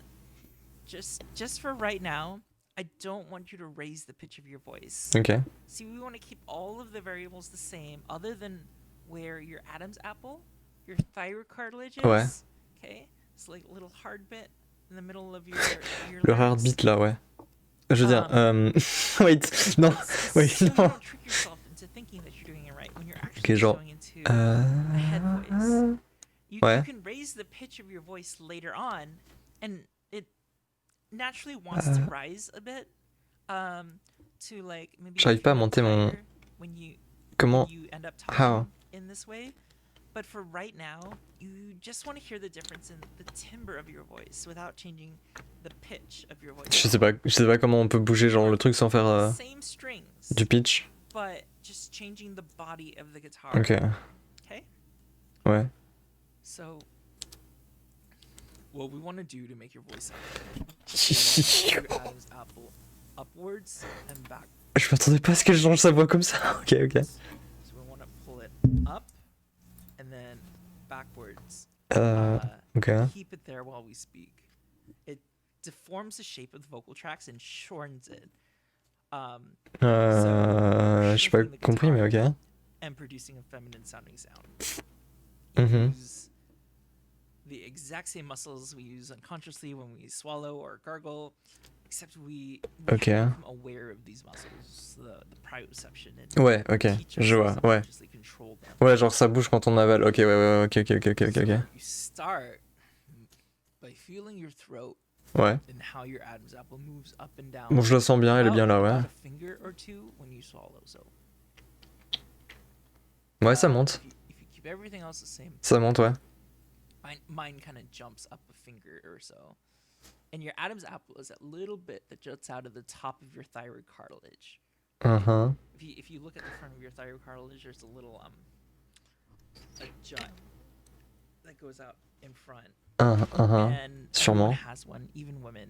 that just for right now, I don't want you to raise the pitch of your voice. Ok. See, we want to keep all of the variables the same, other than where your Adam's apple, your thyroid cartilage is. Ouais. Okay, it's like a little hard bit in the middle of your Le larynx. heartbeat là, ouais. Je veux dire, wait, non, wait, So you non. don't trick yourself into thinking that you're doing it right when you're actually Ok, genre. going into a head voice. You Ouais. can raise the pitch of your voice later on, and it naturally wants to rise a bit, to like maybe. J'arrive pas à feel monter mon- higher when you Comment? end up How? talking in this way. But for right now, you just want to hear the difference in the timbre of your voice without changing the pitch of your voice. Je sais pas comment on peut bouger genre le truc sans faire Same strings, du pitch. but just changing the body of the guitar. Ok. Okay? Ouais. So, what we want to do to make your voice sound your Adam's apple upwards and back. Je m'attendais pas à ce qu'elle change sa voix comme ça. Ok, ok. So we want to pull it up and then backwards. Ok. Keep it there while we speak. It deforms the shape of the vocal tracks and shortens it. J'ai pas compris, mais ok. And producing a feminine sounding sound. Mhm. Use the exact same muscles we use unconsciously when we swallow or gargle, except we Ok. become aware of these muscles, the proprioception. And Ouais, ok, teach je vois, ourselves to ouais. consciously control them. Ouais, genre ça bouge quand on avale. Ok, ouais, ok, ok, ok, ok, ok, ok. You start by feeling your throat Ouais. and how your Adam's apple moves up and down. Bon, je la sens bien, elle est bien là, ouais. About a finger or two when you swallow, so. Ouais, ça monte. If you keep everything else the same, Ça monte, ouais. mine kind of jumps up a finger or so. And your Adam's apple is that little bit that juts out of the top of your thyroid cartilage. Uh-huh. If you look at the front of your thyroid cartilage, there's a little a jut that goes out in front. Uh-huh. And everyone Sûrement. has one, even women.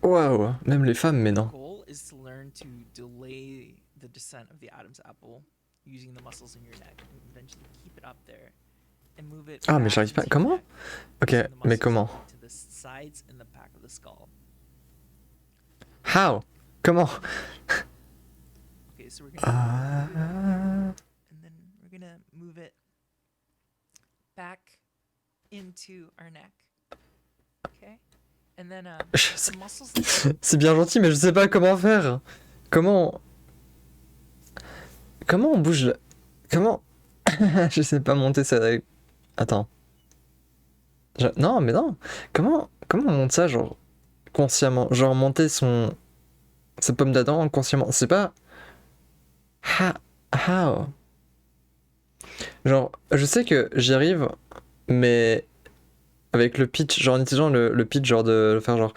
Waouh, même les femmes, mais The non. goal is to learn to delay the descent of the Adam's apple using the muscles in your neck and eventually keep it up there and move it. Ah, mais back j'arrive pas. into your Comment? neck, Ok, using the mais muscles comment? to the sides and the back of the skull. How? Comment? Okay, so we're gonna Ah. and then we're gonna move it back into our neck. Okay, and then the muscles. C'est bien gentil, mais je sais pas comment faire. Comment on bouge le... Comment je sais pas monter ça avec... Attends. Non, mais non. Comment on monte ça, genre, consciemment? Genre, monter sa pomme d'Adam consciemment. C'est pas... How? Genre, je sais que j'y arrive, mais... Avec le pitch, genre en utilisant le pitch, genre de le faire genre...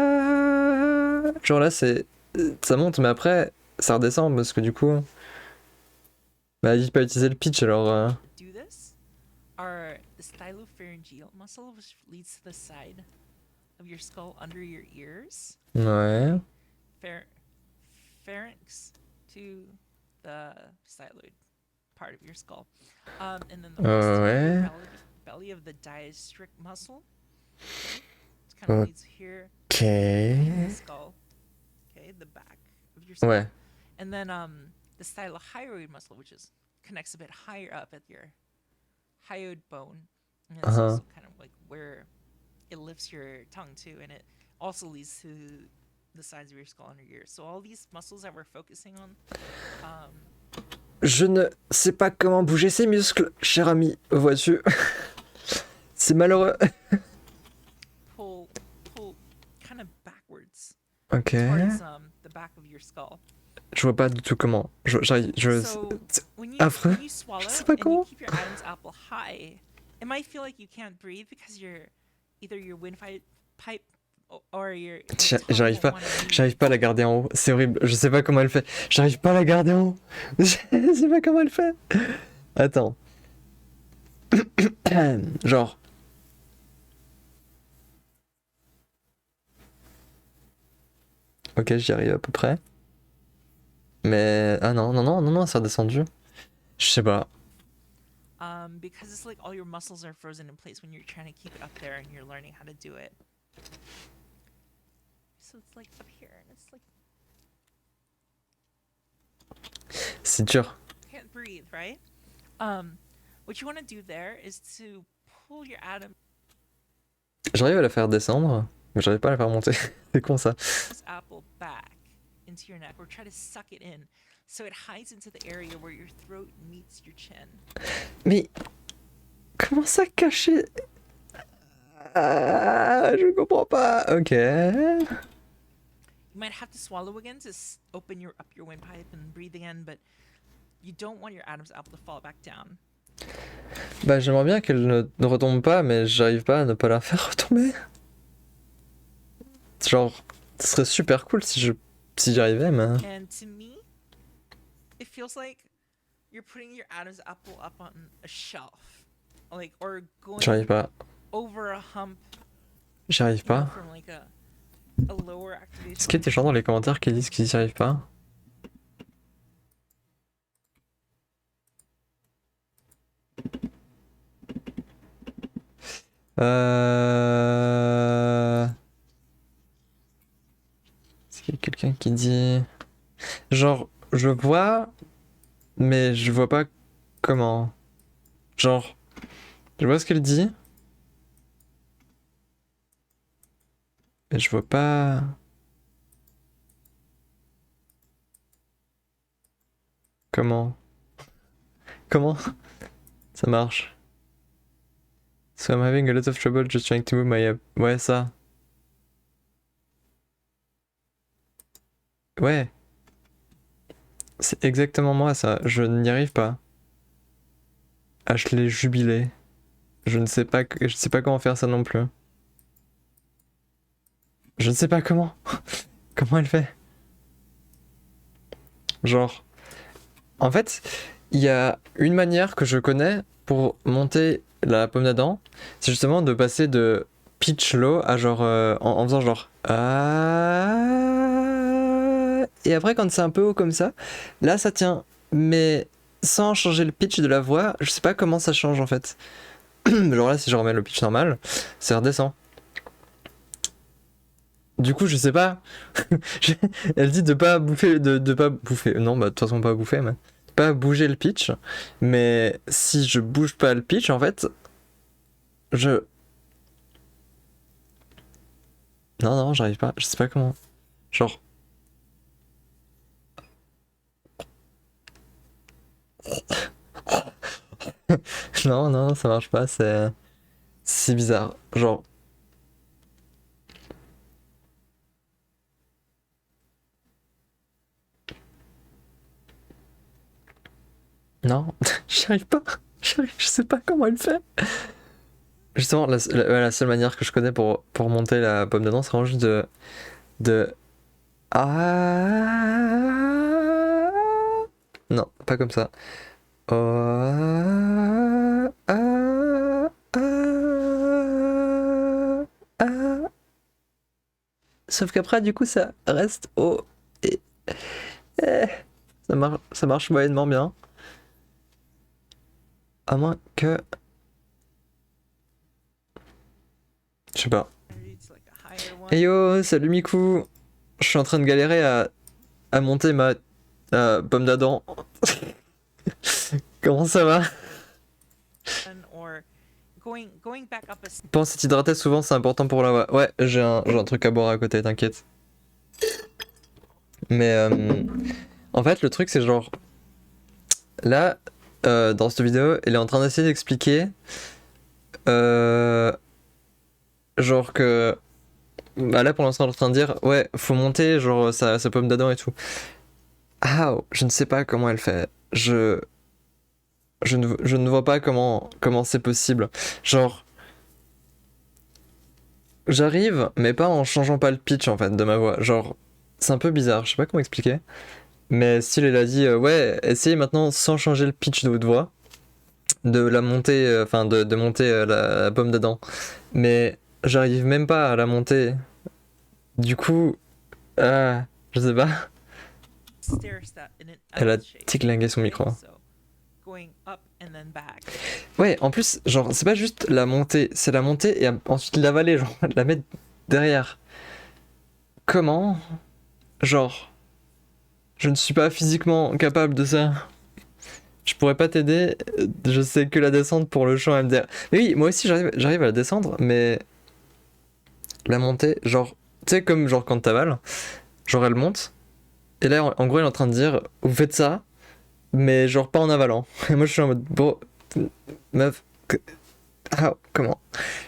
Ah... Genre là, c'est... Ça monte, mais après, ça redescend, parce que du coup... Bah, il peut utiliser le pitch, alors... Do this are the stylopharyngeal muscle, which leads to the side of your skull under your ears. Ouais. Pharynx to the styloid part of your skull. And then the Ouais. belly of the diastric muscle. It kind of leads here. Ok. The skull. Okay, the back of your skull. Ouais. And then the stylohyoid muscle, which connects a bit higher up at your hyoid bone. And it's also kind of like where it lifts your tongue too, and it also leads to the sides of your skull under your ears. So all these muscles that we're focusing on. Je ne sais pas comment bouger ces muscles, cher ami, vois-tu. C'est malheureux. Pull kind of backwards. Ok. Towards the back of your skull. Je vois pas du tout comment. J'arrive. So when affreux. you swallow Je sais pas and you comment. keep your Adam's apple high, it might feel like you can't breathe because either your windpipe or your J'arrive pas à la garder en haut. C'est horrible. Je sais pas comment elle fait. J'arrive pas à la garder en haut. Je sais pas comment elle fait. Attends. Genre. Ok, j'y arrive à peu près. Mais ah non, c'est redescendu. Je sais pas. Because it's like all your muscles are frozen in place when you're trying to keep it up there and you're learning how to do it. So it's like up here and it's like C'est dur. can't breathe, right? What you want to do there is to pull your Adam's J'arrive à la faire descendre, mais j'arrive pas à la faire monter. C'est con ça. apple back into your neck or try to suck it in so it hides into the area where your throat meets your chin. Mais comment ça cacher? Je comprends pas. Ok. You might have to swallow again to open up your windpipe and breathe again, but you don't want your Adam's apple to fall back down. Bah j'aimerais bien qu'elle ne retombe pas, mais j'arrive pas à ne pas la faire retomber. Genre, ce serait super cool si j'y arrivais, mais... And to me, it feels like you're putting your Adam's apple up on a shelf, like or J'arrive going pas. over a hump. J'arrive pas. From like a lower activation. Est-ce qu'il y a des gens dans les commentaires qui disent qu'ils n'y arrivent pas? Est-ce qu'il y a quelqu'un qui dit... Genre, je vois, mais je vois pas comment. Genre, je vois ce qu'elle dit, mais je vois pas... Comment ça marche? So I'm having a lot of trouble just trying to move my... Ouais, ça. Ouais. C'est exactement moi, ça. Je n'y arrive pas. Ah, je l'ai jubilé. Je ne sais pas comment faire ça non plus. Je ne sais pas comment. Comment elle fait? Genre, en fait, il y a une manière que je connais pour monter la pomme d'Adam, c'est justement de passer de pitch low à genre en faisant genre ah, et après quand c'est un peu haut comme ça, là ça tient, mais sans changer le pitch de la voix, je sais pas comment ça change en fait. Genre là si je remets le pitch normal, ça redescend. Du coup je sais pas. Elle dit de pas bouffer, de pas bouffer. Non bah de toute façon pas bouffer, mais pas bouger le pitch. Mais si je bouge pas le pitch en fait, je non, j'arrive pas, je sais pas comment. Genre. Non, ça marche pas, c'est bizarre. Genre. Non, j'y arrive pas. Je sais pas comment elle fait. Justement, la seule manière que je connais pour monter la pomme d'Adam, c'est vraiment juste de. Ah. Non, pas comme ça. Oh, ah, ah, ah. Sauf qu'après, du coup, ça reste haut. Et, eh, ça marche moyennement bien. À moins que. Je sais pas. It's like a higher one. Hey yo, salut Miku. Je suis en train de galérer à monter ma pomme d'Adam. Comment ça va? Or going back up a Pense à t'hydrater souvent, c'est important pour la voix. Ouais, j'ai un truc à boire à côté, t'inquiète. Mais en fait, le truc, c'est genre. Là, dans cette vidéo, elle est en train d'essayer d'expliquer. Genre que. Bah là, pour l'instant, elle est en train de dire ouais, faut monter, genre, sa pomme d'Adam et tout. Ah, je ne sais pas comment elle fait. Je ne vois pas comment c'est possible. Genre. J'arrive, mais pas en changeant pas le pitch en fait de ma voix. Genre, c'est un peu bizarre, je sais pas comment expliquer. Mais Style, elle a dit ouais, essayez maintenant sans changer le pitch de votre voix, de la monter, enfin de monter la pomme d'Adam. Mais j'arrive même pas à la monter. Du coup, je sais pas. stair step in an Elle a L shape. tiglingué son micro. So going up and then back. Ouais, en plus, genre, c'est pas juste la montée, c'est la montée et ensuite l'avaler, genre, la mettre derrière. Comment? Genre, je ne suis pas physiquement capable de ça. Je pourrais pas t'aider, je sais que la descente pour le chant MDR. Mais oui, moi aussi j'arrive à la descendre, mais la montée, genre, tu sais, comme genre quand t'avales, genre elle monte, et là en gros elle est en train de dire, vous faites ça, mais genre pas en avalant. Et moi je suis en mode, bon, meuf, comment?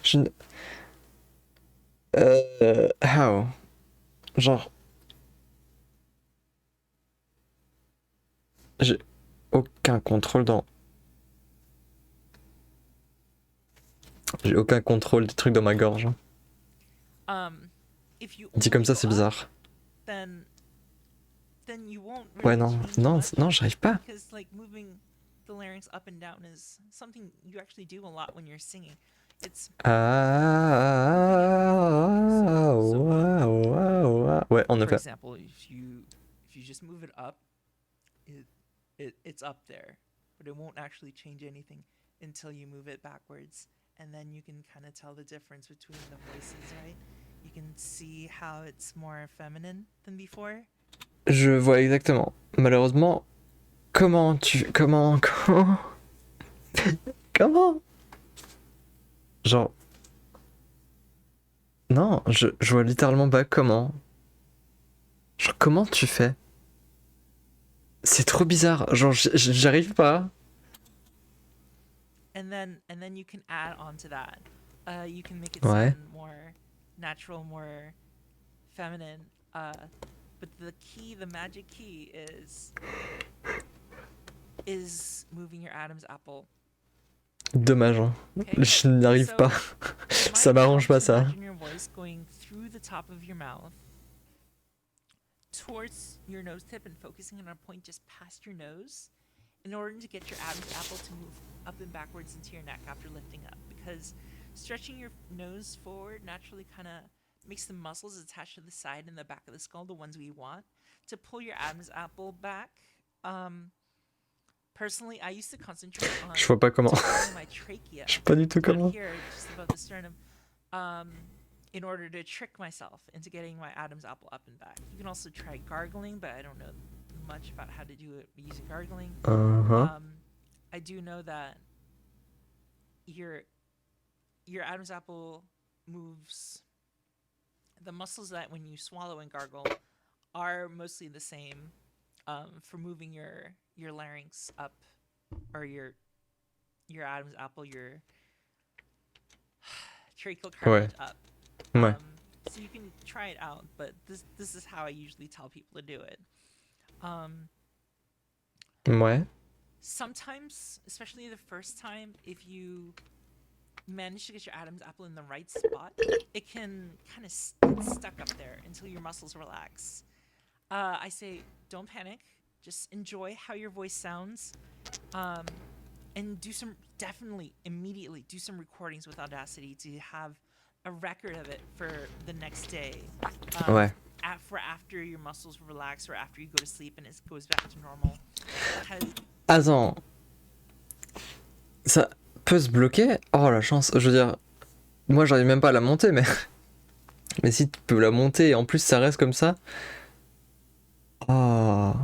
Je ne- how? Genre, j'ai aucun contrôle dans. J'ai aucun contrôle des trucs dans ma gorge. If you Dit comme only ça, go c'est up, bizarre. then you won't Ouais, really change much, non, j'arrive pas. because like moving the larynx up and down is something you actually do a lot when you're singing. It's Ouais, en for effet. example, if you just move it up, it's up there, but it won't actually change anything until you move it backwards, and then you can kind of tell the difference between the voices, right? You can see how it's more feminine than before. Je vois exactement. Malheureusement, comment comment genre non, je vois littéralement pas comment. Genre comment tu fais? C'est trop bizarre. Genre j'arrive pas. And then you can add on to that. You can make it Ouais. sound more natural, more feminine. But the magic key is moving your Adam's apple. Dommage. Hein. Okay? Je n'arrive So, pas. Ça might m'arrange help pas to ça. imagine your voice going through the top of your mouth towards your nose tip and focusing on a point just past your nose in order to get your Adam's apple to move up and backwards into your neck after lifting up. Because stretching your nose forward naturally kind of makes the muscles attached to the side and the back of the skull, the ones we want, to pull your Adam's apple back. Personally, I used to concentrate on Je vois pas comment. my trachea. Je sais pas du tout comment. Here, just above the sternum, in order to trick myself into getting my Adam's apple up and back. You can also try gargling, but I don't know much about how to do it using gargling. I do know that your Adam's apple moves. The muscles that when you swallow and gargle are mostly the same for moving your larynx up, or your Adam's apple, your tracheal cartilage up. Ouais. So you can try it out, but this is how I usually tell people to do it. Ouais. Sometimes, especially the first time, if you manage to get your Adam's apple in the right spot, it can kind of get stuck up there until your muscles relax. I say, don't panic. Just enjoy how your voice sounds, and immediately do some recordings with Audacity to have a record of it for the next day. Ouais. For after your muscles relax or after you go to sleep and it goes back to normal. Attends. Ça peut se bloquer? Oh la chance. Je veux dire, moi j'arrive même pas à la monter, mais mais si tu peux la monter et en plus ça reste comme ça. Oh.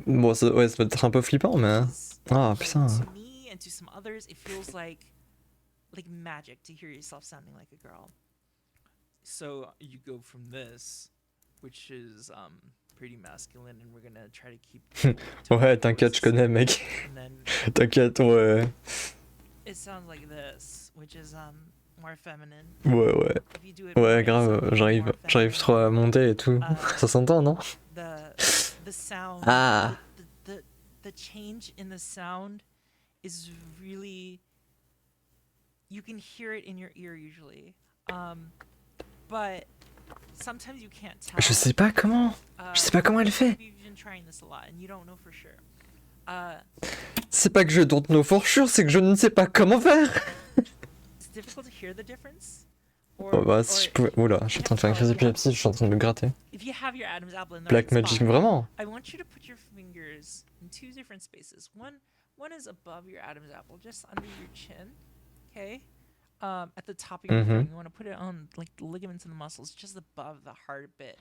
Bon, ça va être un peu flippant, mais. Ah putain. To me and to some others, it feels like magic to hear yourself sounding like a girl. So you go from this, which is pretty masculine, and we're gonna try to keep. Ouais, t'inquiète, je connais, mec. T'inquiète, ouais. It sounds like this, which is more feminine. Ouais. Ouais, grave, j'arrive trop à monter et tout. Ça s'entend, non? The sound. Ah. The change in the sound is really. You can hear it in your ear usually, but sometimes you can't tell. Je sais pas comment elle fait. You've been trying this a lot and you don't know for sure. C'est pas que je don't know for sure, c'est que je ne sais pas comment faire. It's difficult to hear the difference. Oh bah si je pouvais. Oula, je suis en train de faire une crise d'épilepsie, je suis en train de me gratter. If you have your Adam's apple in the Black right Magic, spot, vraiment. I want you to put your fingers in two different spaces. One is above your Adam's apple, just under your chin. Okay? At the top of your throat. You want to put it on like the ligaments and the muscles just above the heart bit.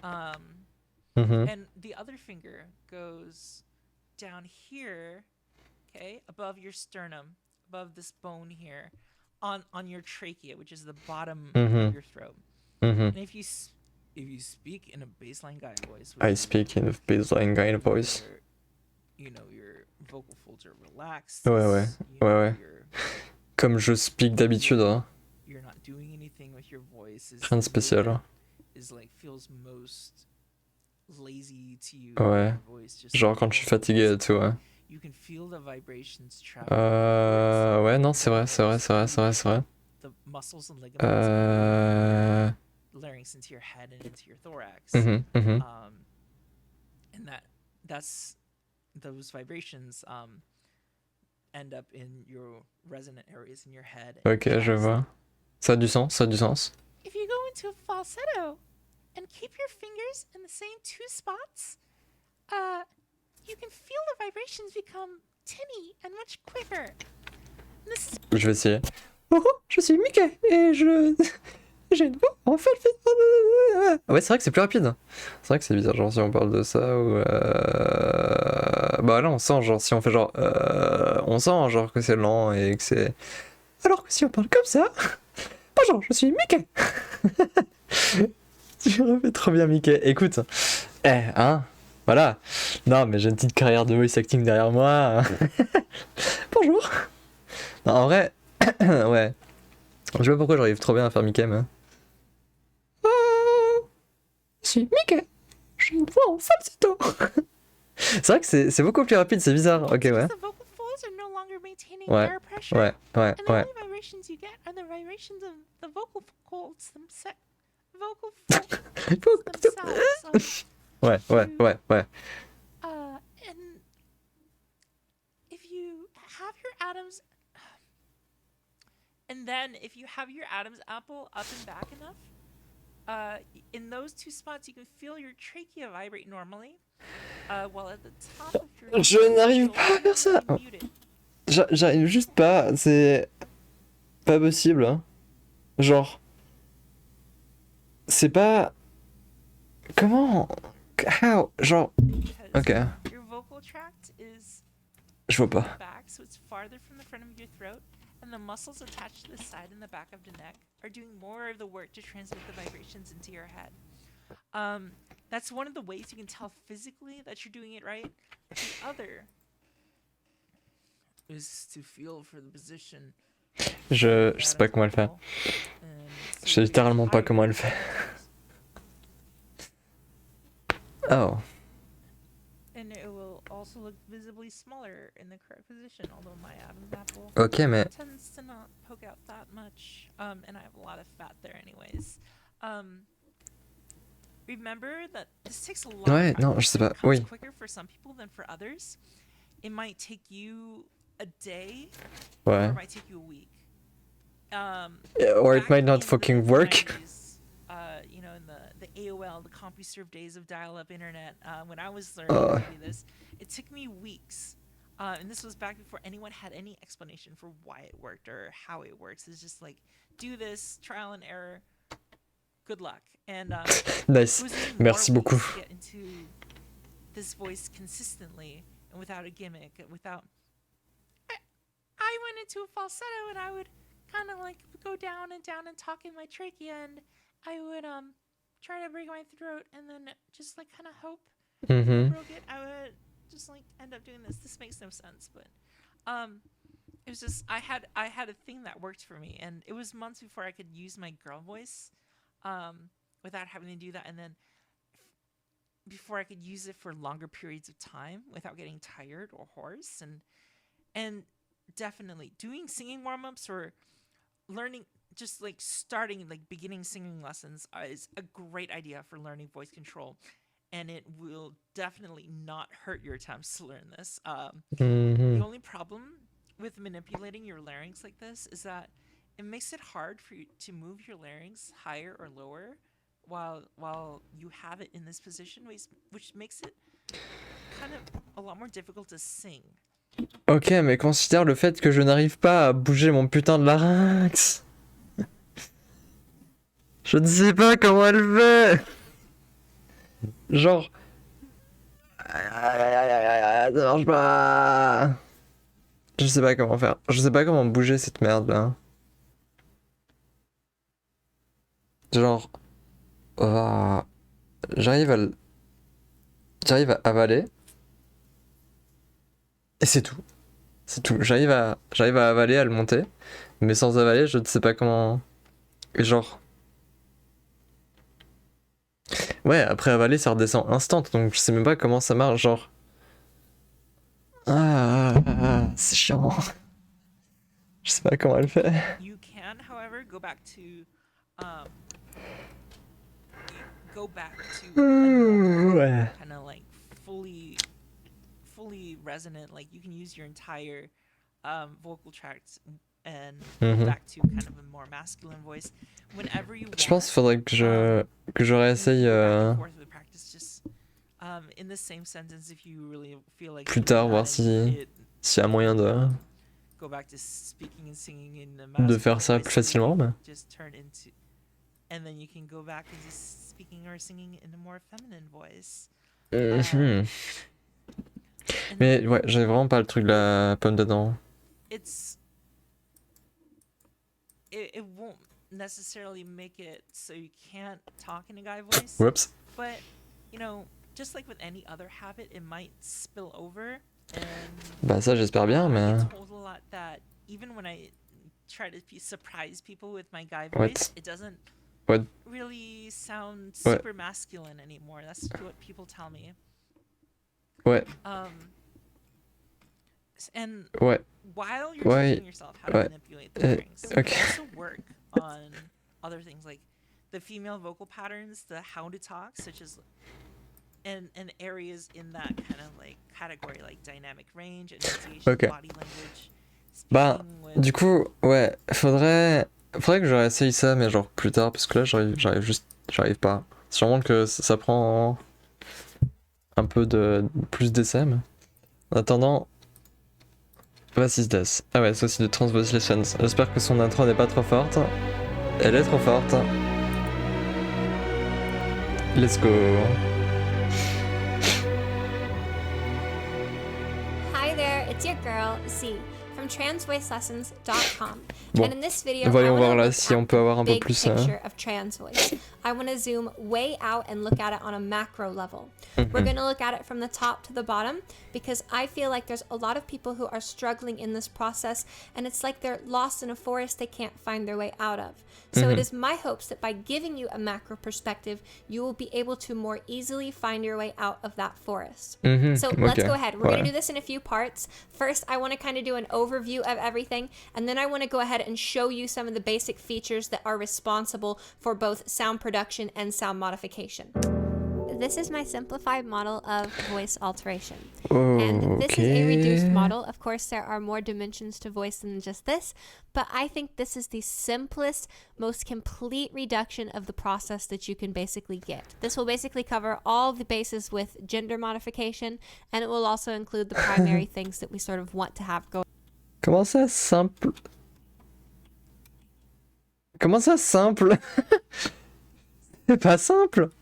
And the other finger goes down here, okay, above your sternum, above this bone here, on your trachea, which is the bottom of your throat. And if you speak in a baseline guy voice, I speak in a baseline guy voice. Your vocal folds are relaxed. Ouais. Comme je speak d'habitude, hein. You're not doing anything with your voice. Rien de spécial. Hein. Feels most lazy to you. Ouais. Genre quand je suis fatigué et tout, ouais. You can feel the vibrations ouais, non, c'est vrai. The muscles and ligaments larynx into your head and into your thorax. And that's those vibrations end up in your resonant areas in your head. Ok, je vois. Ça a du sens. If you go into a falsetto and keep your fingers in the same two spots, you can feel the vibrations become tinny and much quicker. Je vais essayer. Oh, je suis Mickey et j'ai une voix en fait. Ouais, c'est vrai que c'est plus rapide. C'est vrai que c'est bizarre, genre si on parle de ça ou bah là on sent genre si on fait genre on sent genre que c'est lent et que c'est. Alors que si on parle comme ça, bonjour, je suis Mickey. Tu refais trop bien Mickey. Écoute, voilà. Non mais j'ai une petite carrière de voice acting derrière moi. Bonjour. Non, en vrai, ouais. Je sais pas pourquoi j'arrive trop bien à faire Mickey, mais. Je suis Mickey. J'ai une voix en falsetto. C'est vrai que c'est beaucoup plus rapide, c'est bizarre. Ok, ouais. Ouais. vocal folds themselves. Ouais. And if you have your Adam's, and then if you have your Adam's apple up and back enough, in those two spots you can feel your trachea vibrate normally, while at the top of your Je n'arrive pas à faire ça. J'arrive juste pas, c'est pas possible. Hein. Genre, c'est pas. Comment? How? Genre. Ok. Your vocal tract is Je vois pas. back, so it's farther from the front of your throat, and the muscles attached to the side and the back of the neck are doing more of the work to transmit the vibrations into your head. That's one of the ways you can tell physically that you're doing it right. The other is to feel for the position. Je sais pas comment elle fait. Je sais littéralement pas comment elle fait. Oh. And it will also look visibly smaller in the correct position, although my Adam's apple Ok, mais. tends to not poke out that much. And I have a lot of fat there anyways. Remember that this takes a lot Ouais, of non, je sais pas. comes Oui. quicker for some people than for others. It might take you a day, Ouais. or it might take you a week. Or it Back might not in fucking the work. 90s, you know, in the AOL, the CompuServe days of dial-up internet, when I was learning how to do this, it took me weeks. And this was back before anyone had any explanation for why it worked or how it works. It's just like, do this, trial and error, good luck. And Nice. it was me Merci more beaucoup. weeks to get into this voice consistently and without a gimmick, without. I went into a falsetto and I would kind of like go down and talk in my trachea, and I would try to break my throat and then just like kind of hope I broke it. I would just like end up doing this. This makes no sense, but it was just I had a thing that worked for me, and it was months before I could use my girl voice without having to do that, and then before I could use it for longer periods of time without getting tired or hoarse. And definitely doing singing warm-ups or learning, just like starting like beginning singing lessons is a great idea for learning voice control, and it will definitely not hurt your attempts to learn this. The only problem with manipulating your larynx like this is that it makes it hard for you to move your larynx higher or lower while you have it in this position, which makes it kind of a lot more difficult to sing. Ok, mais considère le fait que je n'arrive pas à bouger mon putain de larynx. Je ne sais pas comment elle fait. Genre. Ça marche pas. Je sais pas comment faire. Je sais pas comment bouger cette merde là. Genre. J'arrive à avaler. Et c'est tout. C'est tout. J'arrive à avaler, à le monter. Mais sans avaler, je ne sais pas comment. Et genre. Ouais, après avaler, ça redescend instant. Donc je sais même pas comment ça marche. Genre. C'est chiant. Je sais pas comment elle fait. You can, however, go back to Ouais. kind of like fully resonant. Like you can use your entire vocal tracts and go back to kind of a more masculine voice whenever you want. Je pense qu'il faudrait que je réessaye in the same sentence if you really feel like plus tard, voir s'il y a moyen go back to speaking and singing in the de faire ça plus facilement. Mais... just turn into, and then you can go back into speaking or singing in a more feminine voice. Mais ouais, j'ai vraiment pas le truc de la pomme dedans. It won't necessarily make it so you can't talk in a guy voice. Whoops. But you know, just like with any other habit, it might spill over. And bah ça j'espère bien, mais. I get told a lot that even when I try to surprise people with my guy voice, it doesn't really sound super masculine anymore. That's what people tell me. Ouais. And ouais. while you're teaching yourself how to manipulate the strings, you can also work on other things like the female vocal patterns, the how to talk, such as and areas in that kind of like category, like dynamic range, enunciation, Ok. body language, Bah, speaking with. du coup, ouais, faudrait que j'aurais essayé ça, mais genre plus tard, parce que là, j'arrive pas. Sûrement que ça prend un peu de plus d'essais, mais... En attendant, was ist das? Ah ouais, c'est aussi de Translations. J'espère que son intro n'est pas trop forte. Elle est trop forte. Let's go. Hi there, it's your girl, C, from transvoicelessons.com. Bon, And in this video, voyons I voir want là to look si on at peut avoir the un peu big plus... picture of trans voice. I want to zoom way out and look at it on a macro level. We're going to look at it from the top to the bottom because I feel like there's a lot of people who are struggling in this process and it's like they're lost in a forest they can't find their way out of. So it is my hopes that by giving you a macro perspective, you will be able to more easily find your way out of that forest. So let's go ahead. We're going to do this in a few parts. First, I want to kind of do an overview of everything, and then I want to go ahead and show you some of the basic features that are responsible for both sound production and sound modification. This is my simplified model of voice alteration. And this is a reduced model. Of course, there are more dimensions to voice than just this, but I think this is the simplest, most complete reduction of the process that you can basically get. This will basically cover all the bases with gender modification, and it will also include the primary things that we sort of want to have going. Comment ça, simple? Comment ça, simple? C'est pas simple.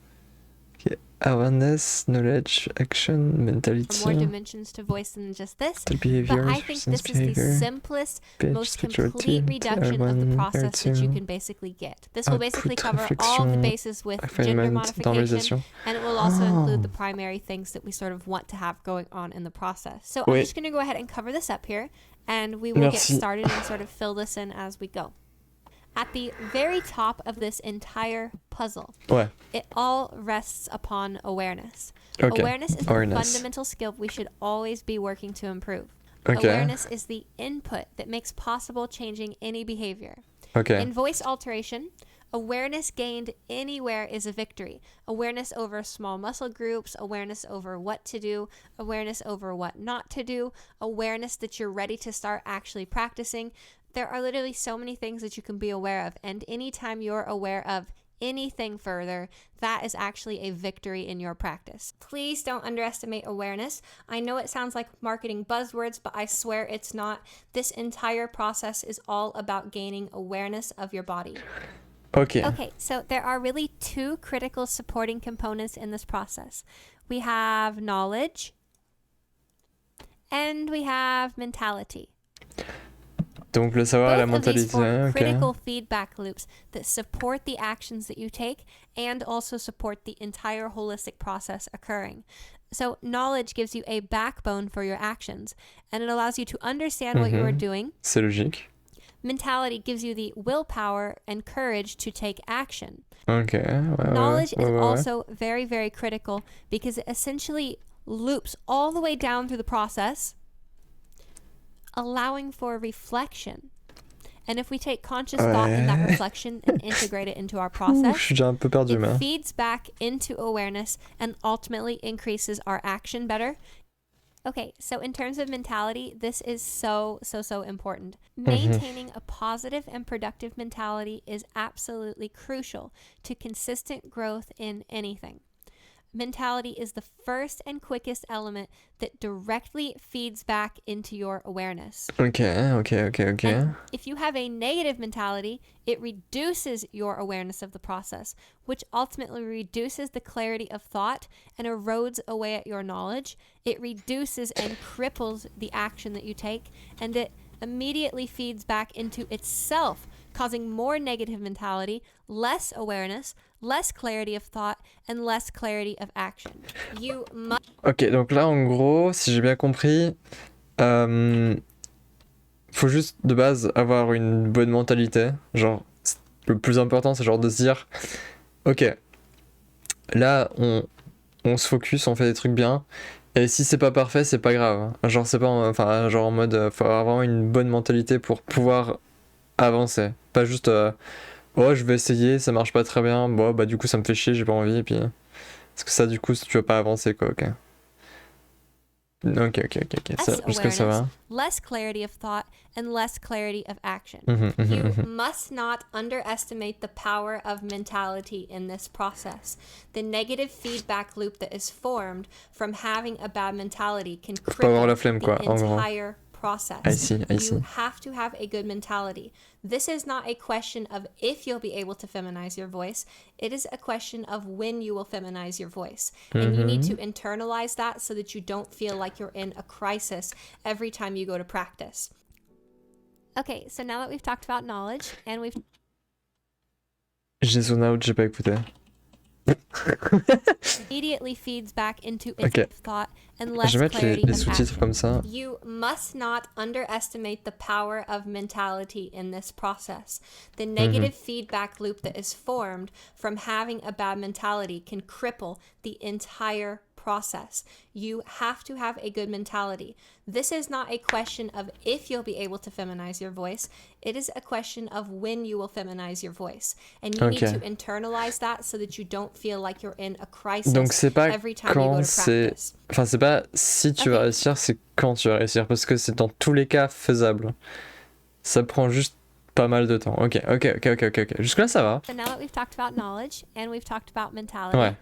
Okay. Awareness, knowledge, action, mentality, More dimensions to voice than just this, behavior, but I think this is the simplest, most complete reduction of the process that you can basically get. This will basically cover all the bases with gender modification, and it will also include the primary things that we sort of want to have going on in the process. So I'm just going to go ahead and cover this up here, and we will get started and sort of fill this in as we go. At the very top of this entire puzzle, it all rests upon awareness. Awareness is the fundamental skill we should always be working to improve. Awareness is the input that makes possible changing any behavior. In voice alteration, awareness gained anywhere is a victory. Awareness over small muscle groups, awareness over what to do, awareness over what not to do, awareness that you're ready to start actually practicing. There are literally so many things that you can be aware of, and anytime you're aware of anything further, that is actually a victory in your practice. Please don't underestimate awareness. I know it sounds like marketing buzzwords, but I swear it's not. This entire process is all about gaining awareness of your body. Okay, so there are really two critical supporting components in this process. We have knowledge and we have mentality. Donc le savoir, la mentalité. Both of these form critical feedback loops that support the actions that you take and also support the entire holistic process occurring. So knowledge gives you a backbone for your actions, and it allows you to understand what you are doing. C'est logique. Mentality gives you the willpower and courage to take action. Knowledge is also very, very critical because it essentially loops all the way down through the process, allowing for reflection. And if we take conscious thought in that reflection and integrate it into our process, it feeds back into awareness and ultimately increases our action better. Okay, so in terms of mentality, this is so important. Maintaining a positive and productive mentality is absolutely crucial to consistent growth in anything. Mentality is the first and quickest element that directly feeds back into your awareness. Okay. And if you have a negative mentality, it reduces your awareness of the process, which ultimately reduces the clarity of thought and erodes away at your knowledge. It reduces and cripples the action that you take, and it immediately feeds back into itself, causing more negative mentality, less awareness, less clarity of thought, and less clarity of action. Ok, donc là en gros, si j'ai bien compris, faut juste de base avoir une bonne mentalité. Genre, le plus important c'est genre de se dire, ok, là on se focus, on fait des trucs bien. Et si c'est pas parfait, c'est pas grave. Genre c'est pas, genre en mode, faut avoir vraiment une bonne mentalité pour pouvoir avancer. Pas juste Ouais, je vais essayer, ça marche pas très bien. Bon, bah du coup ça me fait chier, j'ai pas envie. Et puis... Parce que ça, du coup, si tu veux pas avancer, quoi, ok. Ok. Ça, Less jusque ça awareness, va. less clarity of thought, and less clarity of action. Mhm. You must not underestimate the power of mentality in this process. The negative feedback loop that is formed from having a bad mentality can Faut pas avoir cripple la flemme, quoi, the en gros. entire process. I see. You have to have a good mentality. This is not a question of if you'll be able to feminize your voice. It is a question of when you will feminize your voice. And you need to internalize that so that you don't feel like you're in a crisis every time you go to practice. Okay, so now that we've talked about knowledge and we've J'ai zone out, j'ai pas écouté. immediately feeds back into Ok. thought and Je less vais mettre clarity les of sous-titres action. comme ça. You must not underestimate the power of mentality in this process. The negative feedback loop that is formed from having a bad mentality can cripple the entire process. You have to have a good mentality. This is not a question of if you'll be able to feminize your voice. It is a question of when you will feminize your voice. And you need to internalize that so that you don't feel like you're in a crisis Donc c'est pas every time you go quand to c'est... practice. Enfin c'est pas si tu vas réussir, c'est quand tu vas réussir. Parce que c'est dans tous les cas faisable. Ça prend juste pas mal de temps. Ok. Jusque là ça va. So now that we've talked about knowledge and we've talked about mentality, Ouais.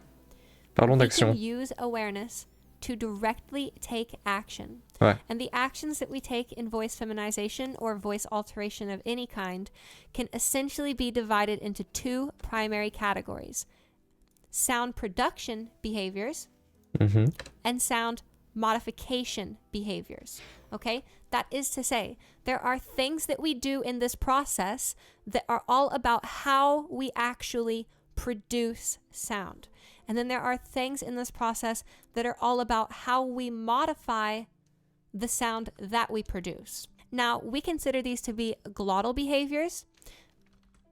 Parlons we d'action. can use awareness to directly take action. Ouais. And the actions that we take in voice feminization or voice alteration of any kind can essentially be divided into two primary categories: sound production behaviors and sound modification behaviors. Okay? That is to say, there are things that we do in this process that are all about how we actually produce sound. And then there are things in this process that are all about how we modify the sound that we produce. Now, we consider these to be glottal behaviors.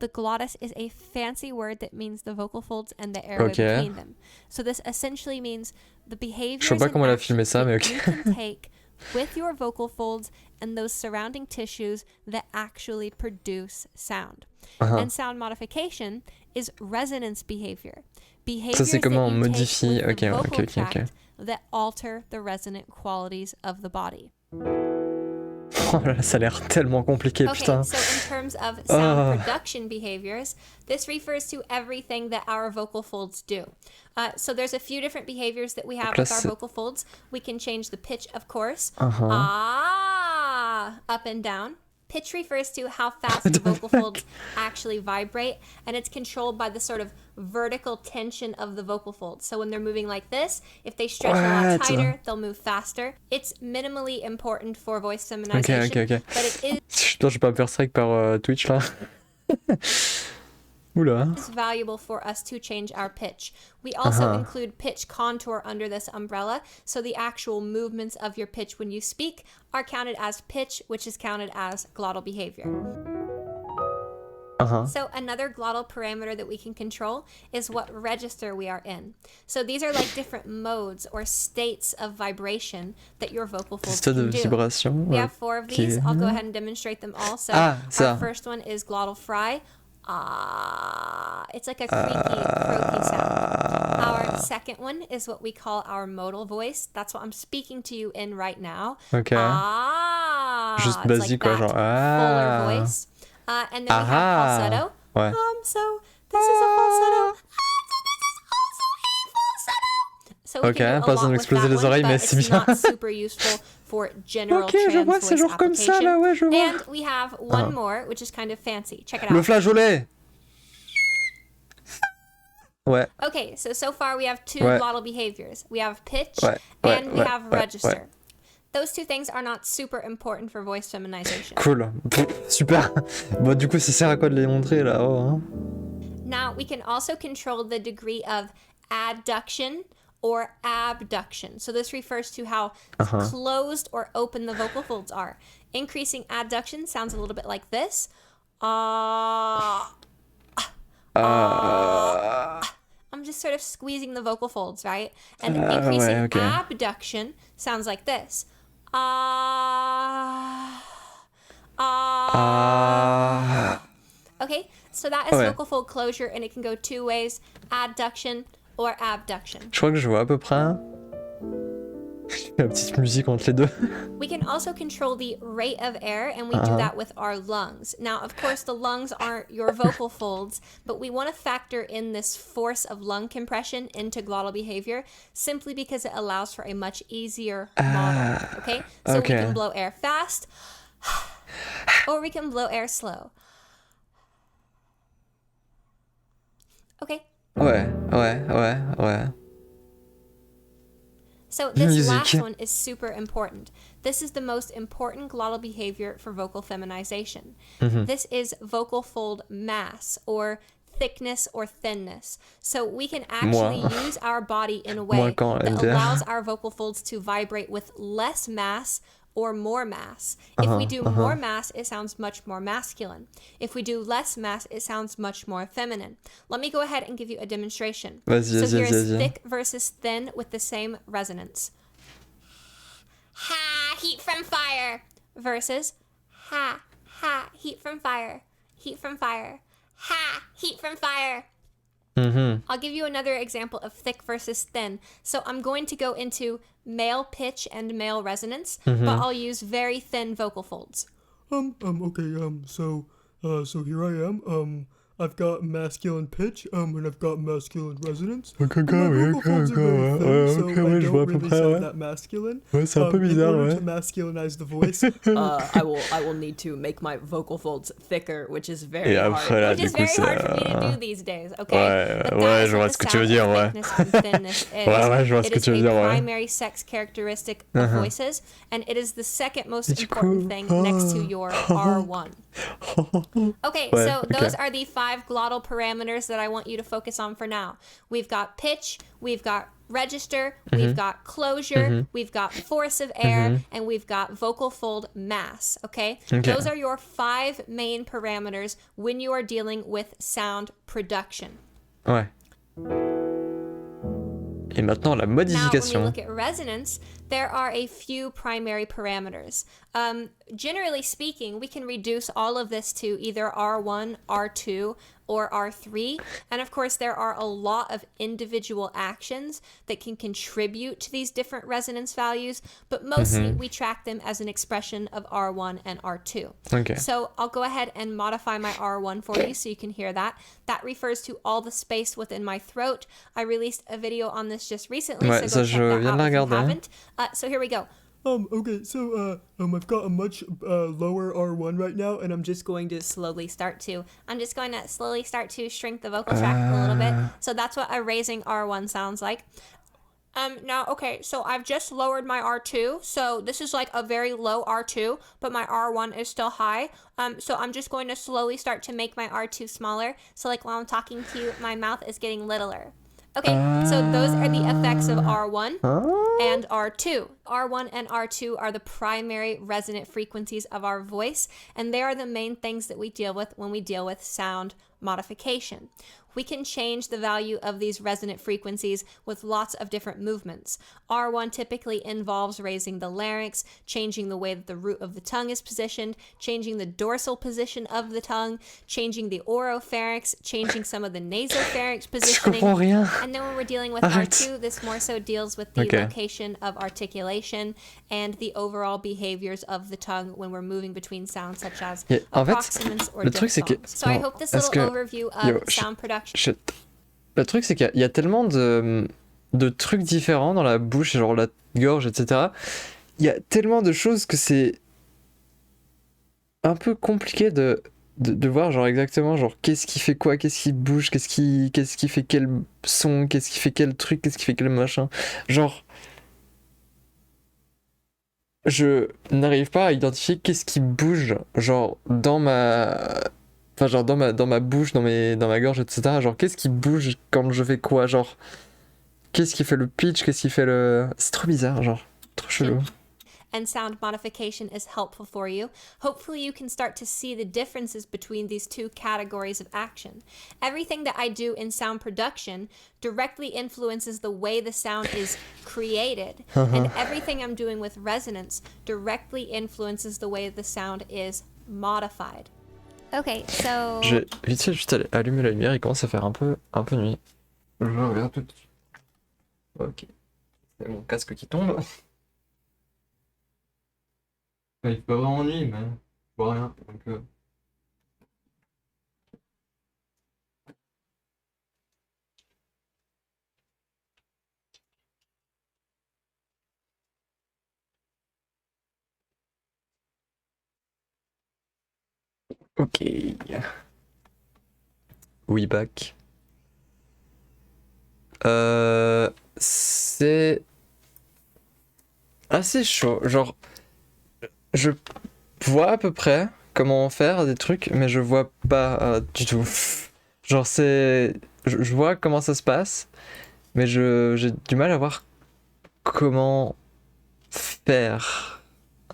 The glottis is a fancy word that means the vocal folds and the airway between them. So this essentially means the behaviors Je sais pas comment elle a filmé ça, mais that you can take with your vocal folds and those surrounding tissues that actually produce sound. And sound modification is resonance behavior. Ça c'est Behaviors comment that on you modifie. take with the vocal Ok. tract that alter the resonant qualities of the body. Oh là là, ça a l'air tellement compliqué, Okay, putain. so in terms of sound production behaviors, this refers to everything that our vocal folds do. So there's a few different behaviors that we have Donc là, with our c'est- vocal folds. We can change the pitch, of course. Uh-huh. Ah, up and down. Pitch refers to how fast the vocal folds actually vibrate, and it's controlled by the sort of vertical tension of the vocal folds. So when they're moving like this, if they stretch a lot What? tighter, they'll move faster. It's minimally important for voice feminization, Ok. but it is Putain, je vais pas me faire strike par Twitch là. Oula. is valuable for us to change our pitch. We also include pitch contour under this umbrella, so the actual movements of your pitch when you speak are counted as pitch, which is counted as glottal behavior. So another glottal parameter that we can control is what register we are in. So these are like different modes or states of vibration that your vocal folds Stade de can do. vibration. We have 4 of these. I'll go ahead and demonstrate them all. So our first one is glottal fry. It's like a creaky, croaky sound. Our second one is what we call our modal voice. That's what I'm speaking to you in right now. Ok. Juste It's basique, quoi, genre. fuller voice. And then we have falsetto. Ouais. So this is a falsetto. So we Ok, can do a pas lot en with exploser that les one, oreilles, but mais it's c'est bien. not super useful for general Ok, je trans vois, c'est voice genre comme ça, là, application. ouais, je vois. And we have one more, which is kind of fancy. Check it Le out. flageolet. Ouais. Okay, so far we have 2 Ouais. glottal behaviors. We have pitch Ouais, and we ouais, have ouais, register. ouais. Those 2 things are not super important for voice feminization. Cool. Super. Bon, du coup, ça sert à quoi de les montrer là? Oh, hein. Now, we can also control the degree of adduction or abduction. So this refers to how closed or open the vocal folds are. Increasing adduction sounds a little bit like this. I'm just sort of squeezing the vocal folds, right? And increasing okay. abduction sounds like this. Okay, So that is Ouais. vocal fold closure, and it can go two ways, adduction or abduction. Je crois que je vois à peu près. La petite musique entre les deux. We can also control the rate of air, and we do that with our lungs. Now, of course, the lungs aren't your vocal folds, but we want to factor in this force of lung compression into glottal behavior simply because it allows for a much easier model. Okay? So we can blow air fast, or we can blow air slow. Okay? Ouais. So this Music. last one is super important. This is the most important glottal behavior for vocal feminization. This is vocal fold mass or thickness or thinness. So we can actually use our body in a way that allows our vocal folds to vibrate with less mass or more mass. If we do more mass, it sounds much more masculine. If we do less mass, it sounds much more feminine. Let me go ahead and give you a demonstration. So here's thick versus thin with the same resonance. Ha, heat from fire versus ha, heat from fire, heat from fire, ha, heat from fire. I'll give you another example of thick versus thin. So I'm going to go into male pitch and male resonance, but I'll use very thin vocal folds. So here I am. I've got masculine pitch, and I've got masculine resonance. My vocal folds are very thin, so I don't really sound that masculine. C'est un peu bizarre, in order to masculinize the voice, I will need to make my vocal folds thicker, which is very hard. Which is very hard for me to do these days, okay? But that is je vois what ce the que tu veux sound dire, of ouais. thickness and thinness is. Ouais, je vois ce It que is tu veux a dire, ouais. primary sex characteristic of voices, and it is the second most important thing next to your R1. Okay, so those are the 5 glottal parameters that I want you to focus on for now. We've got pitch, we've got register, we've got closure, we've got force of air, and we've got vocal fold mass, okay? Those are your 5 main parameters when you are dealing with sound production. Ouais. Et maintenant la Now, when we modification. look at resonance, there are a few primary parameters. Generally speaking, we can reduce all of this to either R1, R2, or R3. And of course, there are a lot of individual actions that can contribute to these different resonance values, but mostly we track them as an expression of R1 and R2. Okay. So I'll go ahead and modify my R1 for you so you can hear that. That refers to all the space within my throat. I released a video on this just recently, Ouais, so ça, go check je that viens de la out if you regarder. haven't. So here we go. Okay, so I've got a much lower R1 right now, and I'm just going to slowly start to shrink the vocal tract a little bit. So that's what a raising R1 sounds like. Now, okay, so I've just lowered my R2. So this is like a very low R2, but my R1 is still high. So I'm just going to slowly start to make my R2 smaller. So like while I'm talking to you, my mouth is getting littler. Okay, so those are the effects of R1 and R2. R1 and R2 are the primary resonant frequencies of our voice, and they are the main things that we deal with when we deal with sound modification. We can change the value of these resonant frequencies with lots of different movements. R1 typically involves raising the larynx, changing the way that the root of the tongue is positioned, changing the dorsal position of the tongue, changing the oropharynx, changing some of the nasopharynx positioning. And then when we're dealing with R2, this more so deals with the location of articulation and the overall behaviors of the tongue when we're moving between sounds such as approximants or diphthongs. So I hope this little overview of sound production. Le truc, c'est qu'il y a tellement de trucs différents dans la bouche, genre la gorge, etc. Il y a tellement de choses que c'est un peu compliqué de voir genre exactement genre qu'est-ce qui fait quoi, qu'est-ce qui bouge, qu'est-ce qui fait quel son, qu'est-ce qui fait quel truc, qu'est-ce qui fait quel machin. Genre, je n'arrive pas à identifier qu'est-ce qui bouge genre dans ma... Enfin, genre dans ma bouche, dans ma gorge, etc. Genre, qu'est-ce qui bouge quand je fais quoi? Genre, qu'est-ce qui fait le pitch? Qu'est-ce qui fait le... C'est trop bizarre, genre, trop chelou. And sound modification is helpful for you. Hopefully you can start to see the differences between these two categories of action. Everything that I do in sound production directly influences the way the sound is created. And everything I'm doing with resonance directly influences the way the sound is modified. Okay, so Je vais vite fait juste allumer la lumière, il commence à faire un peu nuit. Je reviens tout de suite. Ok. C'est mon casque qui tombe. Il fait pas vraiment nuit, mais je vois rien. Donc, Ok. We back. C'est assez chaud. Genre, je vois à peu près comment faire des trucs, mais je vois pas du tout. Genre, je vois comment ça se passe, mais j'ai du mal à voir comment faire.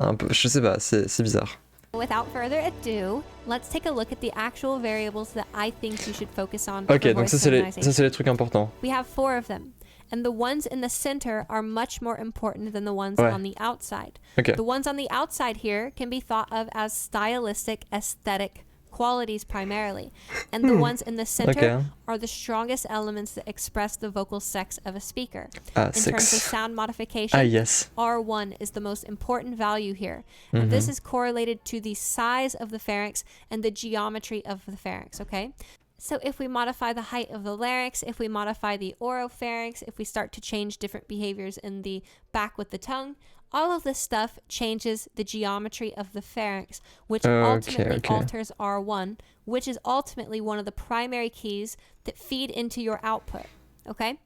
Un peu, je sais pas, c'est bizarre. without further ado, let's take a look at the actual variables that I think you should focus on Ok, for donc voice ça c'est les trucs importants. We have 4 of them, and the ones in the center are much more important than the ones Ouais. on the outside. Ok. The ones on the outside here can be thought of as stylistic, aesthetic qualities primarily, and the ones in the center Okay. are the strongest elements that express the vocal sex of a speaker. In Sex. terms of sound modification, Yes. R1 is the most important value here, and this is correlated to the size of the pharynx and the geometry of the pharynx, okay? So if we modify the height of the larynx, if we modify the oropharynx, if we start to change different behaviors in the back with the tongue, all of this stuff changes the geometry of the pharynx, which ultimately alters R1, which is ultimately one of the primary keys that feed into your output, okay?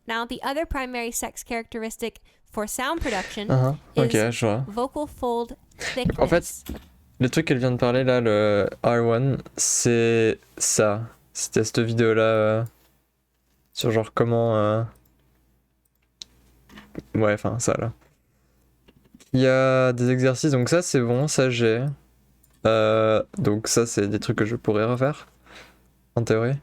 Now, the other primary sex characteristic for sound production is je vois. vocal fold thickness. En fait, le truc qu'elle vient de parler là, le R1, c'est ça. C'était cette vidéo là sur genre comment. Ouais, enfin ça là. Il y a des exercices, donc ça c'est bon, ça j'ai. Donc ça c'est des trucs que je pourrais refaire, en théorie.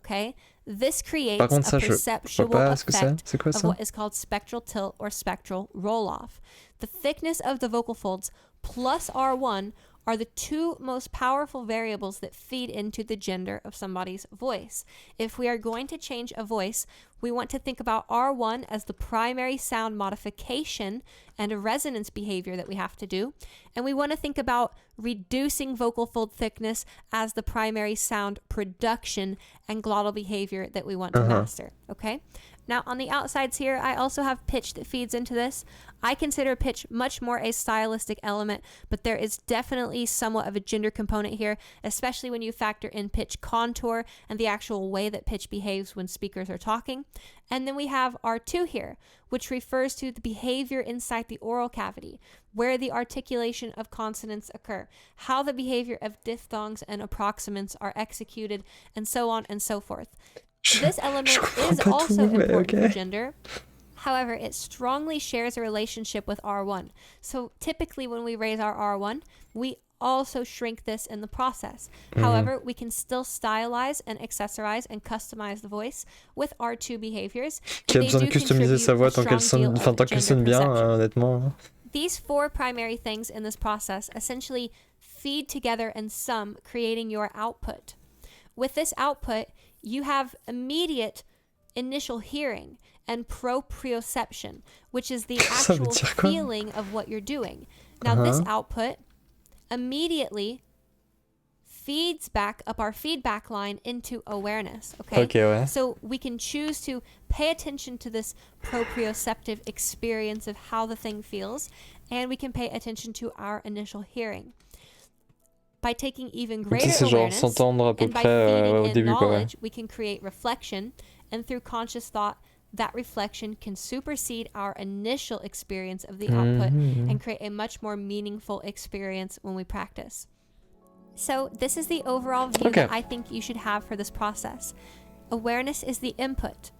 Okay, this creates Par contre, a ça je vois perceptual pas ce que c'est. effect C'est quoi of ça? what is called spectral tilt or spectral roll-off. The thickness of the vocal folds plus R1 are the 2 most powerful variables that feed into the gender of somebody's voice. If we are going to change a voice, we want to think about R1 as the primary sound modification and a resonance behavior that we have to do. And we want to think about reducing vocal fold thickness as the primary sound production and glottal behavior that we want to master. Okay? Now, on the outsides here, I also have pitch that feeds into this. I consider pitch much more a stylistic element, but there is definitely somewhat of a gender component here, especially when you factor in pitch contour and the actual way that pitch behaves when speakers are talking. And then we have R2 here, which refers to the behavior inside the oral cavity, where the articulation of consonants occur, how the behavior of diphthongs and approximants are executed, and so on and so forth. This element is also important for gender. However, it strongly shares a relationship with R1. So typically when we raise our R1, we also shrink this in the process. However, we can still stylize and accessorize and customize the voice with R2 behaviors. Qui a besoin de customiser sa voix tant qu'elle sonne bien, honnêtement. These 4 primary things in this process essentially feed together in sum, creating your output. With this output, you have immediate initial hearing and proprioception, which is the actual feeling of what you're doing. Now, this output immediately feeds back up our feedback line into awareness, okay? So we can choose to pay attention to this proprioceptive experience of how the thing feels, and we can pay attention to our initial hearing. By taking even greater awareness and by feeding in knowledge, we can create reflection, and through conscious thought, that reflection can supersede our initial experience of the output and create a much more meaningful experience when we practice. So this is the overall view that I think you should have for this process. Awareness is the input.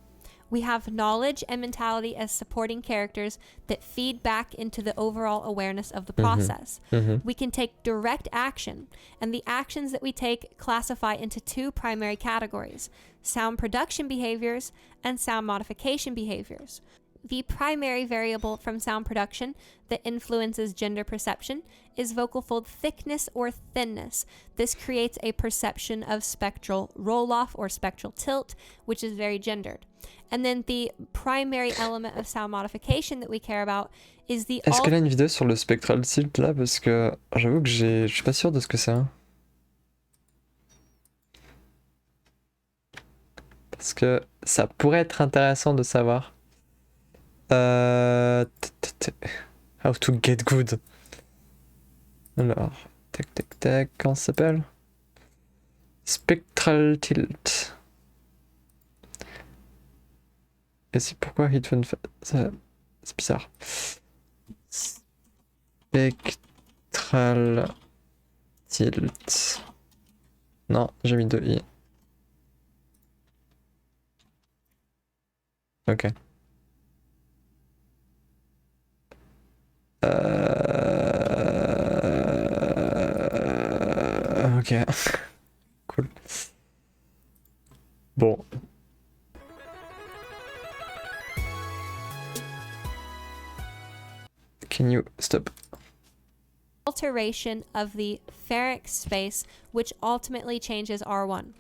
We have knowledge and mentality as supporting characters that feed back into the overall awareness of the process. We can take direct action, and the actions that we take classify into 2 primary categories: sound production behaviors and sound modification behaviors. The primary variable from sound production that influences gender perception is vocal fold thickness or thinness. This creates a perception of spectral roll-off or spectral tilt, which is very gendered. And then the primary element of sound modification that we care about is the... Est-ce qu'elle a une vidéo sur le spectral tilt là? Parce que j'avoue que je suis pas sûr de ce que c'est. Hein. Parce que ça pourrait être intéressant de savoir. How to get good. Alors, tac, comment ça s'appelle? Spectral tilt. Et c'est pourquoi Headphone ça... C'est bizarre. Spectral tilt. Non, j'ai mis 2 i. Ok. Ok. Cool. Bon. Can you stop? Alteration of the pharynx space, which ultimately changes R1.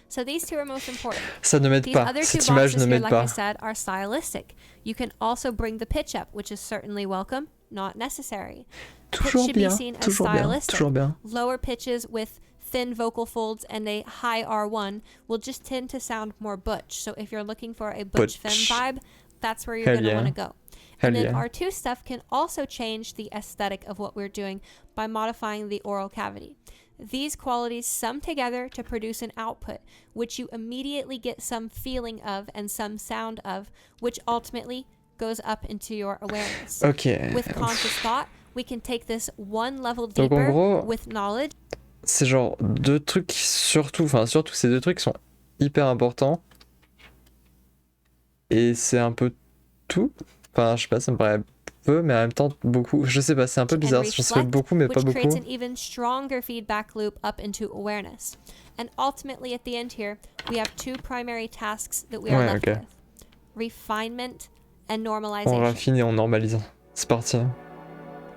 So these two are most important. Ça ne m'aide These pas. other two Cette image boxes ne here, m'aide like I pas. said, are stylistic. You can also bring the pitch up, which is certainly welcome, not necessary. Pitch Toujours should bien, be seen as toujours bien, stylistic. toujours bien. Lower pitches with thin vocal folds and a high R1 will just tend to sound more butch. So if you're looking for a butch femme vibe, that's where you're Hell going to yeah. want to go. Hell And then yeah. R2 stuff can also change the aesthetic of what we're doing by modifying the oral cavity. These qualities sum together to produce an output, which you immediately get some feeling of and some sound of, which ultimately goes up into your awareness. Ok. With conscious thought, we can take this one level Donc en deeper gros, with knowledge. c'est genre deux trucs surtout ces deux trucs sont hyper importants. Et c'est un peu tout. Enfin, je sais pas, ça me paraît peu, mais en même temps beaucoup. Je sais pas, c'est un peu bizarre. Je sais beaucoup, mais pas which beaucoup. creates an even stronger feedback loop up into awareness. And ultimately, at the end here, we have two primary tasks that we are left with. Refinement and normalization. On raffine et on normalise. C'est parti.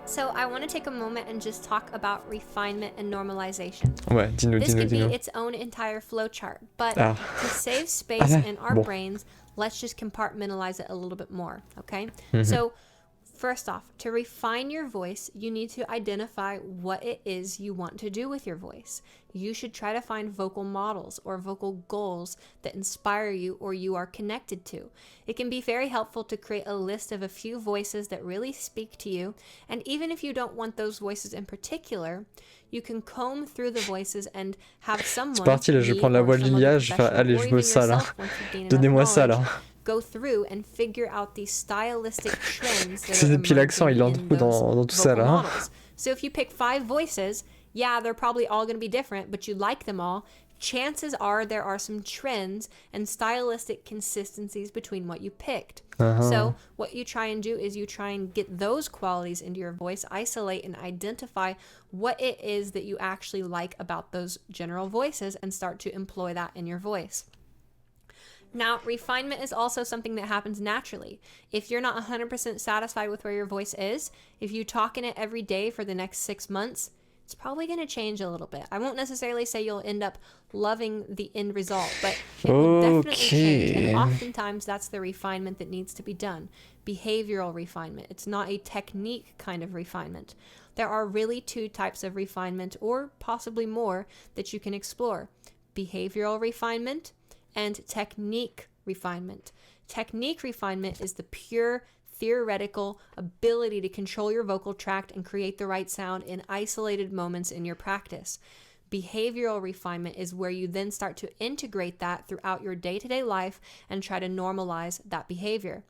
So I want to take a moment and just talk about refinement and normalization. Ouais, dis-nous. This could be its own entire flowchart, but to save space in our brains, let's just compartmentalize it a little bit more, okay? So first off, to refine your voice, you need to identify what it is you want to do with your voice. You should try to find vocal models or vocal goals that inspire you or you are connected to. It can be very helpful to create a list of a few voices that really speak to you. And even if you don't want those voices in particular, you can comb through the voices and have someone, C'est parti, là, je vais prendre la voix de Lilia, je vais faire, allez, je bosse ça là. Donnez-moi ça là. Go through and figure out these stylistic trends that C'est are depuis l'accent, il entre beaucoup dans tout ça là. So if you pick 5 voices, yeah, they're probably all going to be different, but you like them all. Chances are there are some trends and stylistic consistencies between what you picked. So what you try and do is you try and get those qualities into your voice, isolate and identify what it is that you actually like about those general voices and start to employ that in your voice. Now, refinement is also something that happens naturally. If you're not 100% satisfied with where your voice is, if you talk in it every day for the next 6 months, it's probably going to change a little bit. I won't necessarily say you'll end up loving the end result, but it will definitely change. And oftentimes that's the refinement that needs to be done. Behavioral refinement. It's not a technique kind of refinement. There are really 2 types of refinement, or possibly more, that you can explore. Behavioral refinement and technique refinement. Technique refinement is the pure theoretical ability to control your vocal tract and create the right sound in isolated moments in your practice. Behavioral refinement is where you then start to integrate that throughout your day-to-day life and try to normalize that behavior.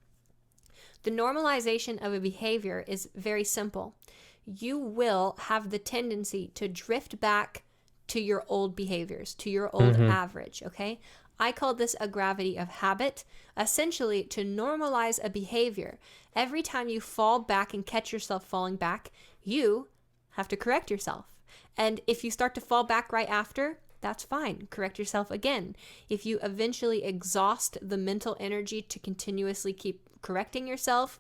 The normalization of a behavior is very simple. You will have the tendency to drift back to your old behaviors, to your old average, okay? I call this a gravity of habit. Essentially, to normalize a behavior, every time you fall back and catch yourself falling back, you have to correct yourself. And if you start to fall back right after, that's fine. Correct yourself again. If you eventually exhaust the mental energy to continuously keep correcting yourself,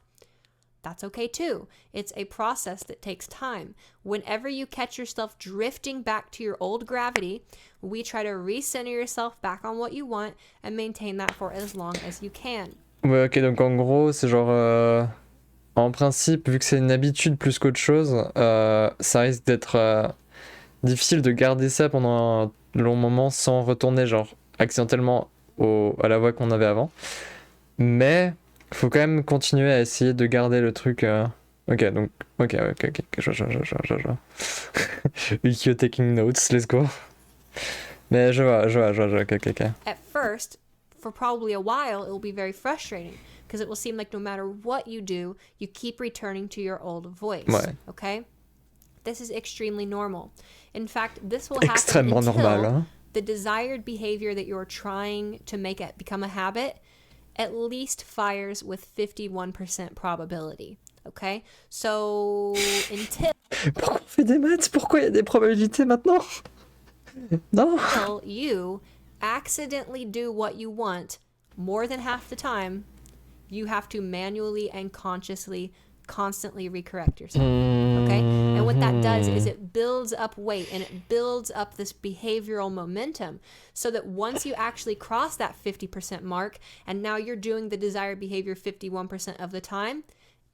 that's okay too. It's a process that takes time. Whenever you catch yourself drifting back to your old gravity, we try to recenter yourself back on what you want and maintain that for as long as you can. Ouais, ok, donc en gros, c'est genre. En principe, vu que c'est une habitude plus qu'autre chose, ça risque d'être difficile de garder ça pendant un long moment sans retourner, genre, accidentellement à la voix qu'on avait avant. Mais faut quand même continuer à essayer de garder le truc. Ok, donc. Ok, je vois. Wikio taking notes, let's go. Mais je vois, ok. At first, for probably a while, it will be very frustrating because it will seem like no matter what you do, you keep returning to your old voice. Ouais. Okay? This is extremely normal. In fact, this will happen Extrêmement until normal, hein? the desired behavior that you're trying to make it become a habit at least fires with 51% probability. Okay? So, until Pourquoi on fait des maths? Pourquoi il y a des probabilités maintenant? Non. you accidentally do what you want more than half the time, you have to manually and consciously constantly recorrect yourself. Okay? And what that does is it builds up weight and it builds up this behavioral momentum so that once you actually cross that 50% mark and now you're doing the desired behavior 51% of the time,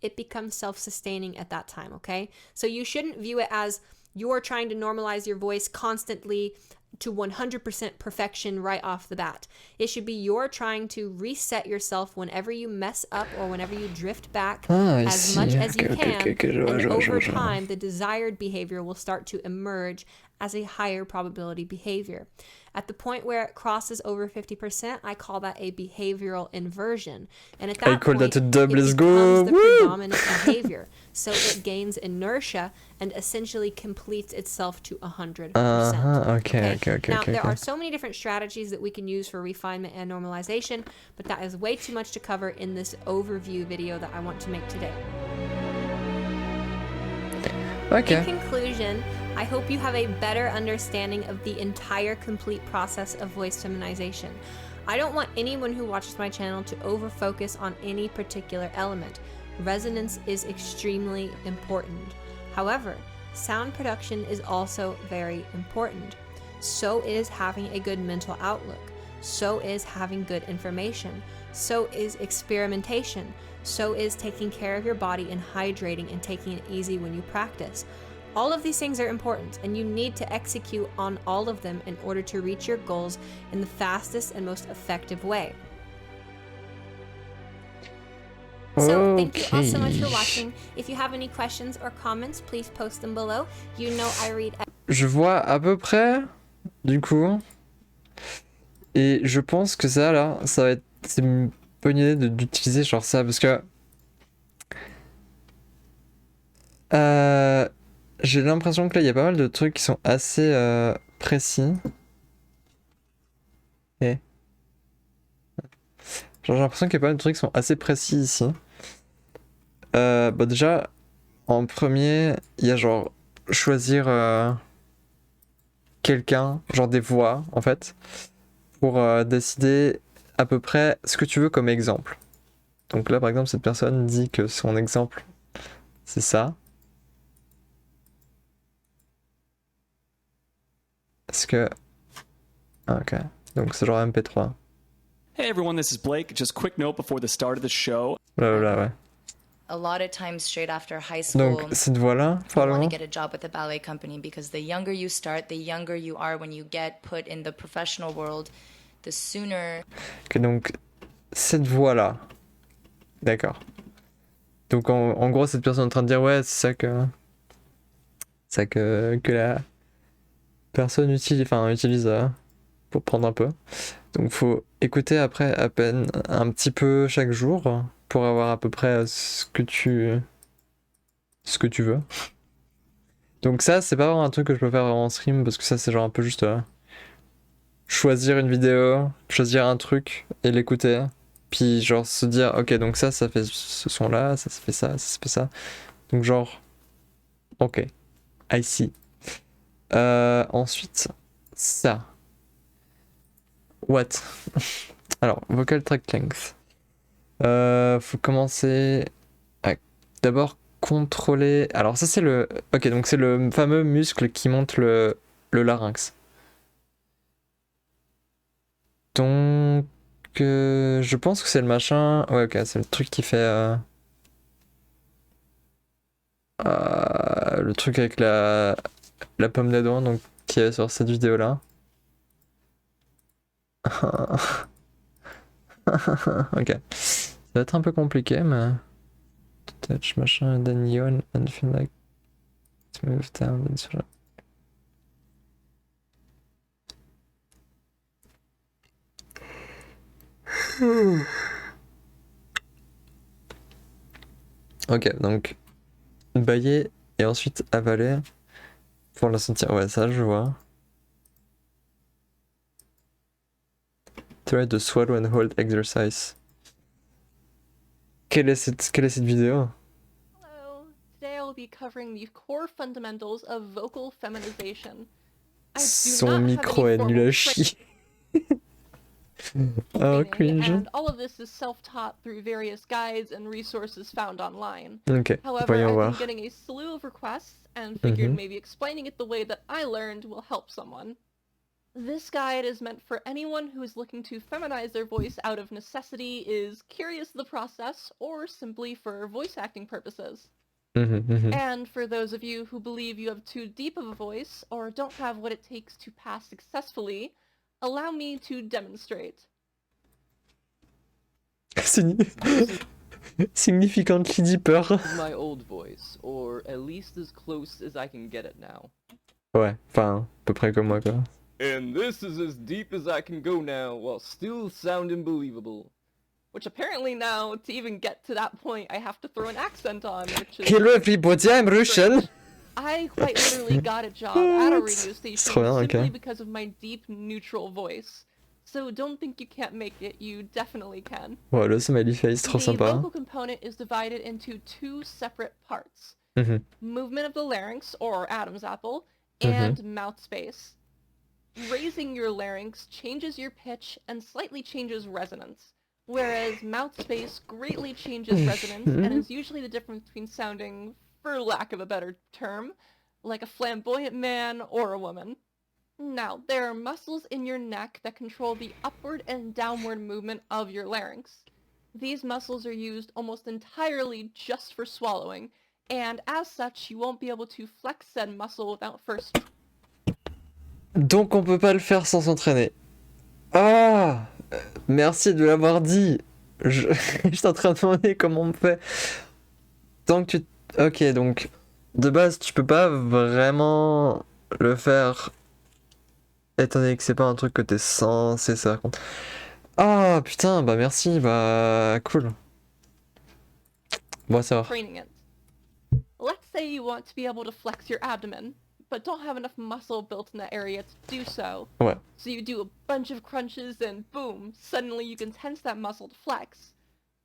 it becomes self-sustaining at that time, okay? So you shouldn't view it as you're trying to normalize your voice constantly to 100% perfection right off the bat. It should be you're trying to reset yourself whenever you mess up or whenever you drift back as much as you can. And over time, the desired behavior will start to emerge as a higher probability behavior. At the point where it crosses over 50%, I call that a behavioral inversion. And at that point, it becomes the predominant behavior. So it gains inertia and essentially completes itself to 100%. Okay. Now, there are so many different strategies that we can use for refinement and normalization, but that is way too much to cover in this overview video that I want to make today. Okay. In conclusion, I hope you have a better understanding of the entire complete process of voice feminization. I don't want anyone who watches my channel to over-focus on any particular element. Resonance is extremely important. However, sound production is also very important. So is having a good mental outlook. So is having good information. So is experimentation. So is taking care of your body and hydrating and taking it easy when you practice. All of these things are important, and you need to execute on all of them in order to reach your goals in the fastest and most effective way. So, thank you all so much for watching. If you have any questions or comments, please post them below. You know I read. Je vois à peu près, du coup. Et je pense que ça, là, ça va être... C'est une bonne idée d'utiliser genre ça, parce que... J'ai l'impression que là, il y a pas mal de trucs qui sont assez précis. Et... Genre, j'ai l'impression qu'il y a pas mal de trucs qui sont assez précis ici. Bah déjà, en premier, il y a genre choisir quelqu'un, genre des voix en fait, pour décider à peu près ce que tu veux comme exemple. Donc là, par exemple, cette personne dit que son exemple, c'est ça. Est-ce que... Ah, ok. Donc c'est genre MP3. Hey everyone, this is Blake. Just quick note before the start of the show. Là, ouais. A lot of times straight after high school, donc cette voix-là, you want probablement. to get a job with a ballet company because the younger you start, the younger you are when you get put in the professional world, the sooner... Ok, donc cette voix-là. D'accord. Donc en gros, cette personne est en train de dire ouais, c'est ça que la personne utilise pour prendre un peu. Donc faut écouter après à peine un petit peu chaque jour pour avoir à peu près ce que tu veux. Donc ça, c'est pas vraiment un truc que je peux faire en stream parce que ça c'est genre un peu juste choisir une vidéo, choisir un truc et l'écouter. Puis genre se dire ok, donc ça fait ce son là, ça fait ça fait ça. Donc genre ok, I see. Ensuite ça. What? Alors, vocal track length. Faut commencer à d'abord contrôler. Alors ça c'est le. Ok, donc c'est le fameux muscle qui monte le larynx. Donc je pense que c'est le machin. Ouais, ok, c'est le truc qui fait le truc avec la pomme d'Adam, donc qui est sur cette vidéo là. Ok, ça va être un peu compliqué, mais touch machin, and then yawn and feel like to move down. Ok, donc bailler et ensuite avaler pour la sentir. Ouais, ça je vois. Try the swallow and hold exercise. Quelle est cette vidéo? Hello. Today I will be covering the core fundamentals of vocal feminization. I do Son not have micro any est nul formal à chier. Oh, training, cringe. and all of this is self-taught through various guides and resources found online. Ok, However, voyons I've been voir. getting a slew of requests and figured Mhm. maybe explaining it the way that I learned will help someone. This guide is meant for anyone who is looking to feminize their voice out of necessity, is curious of the process, or simply for voice acting purposes. And for those of you who believe you have too deep of a voice or don't have what it takes to pass successfully, allow me to demonstrate. Significantly deeper. My old voice, or at least as close as I can get it now. Ouais, enfin, à peu près comme moi quoi. And this is as deep as I can go now while still sounding believable. Which apparently now, to even get to that point, I have to throw an accent on, which is... Hello everybody, I'm Russian. I quite literally got a job at a radio station bien, simply ok. because of my deep, neutral voice. So don't think you can't make it, you definitely can. Ouais, le smiley face, trop The sympa. vocal component is divided into two separate parts. Mhm. Movement of the larynx, or Adam's apple, and mouth space. Raising your larynx changes your pitch and slightly changes resonance, whereas mouth space greatly changes resonance and is usually the difference between sounding, for lack of a better term, like a flamboyant man or a woman. Now, there are muscles in your neck that control the upward and downward movement of your larynx. These muscles are used almost entirely just for swallowing, and as such, you won't be able to flex said muscle without first... Donc on peut pas le faire sans s'entraîner. Ah, merci de l'avoir dit. J'étais en train de demander comment on fait. Tant que tu... Ok, donc de base tu peux pas vraiment le faire étant donné que c'est pas un truc que t'es censé ça. Ah putain, bah merci, bah cool. Bon à savoir. training it. Let's say you want to be able to flex your abdomen, but don't have enough muscle built in that area to do so. Ouais. So you do a bunch of crunches and boom, suddenly you can tense that muscle to flex.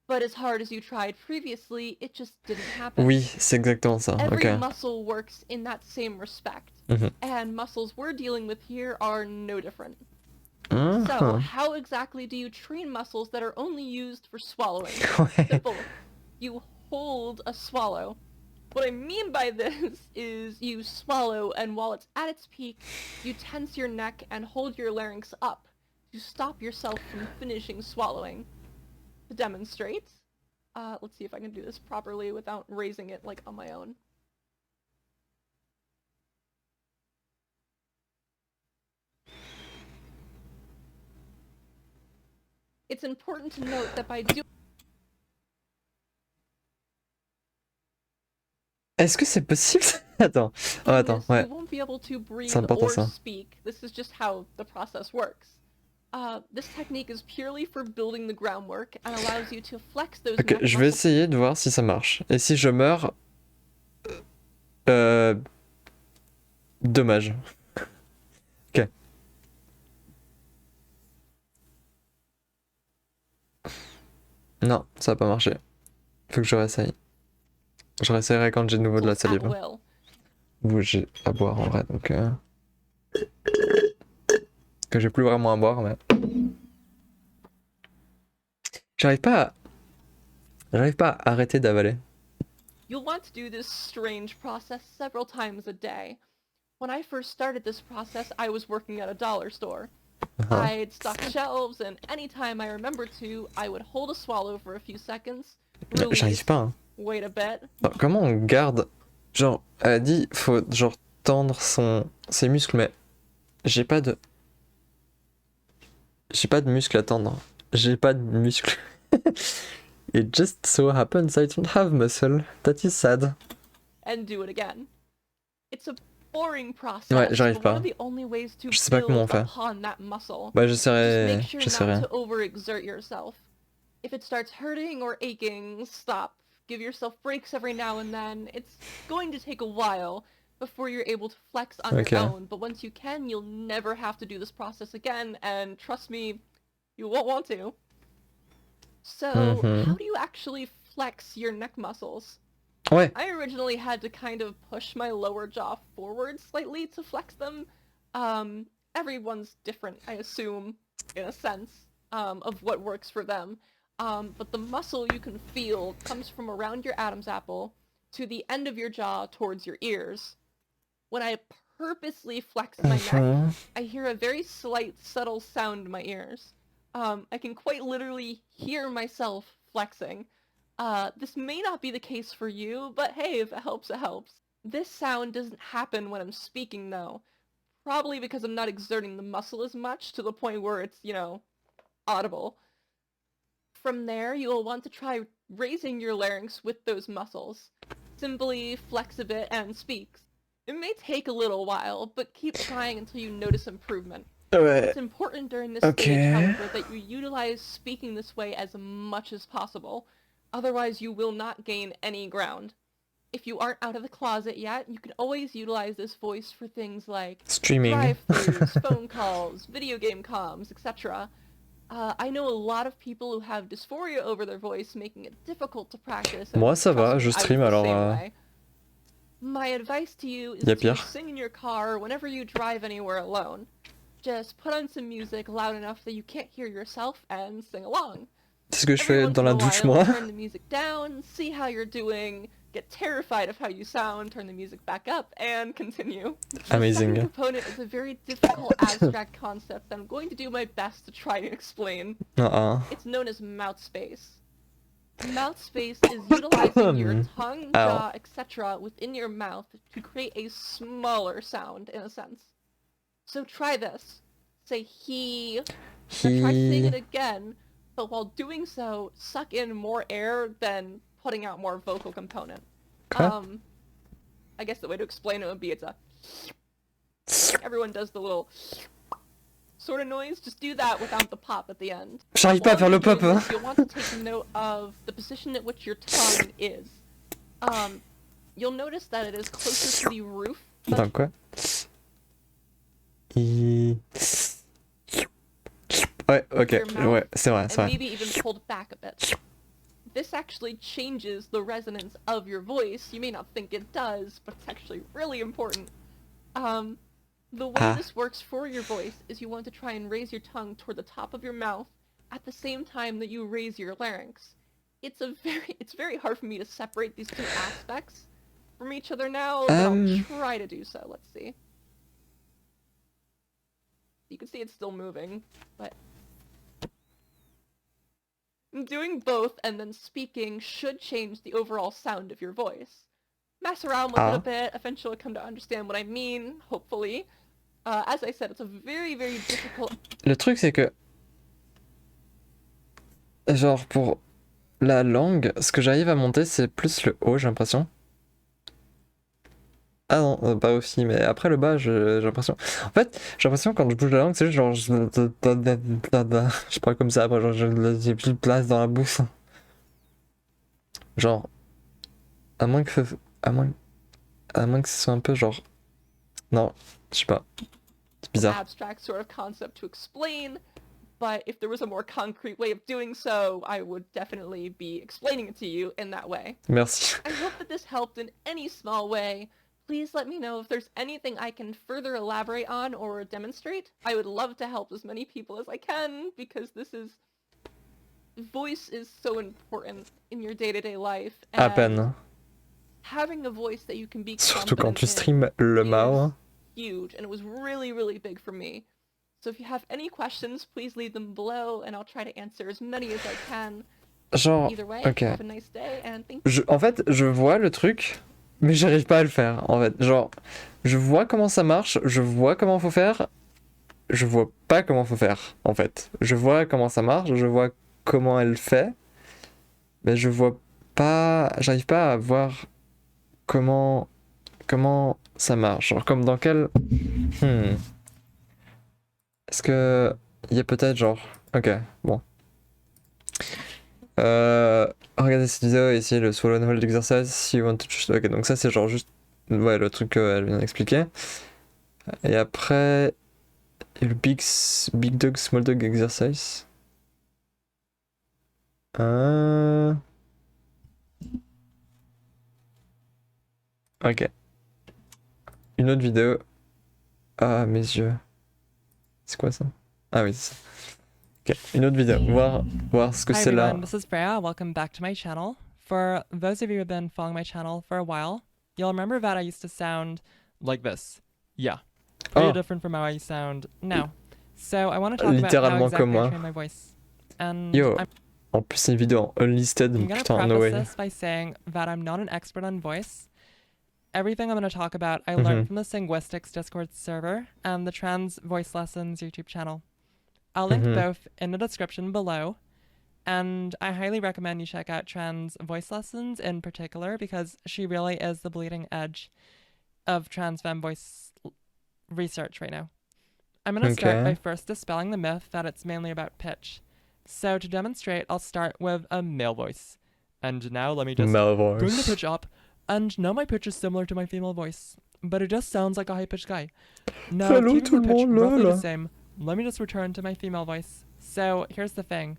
But as hard as you tried previously, it just didn't happen. Oui, c'est exactement ça. Every Ok. muscle works in that same respect. Mhm. And muscles we're dealing with here are no different. So, Mhm. how exactly do you train muscles that are only used for swallowing? Ouais. Simple. You hold a swallow. What I mean by this is you swallow, and while it's at its peak, you tense your neck and hold your larynx up to stop yourself from finishing swallowing. To demonstrate, let's see if I can do this properly without raising it like on my own. It's important to note that by doing Est-ce que c'est possible? Attends. Oh, attends, this, ouais. you won't be able to breathe C'est important or ça. speak. This is just how the process works. This technique is purely for building the groundwork and allows you to flex those Ok, neck je vais muscles. essayer de voir si ça marche. Et si je meurs... Dommage. Ok. Non, ça va pas marcher. Faut que je réessaye. Je réessayerai quand j'ai de nouveau de la salive. At will. Ou j'ai à boire en vrai, donc... Que j'ai plus vraiment à boire, mais... J'arrive pas J'arrive pas à arrêter d'avaler. You'll want to do this strange process several times a day. When I first started this process, I was working at a dollar store. I'd stock shelves, and anytime I remembered to, I would hold a swallow for a few seconds, release, J'arrive pas. Hein. wait a bit. Alors, comment on garde... Genre, elle a dit, faut genre tendre ses muscles, mais j'ai pas de... J'ai pas de muscles à tendre. J'ai pas de muscles. It just so happens I don't have muscle. That is sad. And do it again. It's a boring process. Ouais, j'arrive but pas. one of the only ways to Je sais pas comment on build fait. upon that muscle. Bah, Just make sure j'essaierai. not to overexert yourself. If it starts hurting or aching, stop. Give yourself breaks every now and then. It's going to take a while before you're able to flex on your own, but once you can, you'll never have to do this process again, and trust me, you won't want to. So, how do you actually flex your neck muscles? Ouais. I originally had to kind of push my lower jaw forward slightly to flex them. Everyone's different, I assume, in a sense, of what works for them. But the muscle you can feel comes from around your Adam's apple to the end of your jaw towards your ears. When I purposely flex my neck, I hear a very slight, subtle sound in my ears. I can quite literally hear myself flexing. This may not be the case for you, but hey, if it helps, it helps. This sound doesn't happen when I'm speaking, though. Probably because I'm not exerting the muscle as much to the point where it's, audible. From there, you'll want to try raising your larynx with those muscles. Simply flex a bit and speak. It may take a little while, but keep trying until you notice improvement. Ouais. It's important during this stage, however, that you utilize speaking this way as much as possible. Otherwise, you will not gain any ground. If you aren't out of the closet yet, you can always utilize this voice for things like streaming, drive-thrus, phone calls, video game comms, etc. I know a lot of people who have dysphoria over their voice, making it difficult to practice. Moi ça va, je stream alors. My advice to you is to sing in your car whenever you drive anywhere alone. Just put on some music loud enough that you can't hear yourself and sing along. C'est ce que je fais dans la douche, moi. Turn the music down, see how you're doing, get terrified of how you sound, turn the music back up, and continue. Amazing. The second component is a very difficult abstract concept that I'm going to do my best to try to explain. It's known as mouth space. Mouth space is utilizing your tongue, jaw, etc. within your mouth to create a smaller sound, in a sense. So try this. Say he. Now try saying it again, but while doing so, suck in more air than putting out more vocal component. I guess the way to explain it would be it's a... Everyone does the little sort of noise. Just do that without the pop at the end. J'arrive pas à faire le pop, hein. You'll want to take note of the position at which your tongue is. You'll notice that it is closer to the roof. Attends, quoi? Ouais, ok, ouais, c'est vrai, c'est vrai. Maybe even pulled back a bit. This actually changes the resonance of your voice. You may not think it does, but it's actually really important. The way this works for your voice is you want to try and raise your tongue toward the top of your mouth at the same time that you raise your larynx. It's very hard for me to separate these two aspects from each other now, but I'll try to do so. Let's see. You can see it's still moving, but doing both and then speaking should change the overall sound of your voice. Mess around with it a bit, eventually you'll come to understand what I mean, hopefully. As I said, it's a very, very difficult... Le truc c'est que... Genre pour la langue, ce que j'arrive à monter c'est plus le haut, j'ai l'impression. Ah non, pas aussi, mais après le bas, j'ai l'impression... En fait, j'ai l'impression quand je bouge la langue, c'est juste genre... Je parle comme ça, après genre j'ai plus de place dans la bouche. Genre... À moins que ce soit un peu genre... Non, je sais pas. C'est bizarre. Abstract sort of concept to explain, but if there was a more concrete way of doing so, I would definitely be explaining it to you in that way. Merci. I hope that this helped in any small way. Please let me know if there's anything I can further elaborate on or demonstrate. I would love to help as many people as I can, because this is voice is so important in your day-to-day life. À And peine. having a voice that you can be Surtout quand confident tu in streams le Mao. is huge, and it was really, really big for me. So if you have any questions, please leave them below, and I'll try to answer as many as I can. Genre, Either way, ok. have a nice day, and thank you. En fait, je vois le truc, mais j'arrive pas à le faire. En fait, genre, je vois comment ça marche, je vois comment faut faire, je vois pas comment faut faire. En fait, je vois comment ça marche, je vois comment elle fait, mais je vois pas, j'arrive pas à voir comment ça marche. Genre, comme dans quel. Est-ce que il y a peut-être genre, ok, bon. Regardez cette vidéo ici, le swallow and hold exercise, si you want to choose. Ok, donc ça c'est genre juste, ouais, le truc qu'elle vient d'expliquer. Et après, il y a le big dog, small dog exercise. Ok. Une autre vidéo. Ah, mes yeux. C'est quoi ça? Ah oui, c'est ça. Ok, une autre vidéo. Voir ce que c'est là. Hi everyone, this is Freya. Welcome back to my channel. For those of you who have been following my channel for a while, you'll remember that I used to sound like this. Yeah. Pretty different from how I sound now. So I want to talk about how exactly I train my voice. And Yo, en plus c'est une vidéo en unlisted, I'm gonna putain, no way. preface this by saying that I'm not an expert on voice. Everything I'm going to talk about I learned from the Linguistics Discord server and the Trans Voice Lessons YouTube channel. I'll link both in the description below, and I highly recommend you check out Trans Voice Lessons in particular because she really is the bleeding edge of trans femme voice research right now. I'm going to start by first dispelling the myth that it's mainly about pitch. So to demonstrate, I'll start with a male voice. And now let me just bring the pitch up. And now my pitch is similar to my female voice, but it just sounds like a high-pitched guy. Now, keeping the pitch roughly the same, let me just return to my female voice. So, here's the thing.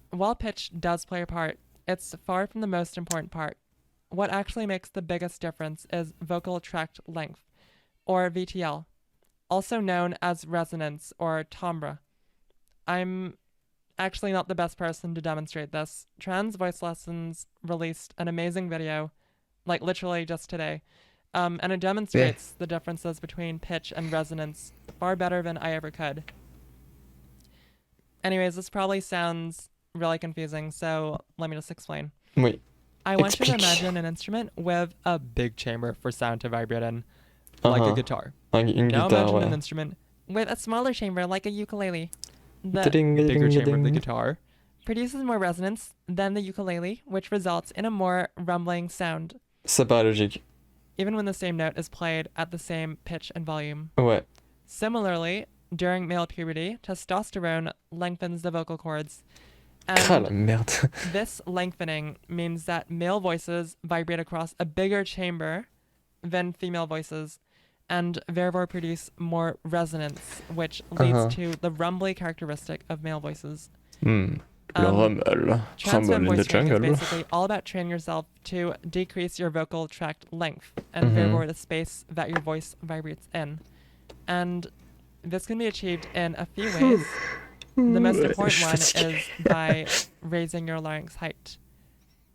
While pitch does play a part, it's far from the most important part. What actually makes the biggest difference is vocal tract length, or VTL, also known as resonance or timbre. I'm actually not the best person to demonstrate this. Trans Voice Lessons released an amazing video, like literally just today, and it demonstrates the differences between pitch and resonance far better than I ever could. Anyways, this probably sounds really confusing, so let me just explain. Oui. I want you to imagine an instrument with a big chamber for sound to vibrate in, like a guitar. Now imagine an instrument with a smaller chamber like a ukulele. The bigger chamber of the guitar produces more resonance than the ukulele, which results in a more rumbling sound. Ça paraît logique. Even when the same note is played at the same pitch and volume. Ouais. Similarly, during male puberty, testosterone lengthens the vocal cords. And this lengthening means that male voices vibrate across a bigger chamber than female voices, and therefore produce more resonance, which leads to the rumbly characteristic of male voices. Trans femme voice training is basically all about training yourself to decrease your vocal tract length and therefore the space that your voice vibrates in. And this can be achieved in a few ways. The most important one is by raising your larynx height.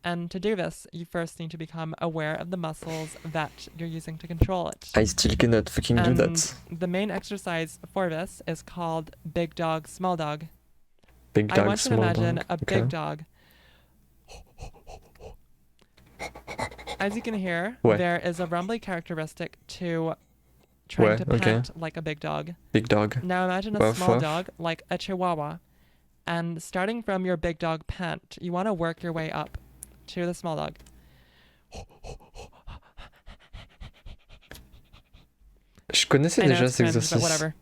And to do this, you first need to become aware of the muscles that you're using to control it. I still cannot fucking do that. The main exercise for this is called big dog, small dog. Big dog, I want you to imagine a big dog. As you can hear, there is a rumbly characteristic to trying to pant like a big dog. Big dog. Now imagine a small dog like a chihuahua. And starting from your big dog pant, you want to work your way up to the small dog. Je connaissais déjà cet exercice. But whatever.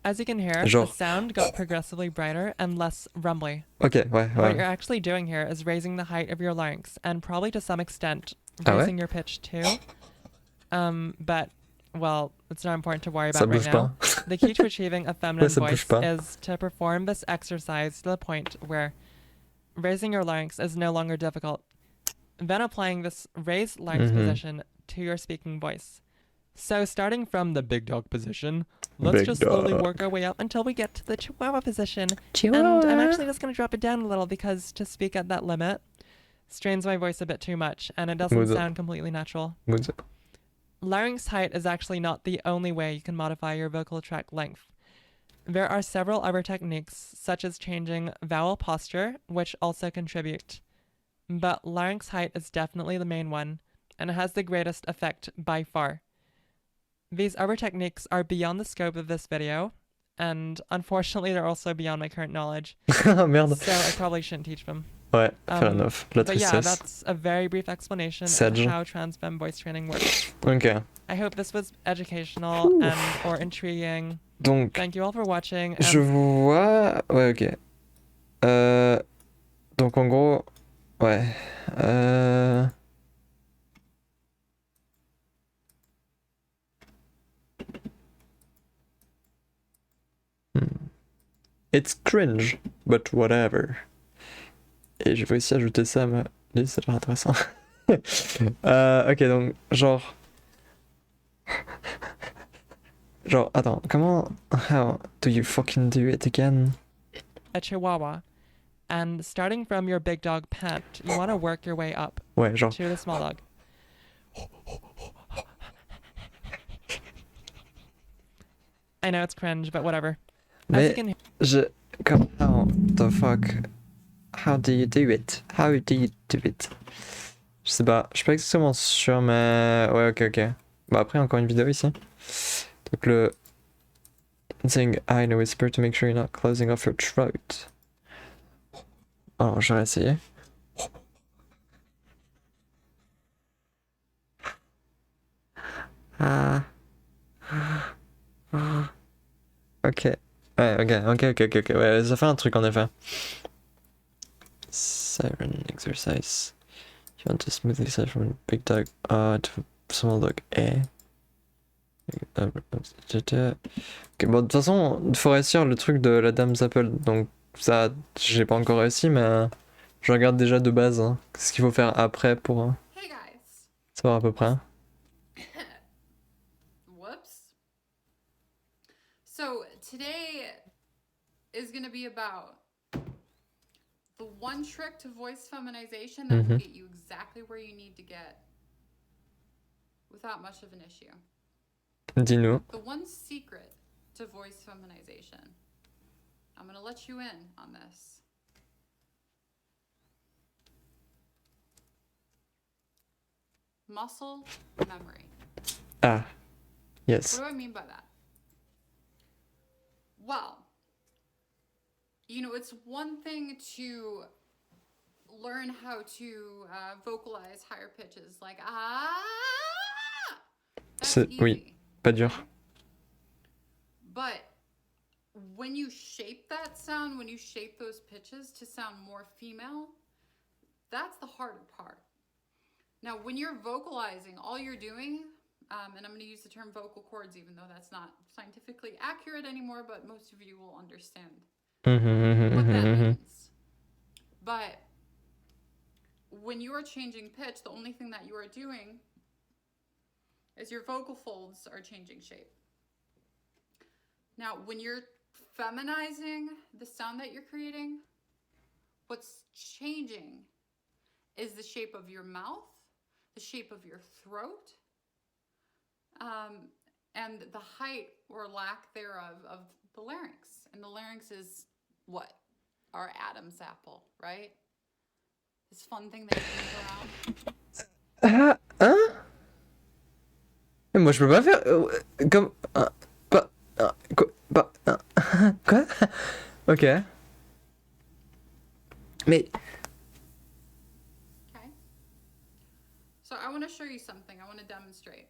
As you can hear, the sound got progressively brighter and less rumbly. Ok, ouais. What you're actually doing here is raising the height of your larynx and probably to some extent raising your pitch too. But, well, it's not important to worry about right now. The key to achieving a feminine voice is to perform this exercise to the point where raising your larynx is no longer difficult. Then applying this raised larynx position to your speaking voice. So starting from the big dog position, Let's Big just slowly dog. work our way up until we get to the chihuahua position. Chihuahua. And I'm actually just going to drop it down a little because to speak at that limit strains my voice a bit too much and it doesn't Good. sound completely natural. Good. Larynx height is actually not the only way you can modify your vocal tract length. There are several other techniques, such as changing vowel posture, which also contribute. But larynx height is definitely the main one, and it has the greatest effect by far. These other techniques are beyond the scope of this video, and unfortunately they're also beyond my current knowledge. Merde. So I probably shouldn't teach them. Ouais, fair enough. La But yeah, tristesse. that's a very brief explanation Sage. of how transfem voice training works. Ok. I hope this was educational and or intriguing. Donc, Thank you all for watching. je and vois... Ouais, ok. Donc en gros... Ouais. It's cringe, but whatever. Et je vais aussi ajouter ça à ma liste, ça a l'air intéressant. Ok, donc, genre... Genre, attends, comment... How do you fucking do it again? a chihuahua. And starting from your big dog pant, you want to work your way up Ouais, genre... to the small dog. I know it's cringe, but whatever. As you Mais... can Je... Comme... How the fuck... How do you do it? How do you do it? Je sais pas, je suis pas exactement sûr, mais... Ouais, ok. Bah après, encore une vidéo ici. Donc le... Saying I in a whisper to make sure you're not closing off your throat. Alors, je vais essayer. Ok. Ouais, ok. Ouais, ça fait un truc en effet. Siren exercise. You want to smoothly slide from big dog to small dog A. Ok, bon, de toute façon, il faut réussir le truc de la Dame's Apple. Donc, ça, j'ai pas encore réussi, mais je regarde déjà de base hein, ce qu'il faut faire après pour Hey guys. savoir à peu près. Whoops. So today is going to be about the one trick to voice feminization that will get you exactly where you need to get without much of an issue. Dis-nous. The one secret to voice feminization. I'm going to let you in on this. Muscle memory. Ah, yes. What do I mean by that? Well, you know, it's one thing to learn how to vocalize higher pitches like C'est... Oui, pas dur. But when you shape that sound, when you shape those pitches to sound more female, that's the harder part. Now, when you're vocalizing, all you're doing, and I'm going to use the term vocal cords, even though that's not scientifically accurate anymore, but most of you will understand what that means. But when you are changing pitch, the only thing that you are doing is your vocal folds are changing shape. Now, when you're feminizing the sound that you're creating, what's changing is the shape of your mouth, the shape of your throat, and the height or lack thereof of the larynx. And the larynx is what? Our Adam's apple, right? This fun thing that you move around. Hein? Mais moi je peux pas faire comme quoi? Ok. Mais Okay. So I want to show you something. I want to demonstrate.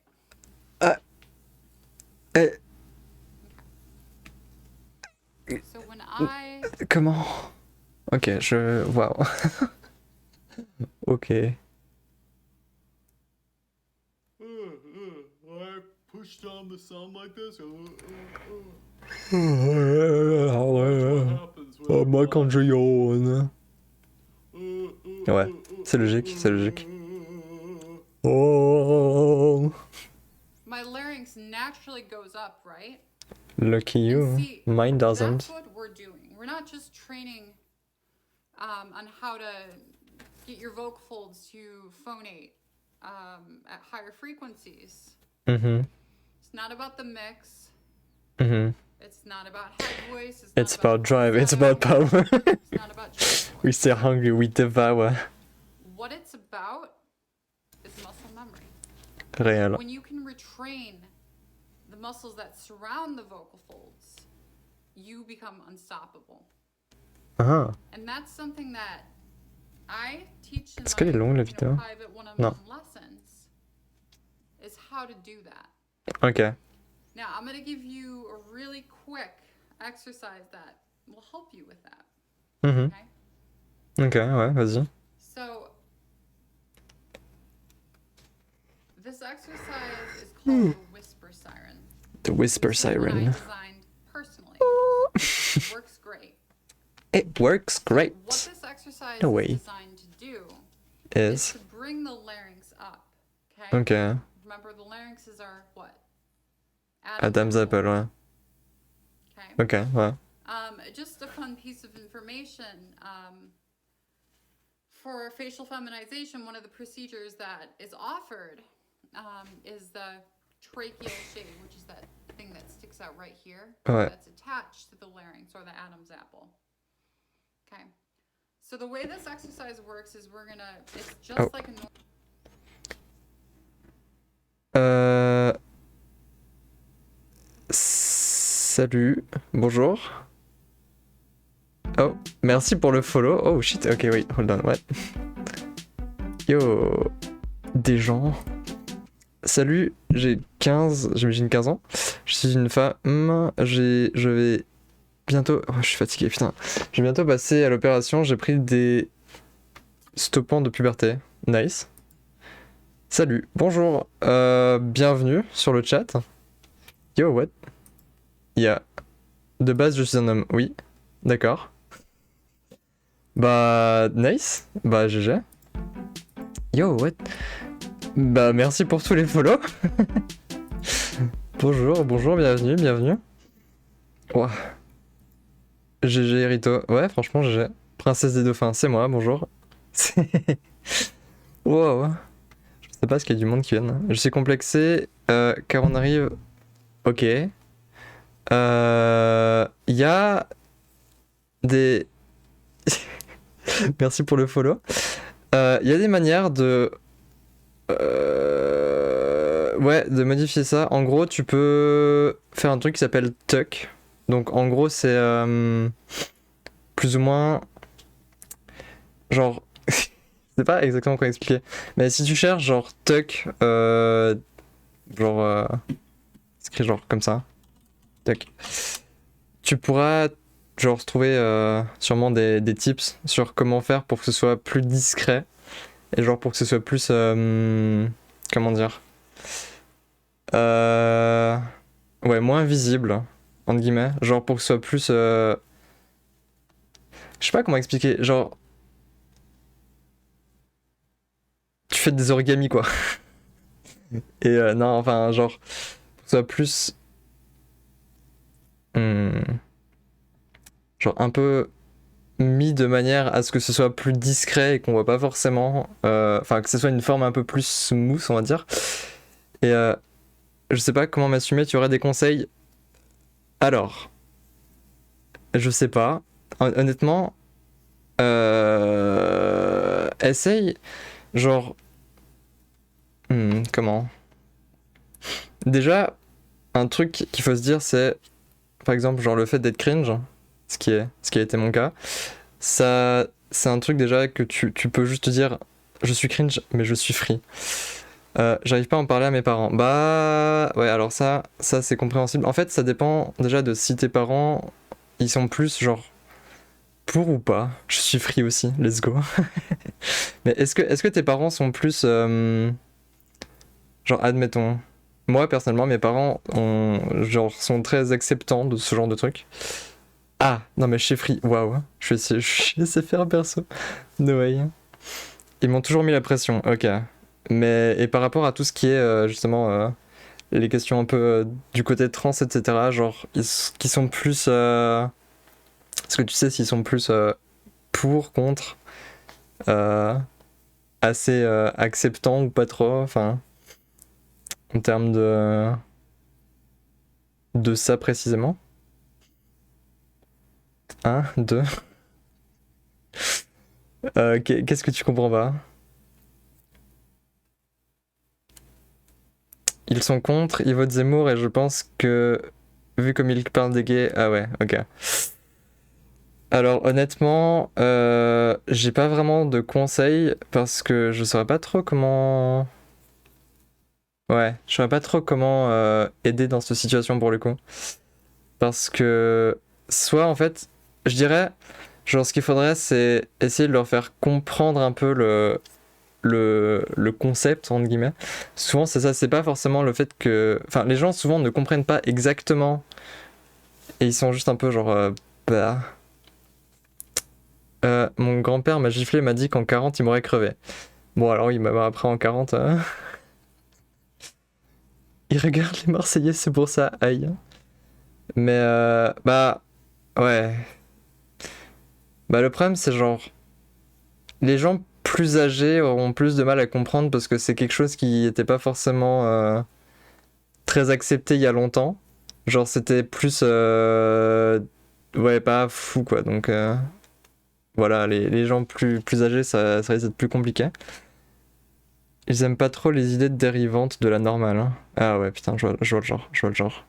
So when I comment? Ok, je... Waouh. Ok. I push down the sound like this. Moi quand je yaune. Ouais, c'est logique. Oh. my larynx naturally goes up, right? Lucky you. See, Mine doesn't. That's what we're doing. We're not just training on how to get your vocal folds to phonate at higher frequencies. Mm-hmm. It's not about the mix. Mm-hmm. It's not about head voice. It's about drive. It's about power. It's not about voice. We stay hungry. We devour. What it's about is muscle memory. Réel. When you can retrain the muscles that surround the vocal folds, you become unstoppable. Ah. And that's something that I teach in Est-ce qu'elle est longue la vidéo? private one-on-one Non. lessons, is how to do that. Ok. Now, I'm going to give you a really quick exercise that will help you with that. Mhm. Okay? Ok, ouais, vas-y. So, this exercise is called the whisper siren. The whisper This is one I siren. designed personally. It works great. It works great. What this exercise No is way. designed to do Is. to bring the larynx up. Okay? Ok. Remember, the larynxes are what? Adam's apple, ouais. Okay. Ok, ouais. Just a fun piece of information. For facial feminization, one of the procedures that is offered is the tracheal shave, which is that thing that sticks out right here. Ouais. That's attached to the larynx or the Adam's apple. Okay. So the way this exercise works is it's just Oh. like a normal. Salut, bonjour. Oh, merci pour le follow. Oh shit, ok, wait, hold on, what? Yo, des gens. Salut, j'ai 15, j'imagine 15 ans. Je suis une femme, je vais bientôt... Oh, je suis fatigué, putain. Je vais bientôt passer à l'opération, j'ai pris des stoppants de puberté. Nice. Salut, bonjour, bienvenue sur le chat. Yo, what? De base, je suis un homme, oui. D'accord. Bah, nice. Bah, GG. Yo, what? Bah, merci pour tous les follow. Bonjour, bienvenue, bienvenue. Ouah. GG, Rito. Ouais, franchement, GG. Princesse des dauphins, c'est moi, bonjour. Wow. Je sais pas ce qu'il y a du monde qui vient. Je suis complexé, car on arrive... Ok. Il y a des... Merci pour le follow. Il y a des manières de... Ouais, de modifier ça. En gros, tu peux faire un truc qui s'appelle tuck. Donc en gros, c'est plus ou moins... Genre... Je sais pas exactement comment expliquer. Mais si tu cherches genre tuck... C'est écrit genre comme ça. Tuck. Tu pourras genre trouver sûrement des tips sur comment faire pour que ce soit plus discret. Et genre pour que ce soit plus... comment dire ouais, moins visible, entre guillemets. Genre pour que ce soit plus... Je sais pas comment expliquer. Genre... Tu fais des origamis, quoi. Et non, enfin, genre... Pour que ce soit plus... genre un peu mis de manière à ce que ce soit plus discret et qu'on voit pas forcément... Enfin, que ce soit une forme un peu plus smooth, on va dire. Et je sais pas comment m'assumer, tu aurais des conseils? Alors... Je sais pas. Honnêtement... Essaye... Genre... comment? Déjà, un truc qu'il faut se dire, c'est... Par exemple, genre le fait d'être cringe, ce qui a été mon cas, ça, c'est un truc déjà que tu peux juste te dire, je suis cringe, mais je suis free. J'arrive pas à en parler à mes parents. Bah ouais, alors ça c'est compréhensible. En fait, ça dépend déjà de si tes parents, ils sont plus genre pour ou pas. Je suis free aussi, let's go. Mais est-ce que tes parents sont plus genre admettons. Moi, personnellement, mes parents sont très acceptants de ce genre de truc. Ah, non mais je suis free, waouh. Je sais faire perso. No way. Ils m'ont toujours mis la pression, ok. Mais, et par rapport à tout ce qui est, justement, les questions un peu du côté trans, etc. Genre, qui sont plus... Est-ce que tu sais s'ils sont plus pour, contre, assez acceptants ou pas trop, enfin, en termes de ça précisément. 1, 2. Qu'est-ce que tu comprends pas? Ils sont contre, ils votent Zemmour et je pense que, vu comme ils parlent des gays... Ah ouais, ok. Alors honnêtement, j'ai pas vraiment de conseils parce que je saurais pas trop comment... Ouais, je saurais pas trop comment aider dans cette situation pour le coup. Parce que, soit en fait, je dirais, genre ce qu'il faudrait c'est essayer de leur faire comprendre un peu le concept, entre guillemets. Souvent c'est ça, c'est pas forcément le fait que... Enfin, les gens souvent ne comprennent pas exactement et ils sont juste un peu genre... bah... mon grand-père m'a giflé, m'a dit qu'en 40 il m'aurait crevé. Bon alors il m'a après en 40... Il regarde les Marseillais, c'est pour ça, aïe. Mais bah... Ouais. Bah le problème c'est genre... Les gens plus âgés auront plus de mal à comprendre parce que c'est quelque chose qui était pas forcément très accepté il y a longtemps. Genre c'était plus... ouais, pas fou quoi. Donc voilà, les gens plus âgés, ça risque d'être plus compliqué. Ils aiment pas trop les idées dérivantes de la normale. Hein. Ah ouais, putain, je vois le genre, je vois le genre.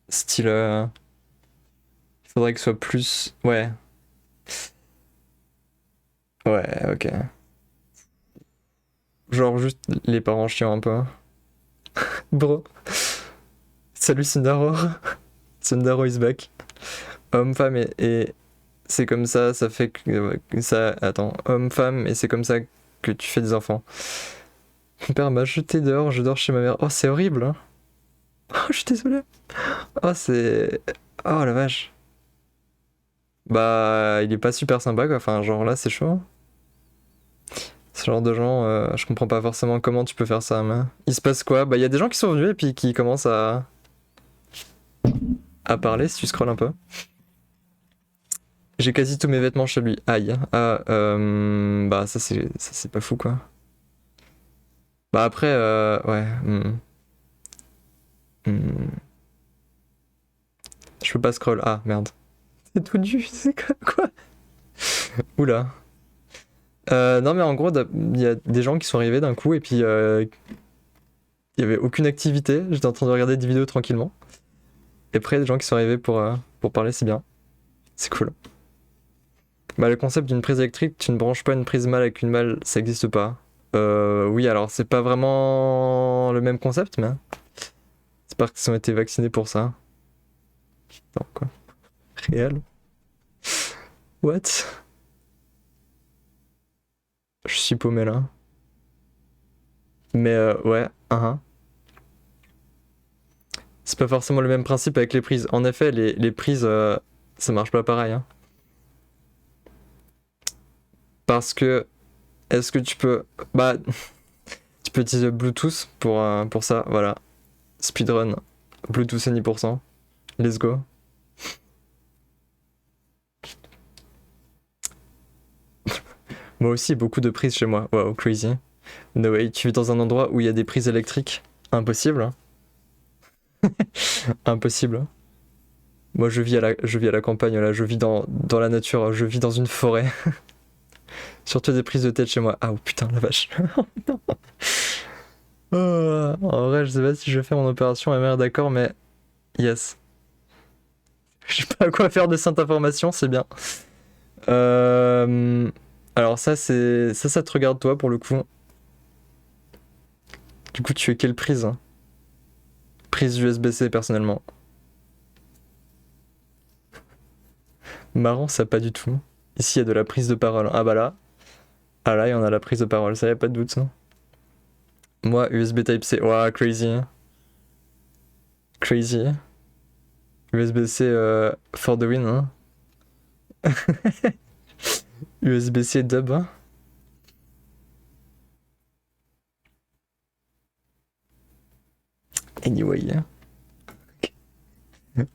Style... Il faudrait que ce soit plus... Ouais. Ouais, ok. Genre juste les parents chiants un peu. Bro. Salut Sundaro. Sundaro is back. Homme-femme et c'est comme ça fait que ça... Attends, homme-femme et c'est comme ça que tu fais des enfants. Mon père m'a jeté dehors, je dors chez ma mère. Oh, c'est horrible, hein. Oh, je suis désolé. Oh, c'est... Oh, la vache. Bah, il est pas super sympa, quoi. Enfin, genre là, c'est chaud. Ce genre de gens, je comprends pas forcément comment tu peux faire ça, mais... Il se passe quoi? Bah, il y a des gens qui sont venus et puis qui commencent à parler, si tu scrolles un peu. J'ai quasi tous mes vêtements chez lui. Aïe. Ah, bah, ça, c'est pas fou, quoi. Bah, après, ouais. Je peux pas scroll. Ah, merde. C'est tout nu, c'est quoi? Oula. Non, mais en gros, il y a des gens qui sont arrivés d'un coup et puis il y avait aucune activité. J'étais en train de regarder des vidéos tranquillement. Et après, des gens qui sont arrivés pour parler, c'est bien. C'est cool. Bah, le concept d'une prise électrique, tu ne branches pas une prise mâle avec une mâle, ça existe pas. Oui, alors c'est pas vraiment le même concept, mais c'est parce qu'ils ont été vaccinés pour ça. Non, quoi. Réel. What? Je suis paumé là. Mais ouais, C'est pas forcément le même principe avec les prises. En effet, les prises, ça marche pas pareil. Hein. Parce que, est-ce que tu peux... Bah, tu peux utiliser Bluetooth pour ça, voilà. Speedrun, Bluetooth à 10%. Let's go. Moi aussi, beaucoup de prises chez moi. Wow, crazy. No way, tu vis dans un endroit où il y a des prises électriques? Impossible. Hein. Impossible. Hein. Moi, je vis à la campagne, là. Je vis dans la nature. Je vis dans une forêt. Surtout des prises de tête chez moi. Ah, oh, putain, la vache. Oh, en vrai, je sais pas si je vais faire mon opération. Ma mère est d'accord, mais... Yes. Je sais pas à quoi faire de cette information, c'est bien. Alors ça, c'est... Ça te regarde toi, pour le coup. Du coup, tu es quelle prise hein? Prise USB-C, personnellement. Marrant, ça pas du tout. Ici, il y a de la prise de parole. Ah bah là. Ah là, il y en a la prise de parole, ça y a pas de doute, ça. Moi, USB Type-C. Ouah, crazy. Crazy. USB-C for the win, hein. USB-C dub, hein. Anyway.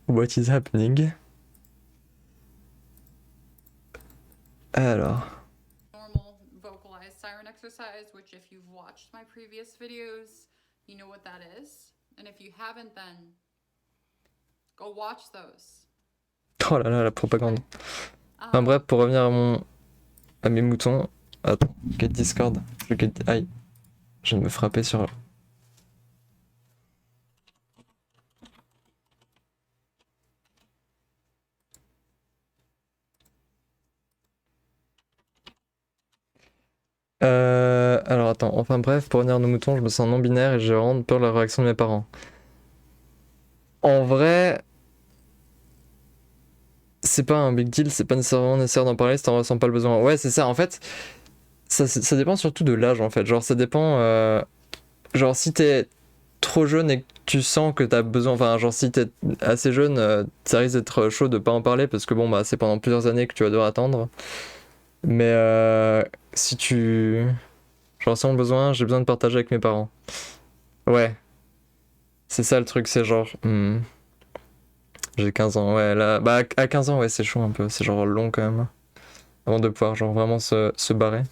What is happening? Alors. Normal vocalized siren exercise, which if you've watched my previous videos, you know what that is. And if you haven't, then go watch those. Oh là là, la propagande. Enfin bref, pour revenir à mes moutons. Attends, get Discord. Aïe. Je viens de me frapper sur... Alors attends, enfin bref, pour revenir à nos moutons, je me sens non-binaire et j'ai vraiment peur de la réaction de mes parents. En vrai... C'est pas un big deal, c'est pas nécessairement nécessaire d'en parler si t'en ressens pas le besoin. Ouais, c'est ça, en fait... Ça dépend surtout de l'âge, en fait. Genre, ça dépend... Genre, si t'es trop jeune et que tu sens que t'as besoin... Enfin, genre, si t'es assez jeune, ça risque d'être chaud de pas en parler parce que bon, bah, c'est pendant plusieurs années que tu vas devoir attendre. Mais si tu... Je ressens le besoin, j'ai besoin de partager avec mes parents. Ouais. C'est ça le truc, c'est genre... J'ai 15 ans, ouais, là... Bah, à 15 ans, ouais, c'est chaud un peu. C'est genre long quand même. Avant de pouvoir, genre, vraiment se barrer.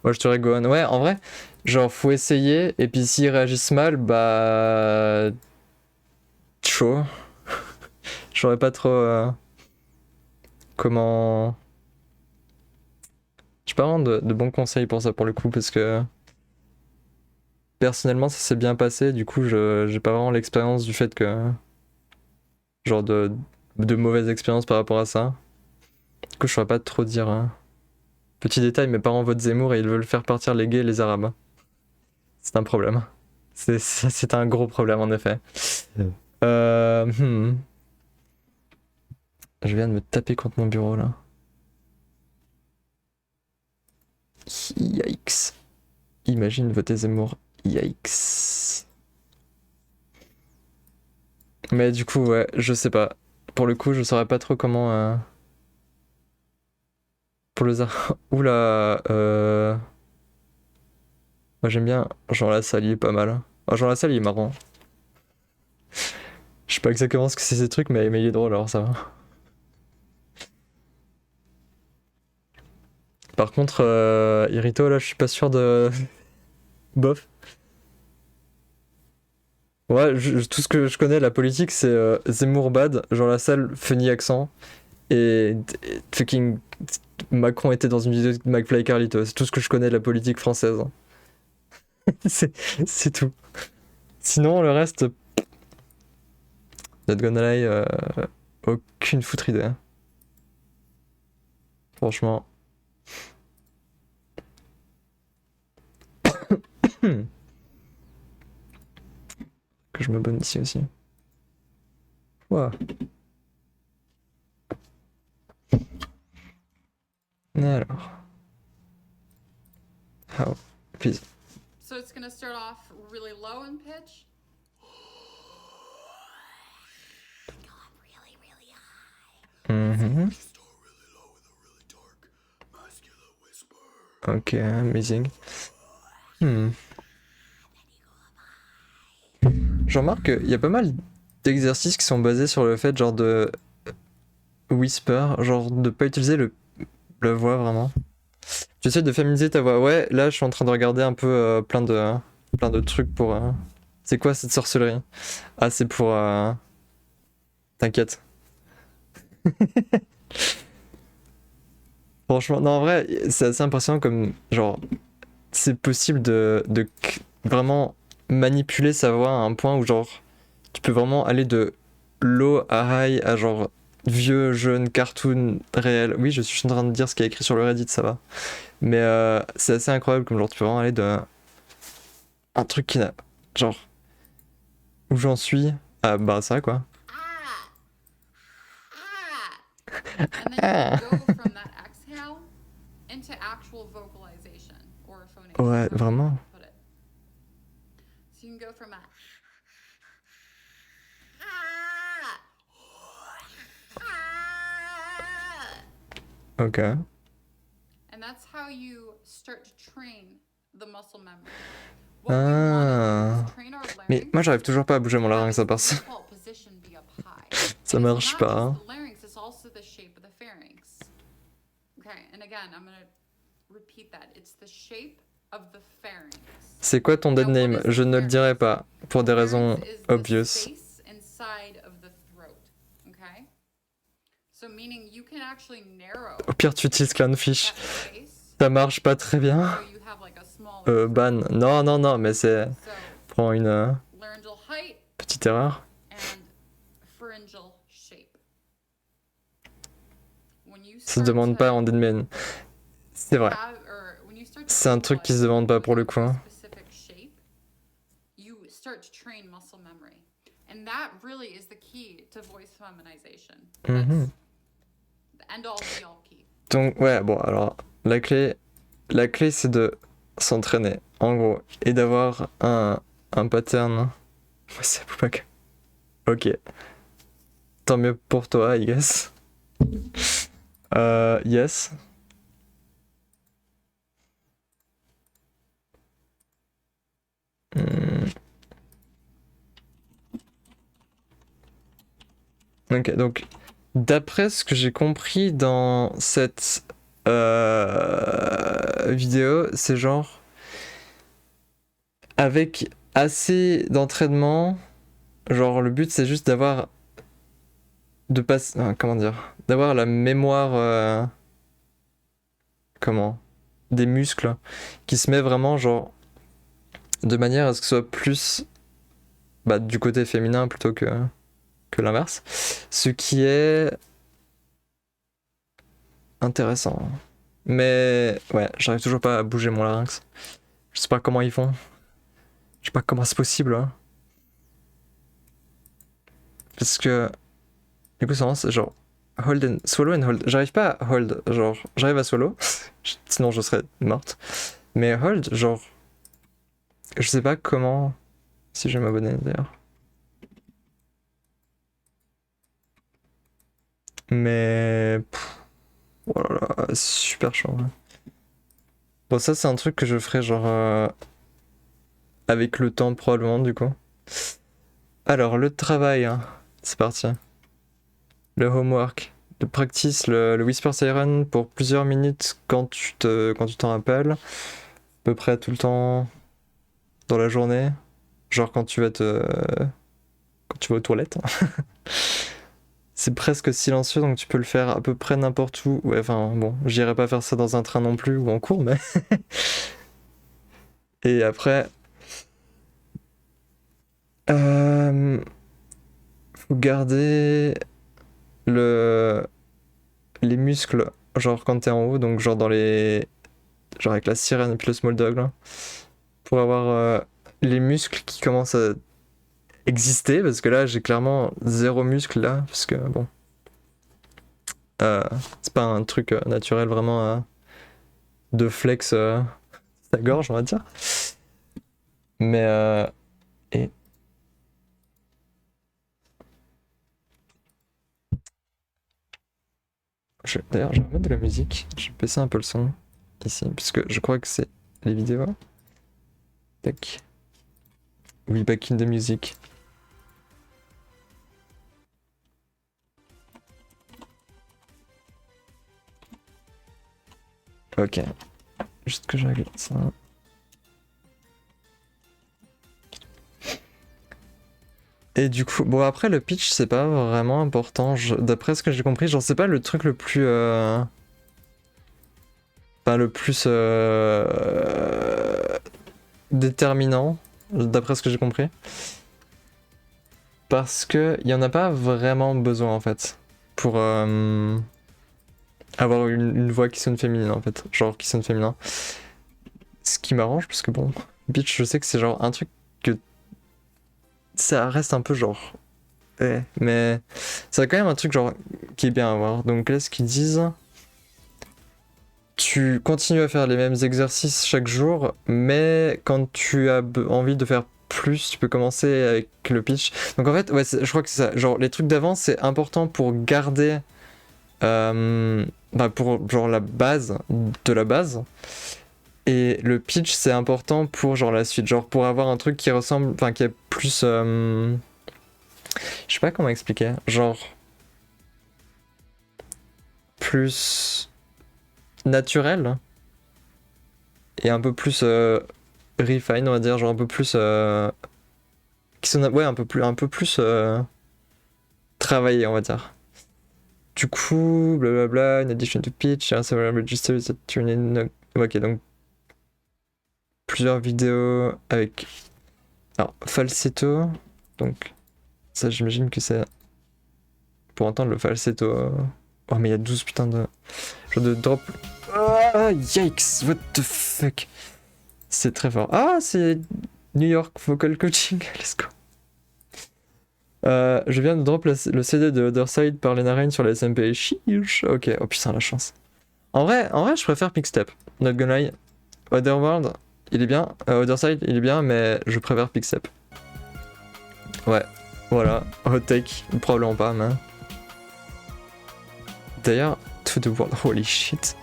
Moi, je te Gohan. Ouais, en vrai, genre, faut essayer. Et puis, s'ils réagissent mal, bah... Chaud. J'aurais pas trop... Comment... J'ai pas vraiment de bons conseils pour ça, pour le coup, parce que... Personnellement, ça s'est bien passé. Du coup, j'ai pas vraiment l'expérience du fait que... Genre, de mauvaises expériences par rapport à ça. Du coup, je saurais pas trop dire... Petit détail, mes parents votent Zemmour et ils veulent faire partir les gays et les arabes. C'est un problème. C'est un gros problème en effet. Je viens de me taper contre mon bureau là. Yikes. Imagine voter Zemmour. Yikes. Mais du coup, ouais, je sais pas. Pour le coup, je saurais pas trop comment... Pour le Oula, moi j'aime bien Jean Lassalle, il est pas mal. Oh, Jean Lassalle, il est marrant. Je sais pas exactement ce que c'est ces trucs, mais il est drôle, alors ça va. Par contre, Irito, là, je suis pas sûr de... Bof. Ouais, tout ce que je connais, la politique, c'est Zemmour bad, Jean Lassalle, funny accent, et fucking Macron était dans une vidéo de McFly et Carlito. C'est tout ce que je connais de la politique française. C'est tout. Sinon, le reste... Not gonna lie, aucune foutre idée. Franchement. Que je m'abonne ici aussi. Wow. Alors. How? Please. So it's gonna start off really low in pitch. Ok, amazing. Je remarque qu'il y a pas mal d'exercices qui sont basés sur le fait genre de whisper, genre de pas utiliser la voix vraiment. Tu essaies de féminiser ta voix. Ouais, là je suis en train de regarder un peu plein de trucs pour... C'est quoi cette sorcellerie? Ah, c'est pour... T'inquiète. Franchement, non, en vrai, c'est assez impressionnant comme, genre, c'est possible de vraiment manipuler sa voix à un point où, genre, tu peux vraiment aller de low à high à, genre, vieux, jeune, cartoon, réel. Oui, je suis en train de dire ce qu'il y a écrit sur le Reddit, ça va. Mais c'est assez incroyable comme, genre, tu peux vraiment aller de... Un truc qui n'a... Genre... Où j'en suis à, bah, ça, quoi. And then you go from that exhale into actual vocalization or phonation. Ouais, vraiment. So you can go from a Ok. and that's how you start to train the muscle memory. What we want to do is train our Mais moi j'arrive toujours pas à bouger mon larynx à part ça. default position be up high. Ça And it's marche not pas. just Hein. the larynx, it's also the shape of the pharynx. Okay, and again, I'm gonna repeat that. It's the shape of the pharynx. C'est quoi ton dead name? Je ne le dirai pas, pour des raisons obvious. Space inside of the throat. Okay? So meaning you can actually narrow Au pire tu utilises Clownfish. Ça marche pas très bien. Ban. Non, non, non, mais c'est... Prends une laryngeal height petite erreur. and pharyngeal shape. When you Ça se demande pas en dead name. C'est vrai. C'est un truc qui se demande pas pour le coup. Hein. specific shape, you start to train muscle memory. And that really is the key to voice feminization. Mhm. The end all be all key. Donc ouais, bon alors la clé c'est de s'entraîner en gros et d'avoir un pattern. Ouais, c'est pas que. Ok. Tant mieux pour toi, I guess. Yes. Ok, donc d'après ce que j'ai compris dans cette vidéo, c'est genre avec assez d'entraînement, genre le but c'est juste d'avoir comment dire, d'avoir la mémoire des muscles qui se met vraiment genre de manière à ce que ce soit plus du côté féminin plutôt que l'inverse, ce qui est intéressant. Mais ouais, j'arrive toujours pas à bouger mon larynx. Je sais pas comment ils font. Je sais pas comment c'est possible. Hein. Parce que du coup c'est genre hold and swallow and hold. J'arrive pas à hold, genre j'arrive à swallow, sinon je serais morte. Mais hold, genre je sais pas comment. Si je vais m'abonner d'ailleurs. Mais oh là là, super chaud. Ouais. Bon, ça c'est un truc que je ferai genre avec le temps probablement du coup. Alors le travail, hein. C'est parti. Le homework, le practice, le whisper siren pour plusieurs minutes quand tu t'en rappelles. À peu près tout le temps dans la journée. Genre quand tu vas aux toilettes. C'est presque silencieux, donc tu peux le faire à peu près n'importe où. Ouais, enfin, bon, j'irai pas faire ça dans un train non plus ou en cours, mais... Et après... Faut garder les muscles, genre quand t'es en haut, donc genre dans les... Genre avec la sirène et puis le small dog, là. Pour avoir les muscles qui commencent à exister, parce que là j'ai clairement zéro muscle là, parce que bon c'est pas un truc naturel vraiment de flex sa gorge on va dire, mais et d'ailleurs je vais mettre de la musique, je vais baisser un peu le son ici puisque je crois que c'est les vidéos. Tac, we back in the music. Ok, juste que je règle ça. Et du coup, bon après le pitch c'est pas vraiment important, d'après ce que j'ai compris, genre c'est pas le truc le plus... Enfin le plus déterminant, d'après ce que j'ai compris. Parce que y en a pas vraiment besoin en fait, pour... avoir une voix qui sonne féminine en fait, genre qui sonne féminin. Ce qui m'arrange parce que bon, bitch je sais que c'est genre un truc que ça reste un peu genre mais c'est quand même un truc genre qui est bien à voir. Donc là ce qu'ils disent, tu continues à faire les mêmes exercices chaque jour, mais quand tu as envie de faire plus, tu peux commencer avec le pitch. Donc en fait ouais je crois que c'est ça, genre les trucs d'avant c'est important pour garder pour genre la base de la base, Et le pitch c'est important pour genre la suite, genre pour avoir un truc qui ressemble, enfin qui est plus, je sais pas comment expliquer, genre plus naturel et un peu plus refine on va dire, genre un peu plus, qui sont, ouais un peu plus travaillé on va dire. Du coup, blablabla, in addition to pitch, several registers that turn in. Ok, donc plusieurs vidéos avec. Alors, falsetto. Donc, ça, j'imagine que c'est. Pour entendre le falsetto. Oh, mais il y a 12 putains de. Genre de drop. Ah, yikes, what the fuck. C'est très fort. Ah, c'est New York Vocal Coaching, let's go. Je viens de drop le CD de Other Side par Lena Rain sur la SMP. Chiche. Ok, oh putain, la chance. En vrai, je préfère Mixtape. Not gonna lie. Otherworld, il est bien. Other Side, il est bien, mais je préfère Mixtape. Ouais, voilà. Hot take, probablement pas, mais. D'ailleurs, To the World, holy shit.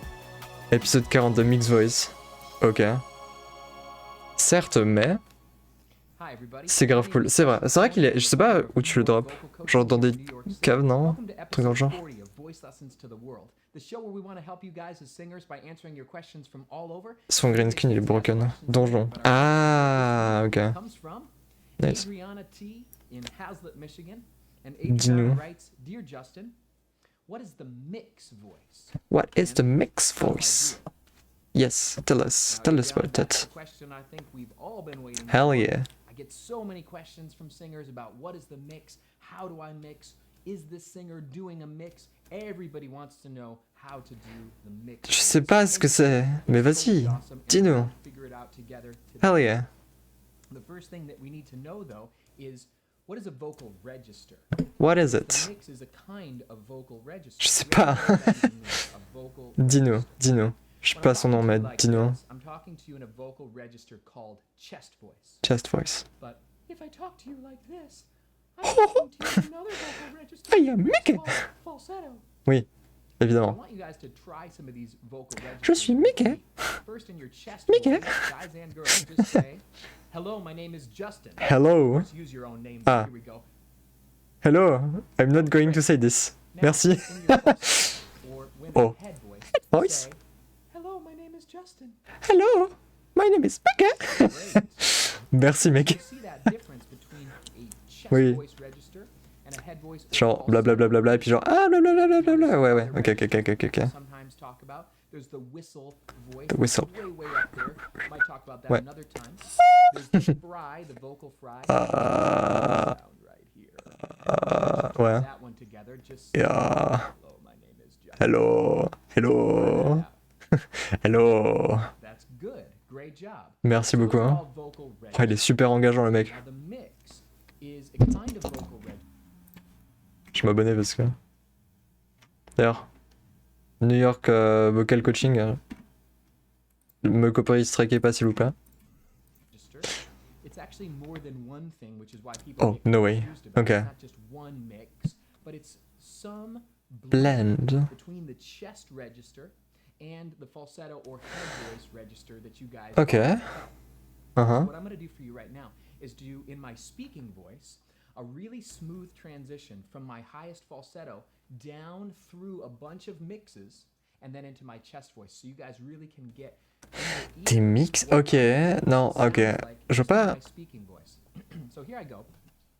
Épisode 42 Mix Voice. Ok. Certes, mais. C'est grave cool. C'est vrai qu'il est. Je sais pas où tu le drops. Genre dans des caves, non? Un truc dans le genre. Son green screen il est broken. Donjon. Ah, ok. Nice. Dis-nous. What is the mix voice? Yes, tell us about that. Hell yeah. I get so many questions from singers about what is the mix, how do I mix, is this singer doing a mix? Everybody wants to know how to do the mix. Je sais pas ce que c'est, mais vas-y, dis-nous. Hell yeah. The first thing that we need to know though is what is a vocal register? What is it? A mix is a kind of vocal register. Je sais pas. Dis-nous. Je sais pas son nom, mais dis-nous. I'm talking to you in a vocal register called chest voice. Chest voice. But if I talk to you like this, I'm talking to you in another vocal register. I am Mickey. Falsetto. Oui, évidemment. I want you guys to try some of these vocal registers. Je suis Mickey. First in your chest Mickey. voice, guys and girls, just say, "Hello, my name is Justin." Hello. Just use your own name. Ah. Here we go. Hello. I'm not going to say this. Merci. Oh. Voice. Hello, my name is Justin. Hello, my name is Mickey. Merci, mec. Oui. Genre blablabla et puis genre ah blablabla. Ouais. Ok. The whistle. Ouais. Ouais. Yeah. Hello. Hello. Merci beaucoup. Hein. Oh, il est super engageant le mec. Je m'abonnais parce que. D'ailleurs, New York Vocal Coaching. Me copyright-strikez pas s'il vous plaît. Oh, no way. Ok. Blend. And the falsetto or head voice register that you guys Okay. So what I'm going to do for you right now is do in my speaking voice a really smooth transition from my highest falsetto down through a bunch of mixes and then into my chest voice so you guys really can get Des mix? Ok. Non, ok. Je veux pas. So here I go.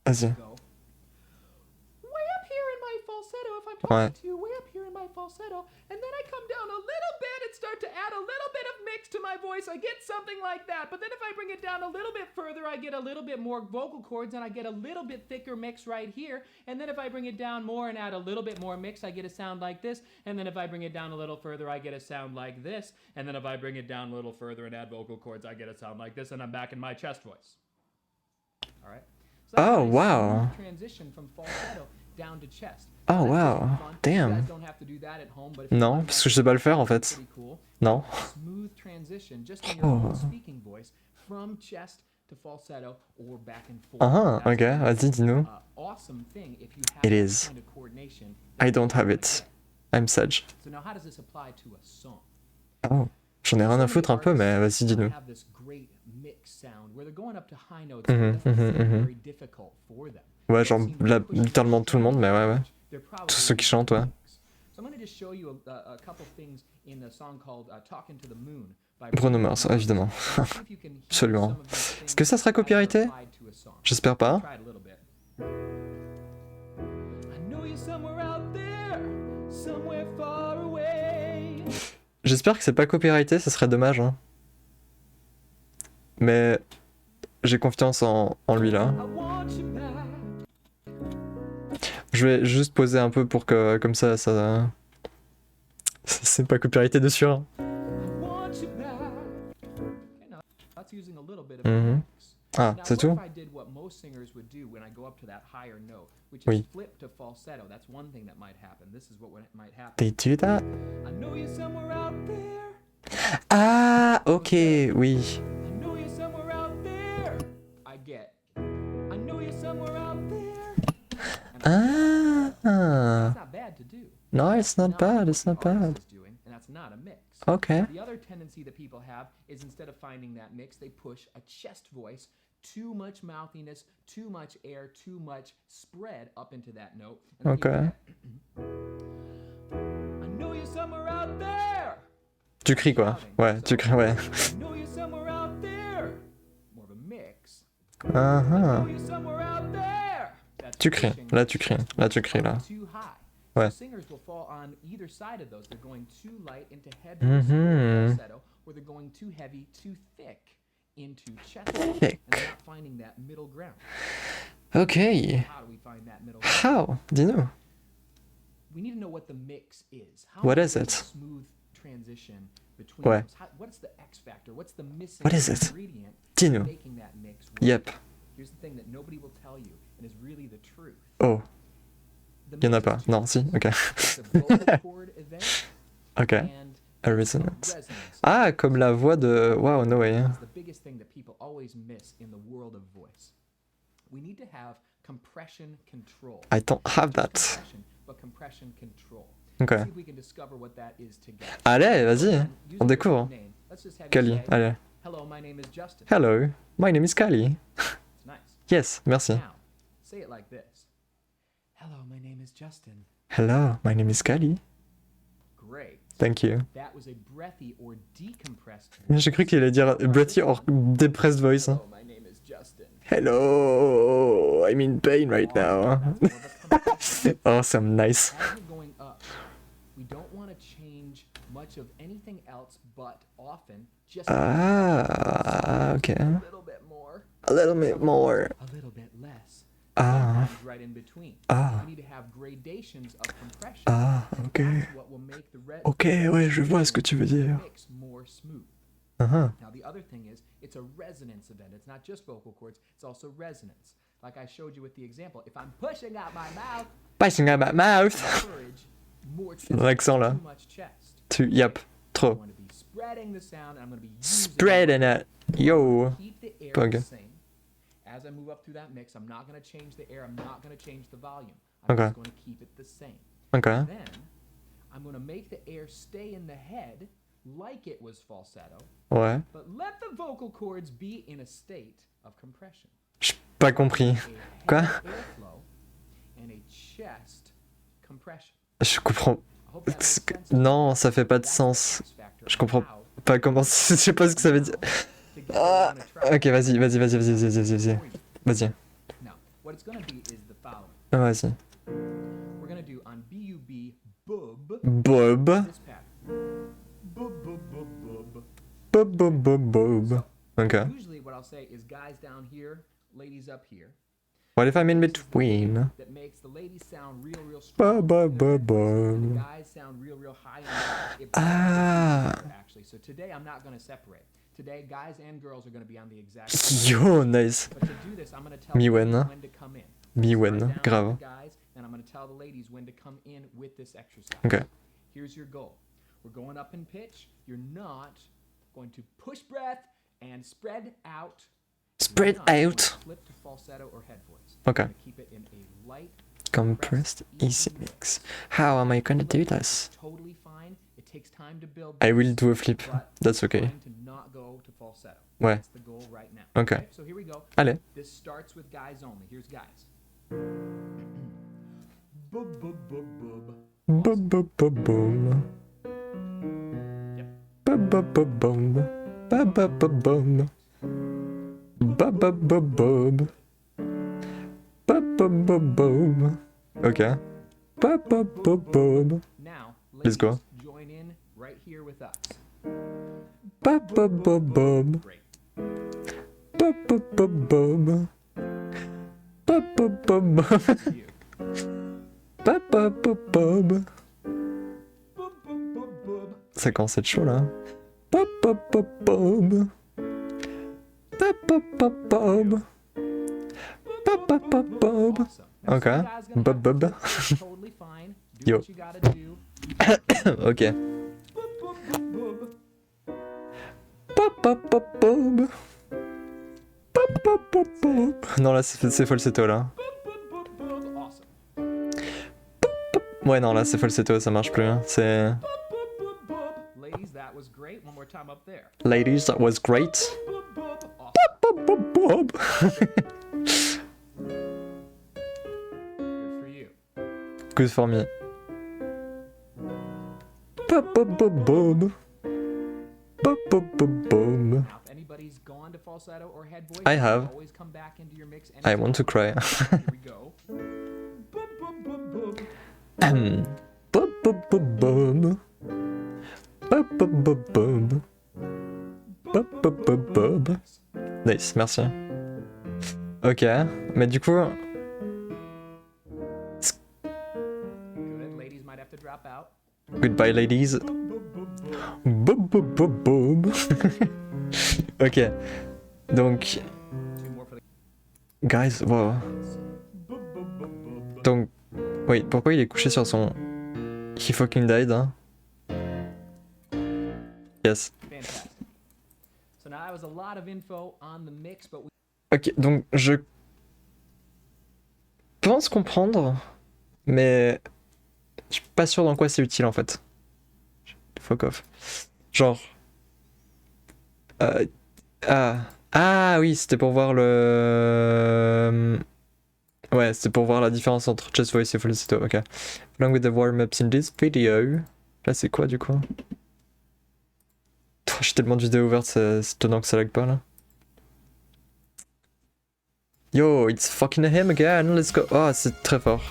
Vas-y. Way up here in my falsetto if I'm talking to you, way up here in my falsetto, and then I come down a little bit and start to add a little bit of mix to my voice. I get something like that, but then if I bring it down a little bit further, I get a little bit more vocal cords and I get a little bit thicker mix right here. And then if I bring it down more and add a little bit more mix, I get a sound like this. And then if I bring it down a little further, I get a sound like this. And then if I bring it down a little further and add vocal cords, I get a sound like this, and I'm back in my chest voice. All right. So Oh wow. Transition from falsetto down to chest. Oh wow. Damn. Non, parce que je sais pas le faire en fait. Non. Smooth transition just in your own speaking voice from chest to falsetto or back and forth. Ok, vas-y, dis-nous. Awesome thing if you have It is. kind of coordination. I don't have it. I'm Sage. So now how does this apply to a song? Oh. J'en ai rien à foutre un peu, mais vas-y, dis-nous. Ouais, genre là, littéralement tout le monde, mais ouais, ouais. Tous ceux qui chantent, ouais. Bruno Mars, évidemment. Absolument. Est-ce que ça sera copyrighté? J'espère pas. J'espère que c'est pas copyrighté, ça serait dommage. Hein. Mais j'ai confiance en lui là. Je vais juste poser un peu pour que comme ça c'est pas copyrighté dessus. Hein. Mm-hmm. Ah, c'est tout? Oui. They do that? Ah, ok, oui. Ah. No, it's not bad, it's not bad. Okay. The other tendency that people have is instead of finding that mix, they push a chest voice, too much mouthiness, too much air, too much spread up into that note. Okay. I know you're somewhere out there. Tu cries quoi? Ouais, tu cries, ouais. I know you're somewhere out there. More of a mix. Uh-huh. Tu cries, là tu cries, là tu cries là. Ouais. Singers will fall on either side of those. They're going too light into head falsetto, or they're going too heavy, too thick into chest. Thick. And they're not finding that middle ground. Okay. How do we find that middle ground? How? Dis-nous. We need to know what the mix is. How What is a it? Smooth transition between Ouais. those. What's the X factor? What's the missing What is it? ingredient Dis-nous. making that mix work? Yep. Here's the thing that nobody will tell you, and is really the truth. Oh. Y'en a pas. Non, si, ok. Ok. A resonance. Ah, comme la voix de... Wow, no way. The biggest thing that people always miss in the world of voice. We need to have compression control. I don't have that. Compression, but compression control. Ok. See if we can discover what that is together. Allez, vas-y. On découvre. Kali, allez. Hello, my name is Justin. Hello, my name is Kali. It's nice. Yes, merci. Now, say it like this. Hello, my name is Justin. Hello, my name is Kali. Great. Thank you. That was a breathy or decompressed. J'ai cru qu'il allait dire breathy or depressed voice. Hein. Hello, my name is Justin. Hello, I'm in pain right now. Awesome, nice. As we're going up, we don't want to change much of anything else, but often just Ah, okay. a little bit more. A little bit more. A little bit less. Ah. Sometimes right in between. Ah. We need to have gradations of compression. Ah, ok. That's what will make the Ok, ouais, je vois ce que tu veux dire. mix more smooth. Uh-huh. Now the other thing is, it's a resonance event. It's not just vocal cords, it's also resonance. Like I showed you with the example, if I'm pushing out my mouth, Passing out my mouth. encourage more chest, L'accent là. too much chest. Yep, trop. I'm going to be spreading the sound, and I'm going to be using Spreading it. Yo. keep the air Bug. the same. As I move up through that mix, I'm not going to change the air. I'm not going to change the volume. I'm Okay. just going to keep it the same. Okay. Then I'm going to make the air stay in the head like it was falsetto. Ouais. But let the vocal cords be in a state of compression. J'ai pas compris. Quoi? Airflow and a chest compression. Je comprends. Non, ça fait pas de sens. Je comprends pas comment. Je sais pas ce que ça veut dire. Ah. Ok, vas-y. Vas-y. Now, what it's going to be is the following. Vas-y. We're going to do on B-U-B, bub. Bob. This pattern. Bub, bub, bub, bub. Bob. Okay. Usually what I'll say is guys down here, ladies up here. What if I'm in between? That makes the ladies sound real strong. Bob. The guys sound real high. Actually, so today I'm not going to separate. Today, guys and girls are going to be on the exact same. Yo, nice. But to do this, I'm going to tell Miwen. you when to come in. Miwen, Start down grave. with the guys, and I'm going to tell the ladies when to come in with this exercise. Okay. Here's your goal. We're going up in pitch. You're not going to push breath and spread out. Spread You're not going out. to flip to falsetto or head voice. Okay. You're going to keep it in a light, Compressed easy mix. How am I gonna do this? totally fine. It takes time to build I will this, do a flip. but That's we're okay. trying to not go to falsetto. Ouais. That's the goal right now. Ok. So here we go. Allez. This starts with guys only. Here's guys. Boom, boom, boom, boom. Boom, boom, boom, boom. Boom, boom, boom, boom. Boom, boom, boom, boom. Boom, boom, boom, boom. Ok. Boom, boom, boom, boom. Now, Let's go. join in right here with us. Boom, boom, boom, boom. Boom, boom, boom, boom. Boom, boom, boom, boom. Boom, boom, boom, boom. Ça commence à être chaud là. Boom, boom, boom, boom. Boom, boom, boom, boom. Boom, boom, boom, boom. Ok. Bob, bob. Yo. Ok. Pop, pop, pop, pop. Pop, pop, pop, pop. Non, là, c'est falsetto, là. Ouais, non, là, c'est falsetto, ça marche plus. Hein. C'est... Ladies, that was great. One more time up there. Ladies, that was great. Pop, pop, pop, pop. Good for you. Good for me. Pop, pop, pop, pop. Pop, pop, pop, pop. Now, if anybody's gone to falsetto or head voice, I you can have. always come back into your mix I want to cry. Here we go. Bob, bob, bob, bob. Bob, bob, bob, bob. Bob, bob, bob, bob. Nice, merci. Ok, mais du coup... Good. Ladies might have to drop out. Goodbye, ladies. Bob, bob, bob, bob. Ok, donc... Guys, wow. Donc, oui, pourquoi il est couché sur son... He fucking died, hein? Yes. Fantastic. So now that was a lot of info on the mix, but we... Ok, donc je pense comprendre, mais je suis pas sûr dans quoi c'est utile en fait. Fuck off. Genre... Ah oui, c'était pour voir le... Ouais, c'était pour voir la différence entre Just Voice et Falsetto, ok. Along with the warm-ups in this video... Là c'est quoi du coup? J'ai tellement de vidéos ouvertes, c'est étonnant que ça lag pas là. Yo, it's fucking him again, let's go. Oh, c'est très fort.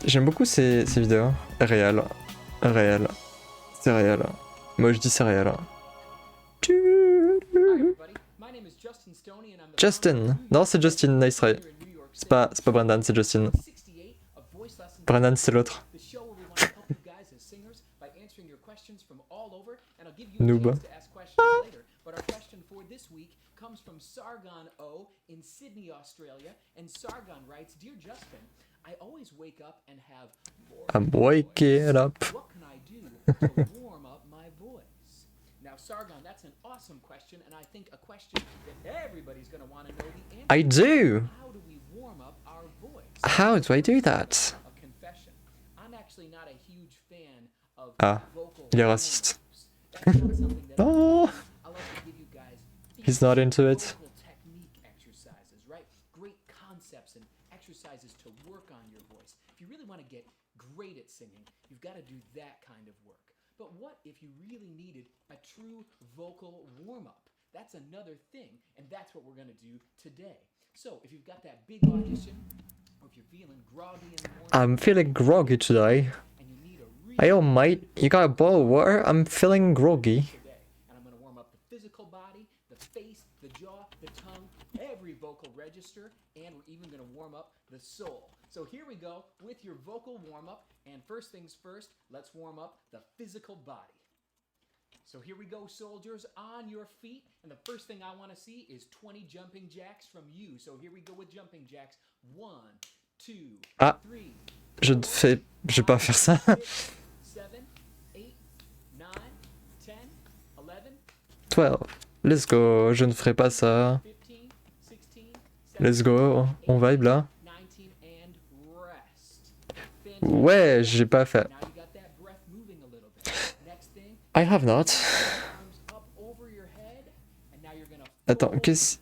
J'aime beaucoup ces vidéos. Réel. Réel. C'est réel. Moi je dis c'est réel. Justin. Non, c'est Justin, nice try. C'est pas Brendan, c'est Justin. Brendan, c'est l'autre. Noob. But our question for this week comes from Sargon O in Sydney, Australia, and Sargon writes, "Dear Justin, I always wake up and have I'm waking up. What can I do to warm up my voice?" Now, Sargon, that's an awesome question, and I think a question that everybody's going to want to know the answer. I do. How do we warm up our voice? How do I do that? A confession. I'm actually not a huge fan of Ah, vocal il est raciste. That's not something that Oh, I love to give you guys. he's not into it. Vocal technique exercises, right? Great concepts and exercises to work on your voice. If you really want to get great at singing, you've got to do that kind of work. But what if you really needed a true vocal warm-up? That's another thing, and that's what we're going to do today. So, if you've got that big audition, or if you're feeling groggy in the morning, I'm feeling groggy today. and you need a Hey, yo, mate, you got a bowl of water? I'm feeling groggy. today, and I'm going to warm up the physical body, the face, the jaw, the tongue, every vocal register, and we're even going to warm up the soul. So here we go with your vocal warm-up, and first things first, let's warm up the physical body. So here we go, soldiers, on your feet, and the first thing I want to see is 20 jumping jacks from you. So here we go with jumping jacks. 1, 2, Ah, 3, je vais pas faire ça. 7, 8, 9, 10, 11, 12. Let's go, je ne ferai pas ça. Let's go, on vibe là. 19, and rest. Ouais, j'ai pas fait. Now you got that I have not. Attends,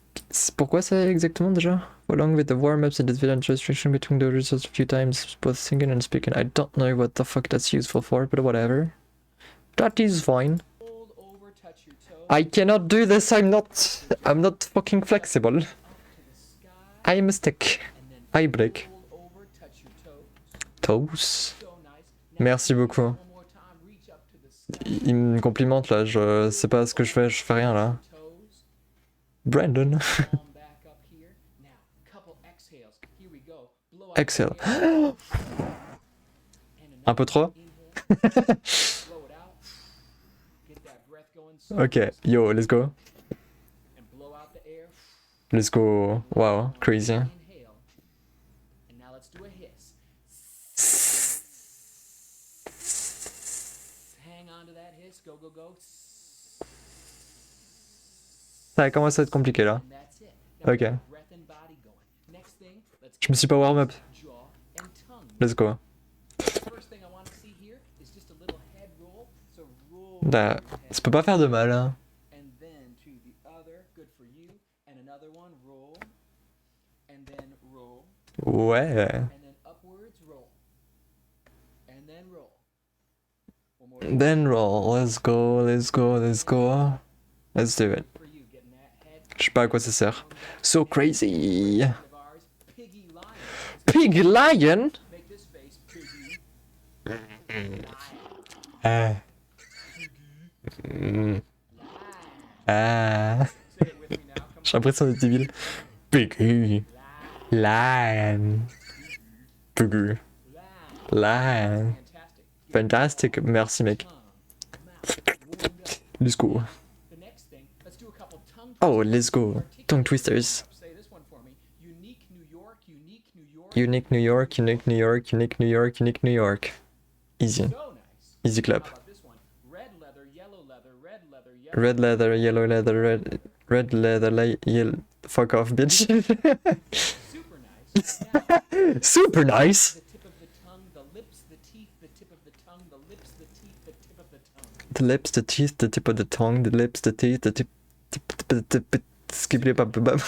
pourquoi ça exactement déjà? Along with the warm-ups and the village restriction between the results a few times, both singing and speaking. I don't know what the fuck that's useful for, but whatever. That is fine. I cannot do this, I'm not fucking flexible. I'm a stick. I break. Toes. Merci beaucoup. Il me complimente là, je sais pas ce que je fais rien là. Brandon. Exhale. Un peu trop? Ok, yo, let's go. Let's go. Wow, crazy. Ça commence à être compliqué là. Ok. Je me suis pas warm up. Let's go. Bah, ça peut pas faire de mal. Hein. Ouais. Then roll. Let's go, let's go, let's go. Let's do it. Je sais pas à quoi ça sert. So crazy. Pig lion? Ah. Ah. J'ai l'impression d'être débile. Piggy. Lion. Piggy. Lion. Fantastic. Merci mec. Let's go. Oh, let's go. Tongue twisters. Unique New York, unique New York, unique New York, unique New York. Easy. Easy clap. Red leather, yellow leather, red leather, yellow. Fuck off, bitch. Super nice. The lips, the teeth, the tip of the tongue, the lips, the teeth, the tip. Skippity pap pap.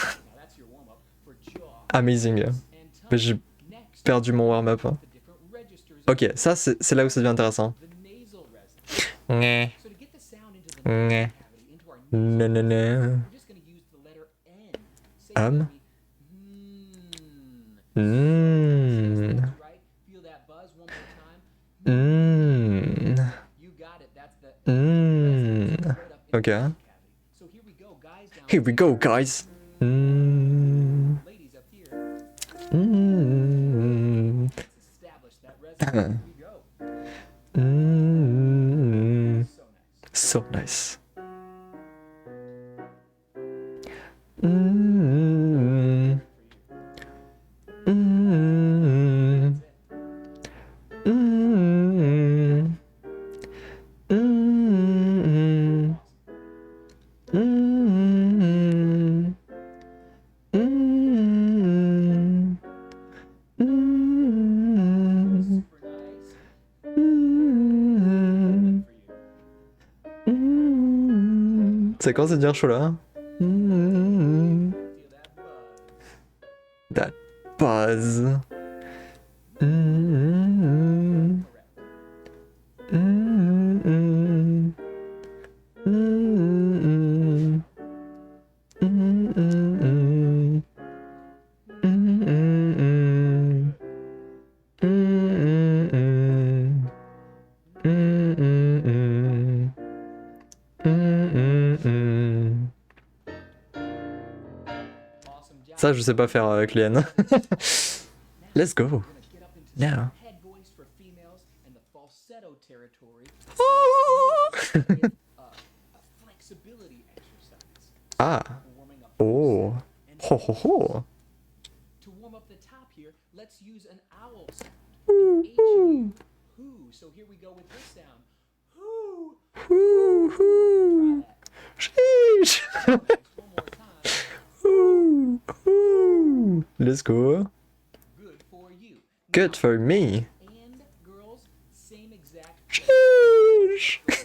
Amazing. Mais j'ai perdu mon warm-up. Hein. Ok, ça c'est là où ça devient intéressant. Non, non, non. Ok. Here we go, guys. So nice. Ça commence à devenir chaud là. That buzz. Ça, je sais pas faire avec les N. Let's go. Now. Ah. Oh. Ho ho ho. To warm up the top here, let's use an owl sound. H-U. So here we go with this sound. Hoo. Hoo hoo. Sheesh. Ooh, ooh. Let's go. Good for me. And girls, same exact. Sheesh.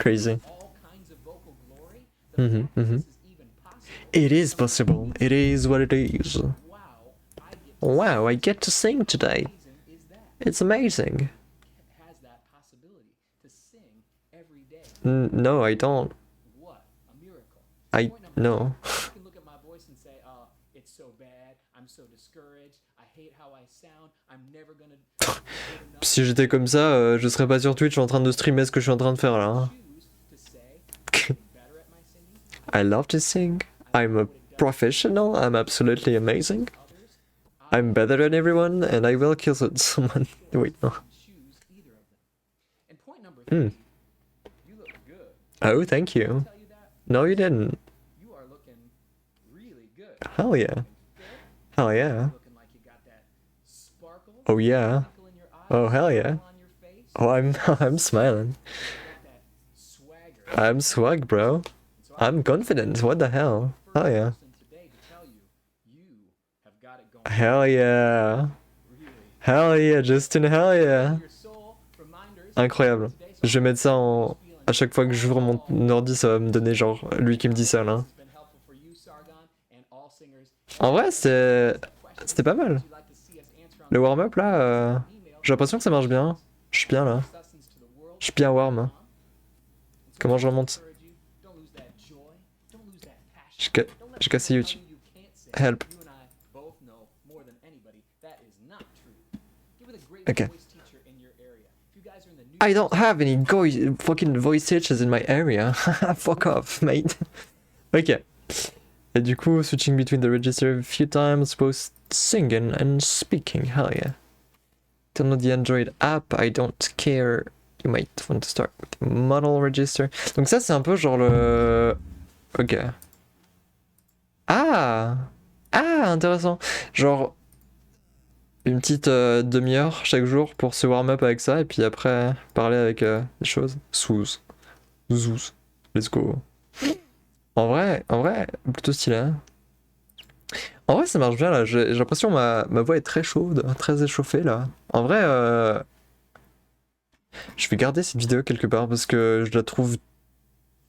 Crazy. It is possible. It is what it is. Wow, I get to sing today. It's amazing. No, I don't. No. Si j'étais comme ça, je serais pas sur Twitch en train de streamer ce que je suis en train de faire là. Hein. I love to sing. I'm a professional. I'm absolutely amazing. I'm better than everyone, and I will kill someone. Wait, no. Oh, thank you. No, you didn't. Hell yeah. Hell yeah. Oh yeah. Oh hell yeah. Oh, I'm smiling. I'm swag, bro. I'm confident. What the hell? Hell yeah. Hell yeah. Hell yeah, Justin, hell yeah. Incroyable. Je vais mettre ça en... À chaque fois que j'ouvre mon ordi, ça va me donner genre lui qui me dit ça là. En vrai, c'était pas mal. Le warm-up là, j'ai l'impression que ça marche bien. Je suis bien là. Je suis bien warm. Comment je remonte? J'ai cassé YouTube. Help. Okay. I don't have any fucking voice teachers in my area. Fuck off, mate. Ok. Et du coup, switching between the register a few times, both singing and speaking. Hell yeah. Download the Android app. I don't care. You might want to start with the model register. Donc ça, c'est un peu genre le... Ok. Ah! Ah, intéressant. Genre... Une petite demi-heure chaque jour pour se warm-up avec ça, et puis après, parler avec des choses. Zouz. Let's go. En vrai, plutôt stylé. Hein. En vrai, ça marche bien là. J'ai l'impression que ma voix est très chaude, très échauffée là. En vrai, je vais garder cette vidéo quelque part parce que je la trouve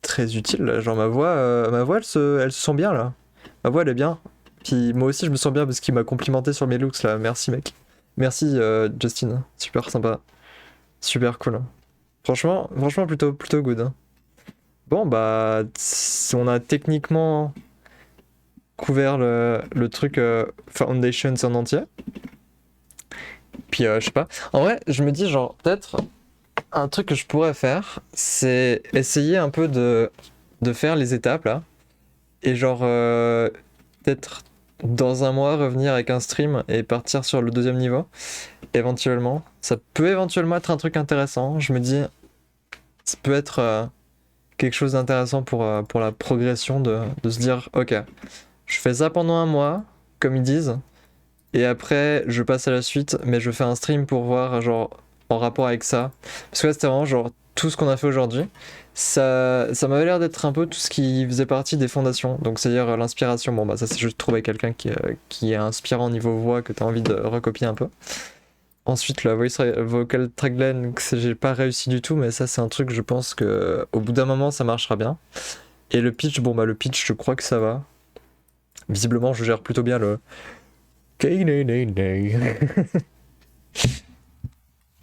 très utile. Là. Genre ma voix elle se sent bien là. Ma voix elle est bien. Puis moi aussi je me sens bien parce qu'il m'a complimenté sur mes looks là. Merci mec. Merci Justin. Super sympa. Super cool. Hein. Franchement plutôt good. Hein. Bon bah on a techniquement couvert le truc Foundations en entier. Puis je sais pas. En vrai je me dis genre peut-être un truc que je pourrais faire c'est essayer un peu de faire les étapes là. Et genre peut-être dans un mois revenir avec un stream et partir sur le deuxième niveau. Éventuellement. Ça peut éventuellement être un truc intéressant. Je me dis ça peut être... quelque chose d'intéressant pour la progression de se dire ok je fais ça pendant un mois comme ils disent et après je passe à la suite mais je fais un stream pour voir genre en rapport avec ça parce que là c'était vraiment genre tout ce qu'on a fait aujourd'hui ça m'avait l'air d'être un peu tout ce qui faisait partie des fondations donc c'est à dire l'inspiration bon bah ça c'est juste trouver quelqu'un qui est inspirant au niveau voix que t'as envie de recopier un peu. Ensuite, la vocal trackline, j'ai pas réussi du tout, mais ça, c'est un truc, je pense que au bout d'un moment, ça marchera bien. Et le pitch, bon, bah, le pitch, je crois que ça va. Visiblement, je gère plutôt bien le.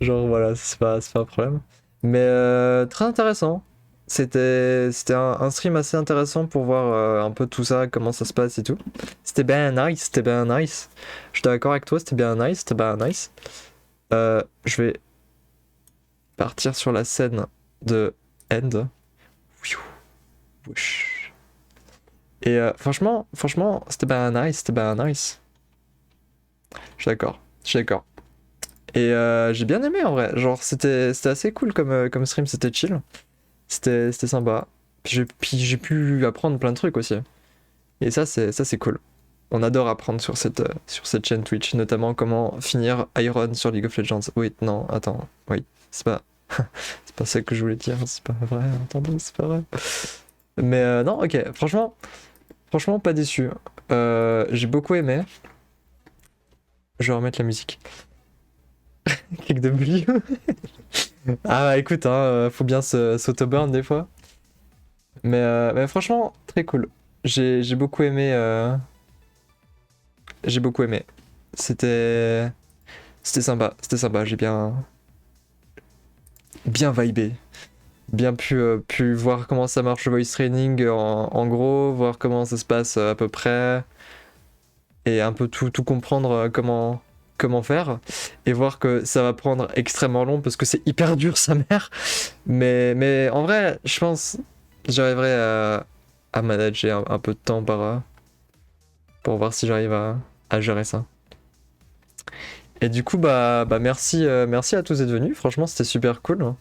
Genre, voilà, c'est pas un problème. Mais très intéressant. C'était un stream assez intéressant pour voir un peu tout ça, comment ça se passe et tout. C'était bien nice. Je suis d'accord avec toi, c'était bien nice. Je vais partir sur la scène de End. Et franchement, c'était bien nice. Je suis d'accord. Et j'ai bien aimé en vrai. Genre, c'était assez cool comme stream, c'était chill. C'était sympa. Puis j'ai pu apprendre plein de trucs aussi. Et ça, c'est cool. On adore apprendre sur cette chaîne Twitch, notamment comment finir Iron sur League of Legends. Oui, non, attends, oui, c'est pas ça que je voulais dire, c'est pas vrai, attendez, c'est pas vrai. Mais non, ok, franchement, pas déçu. J'ai beaucoup aimé. Je vais remettre la musique. Kick de blue. Ah, écoute, hein, faut bien s'auto-burn des fois. Mais franchement, très cool. J'ai beaucoup aimé. J'ai beaucoup aimé. C'était. C'était sympa. C'était sympa. J'ai bien vibé. Bien pu voir comment ça marche le voice training en gros, voir comment ça se passe à peu près. Et un peu tout comprendre comment faire. Et voir que ça va prendre extrêmement long parce que c'est hyper dur sa mère. Mais en vrai, je pense j'arriverai à manager un peu de temps pour voir si j'arrive à gérer ça. Et du coup, bah merci à tous d'être venus. Franchement, c'était super cool. Hein,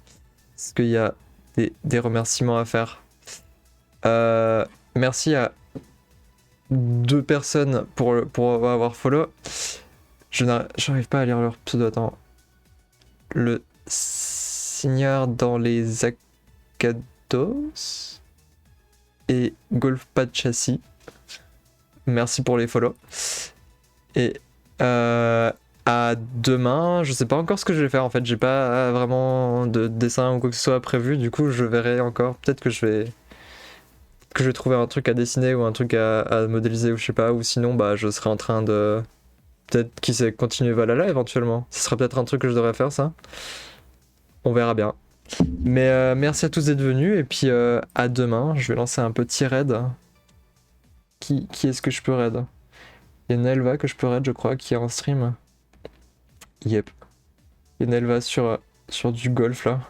parce qu'il y a des remerciements à faire. Merci à 2 personnes pour avoir follow. J'arrive pas à lire leur pseudo. Attends. Le Signard dans les Acados et Golf Pas de Châssis. Merci pour les follow. Et à demain, je sais pas encore ce que je vais faire en fait. J'ai pas vraiment de dessin ou quoi que ce soit prévu. Du coup, je verrai encore. Peut-être que je vais trouver un truc à dessiner ou un truc à modéliser ou je sais pas. Ou sinon, bah, je serai en train de. Peut-être qui sait continuer Valhalla éventuellement. Ce sera peut-être un truc que je devrais faire ça. On verra bien. Mais merci à tous d'être venus et puis à demain. Je vais lancer un petit raid. Qui est-ce que je peux raid? Il y a une Elva que je peux raid, je crois, qui est en stream. Yep. Il y a une Elva sur du golf là.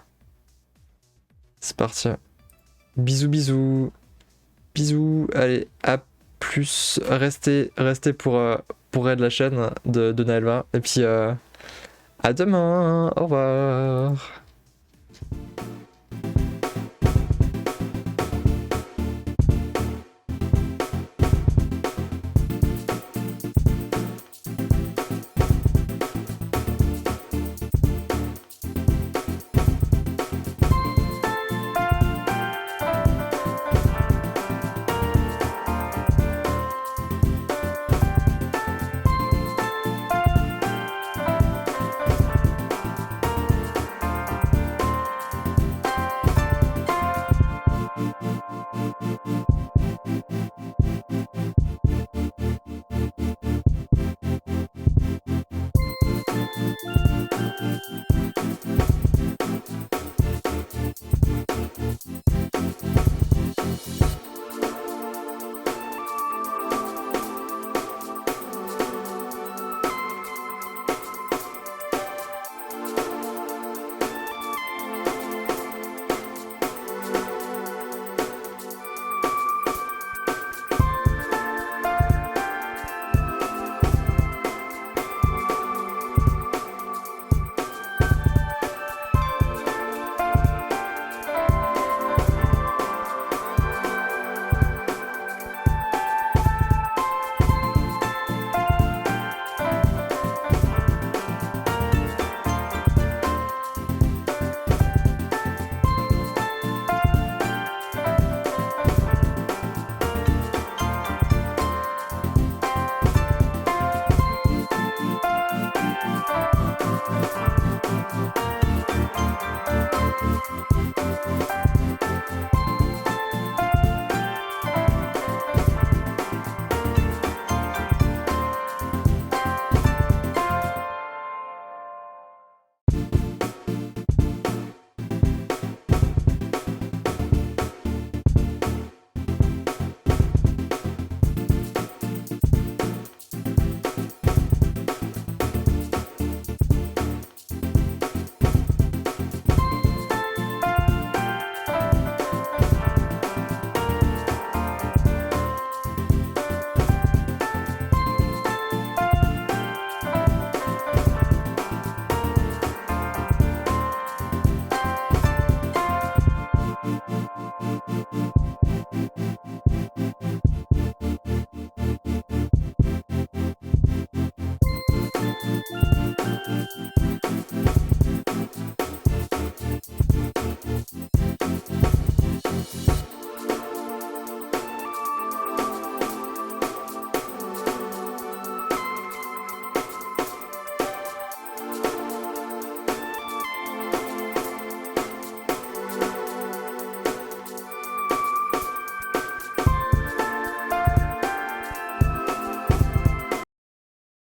C'est parti. Bisous, bisous. Bisous. Allez, à plus. Restez pour raid la chaîne de Naelva. Et puis à demain. Au revoir.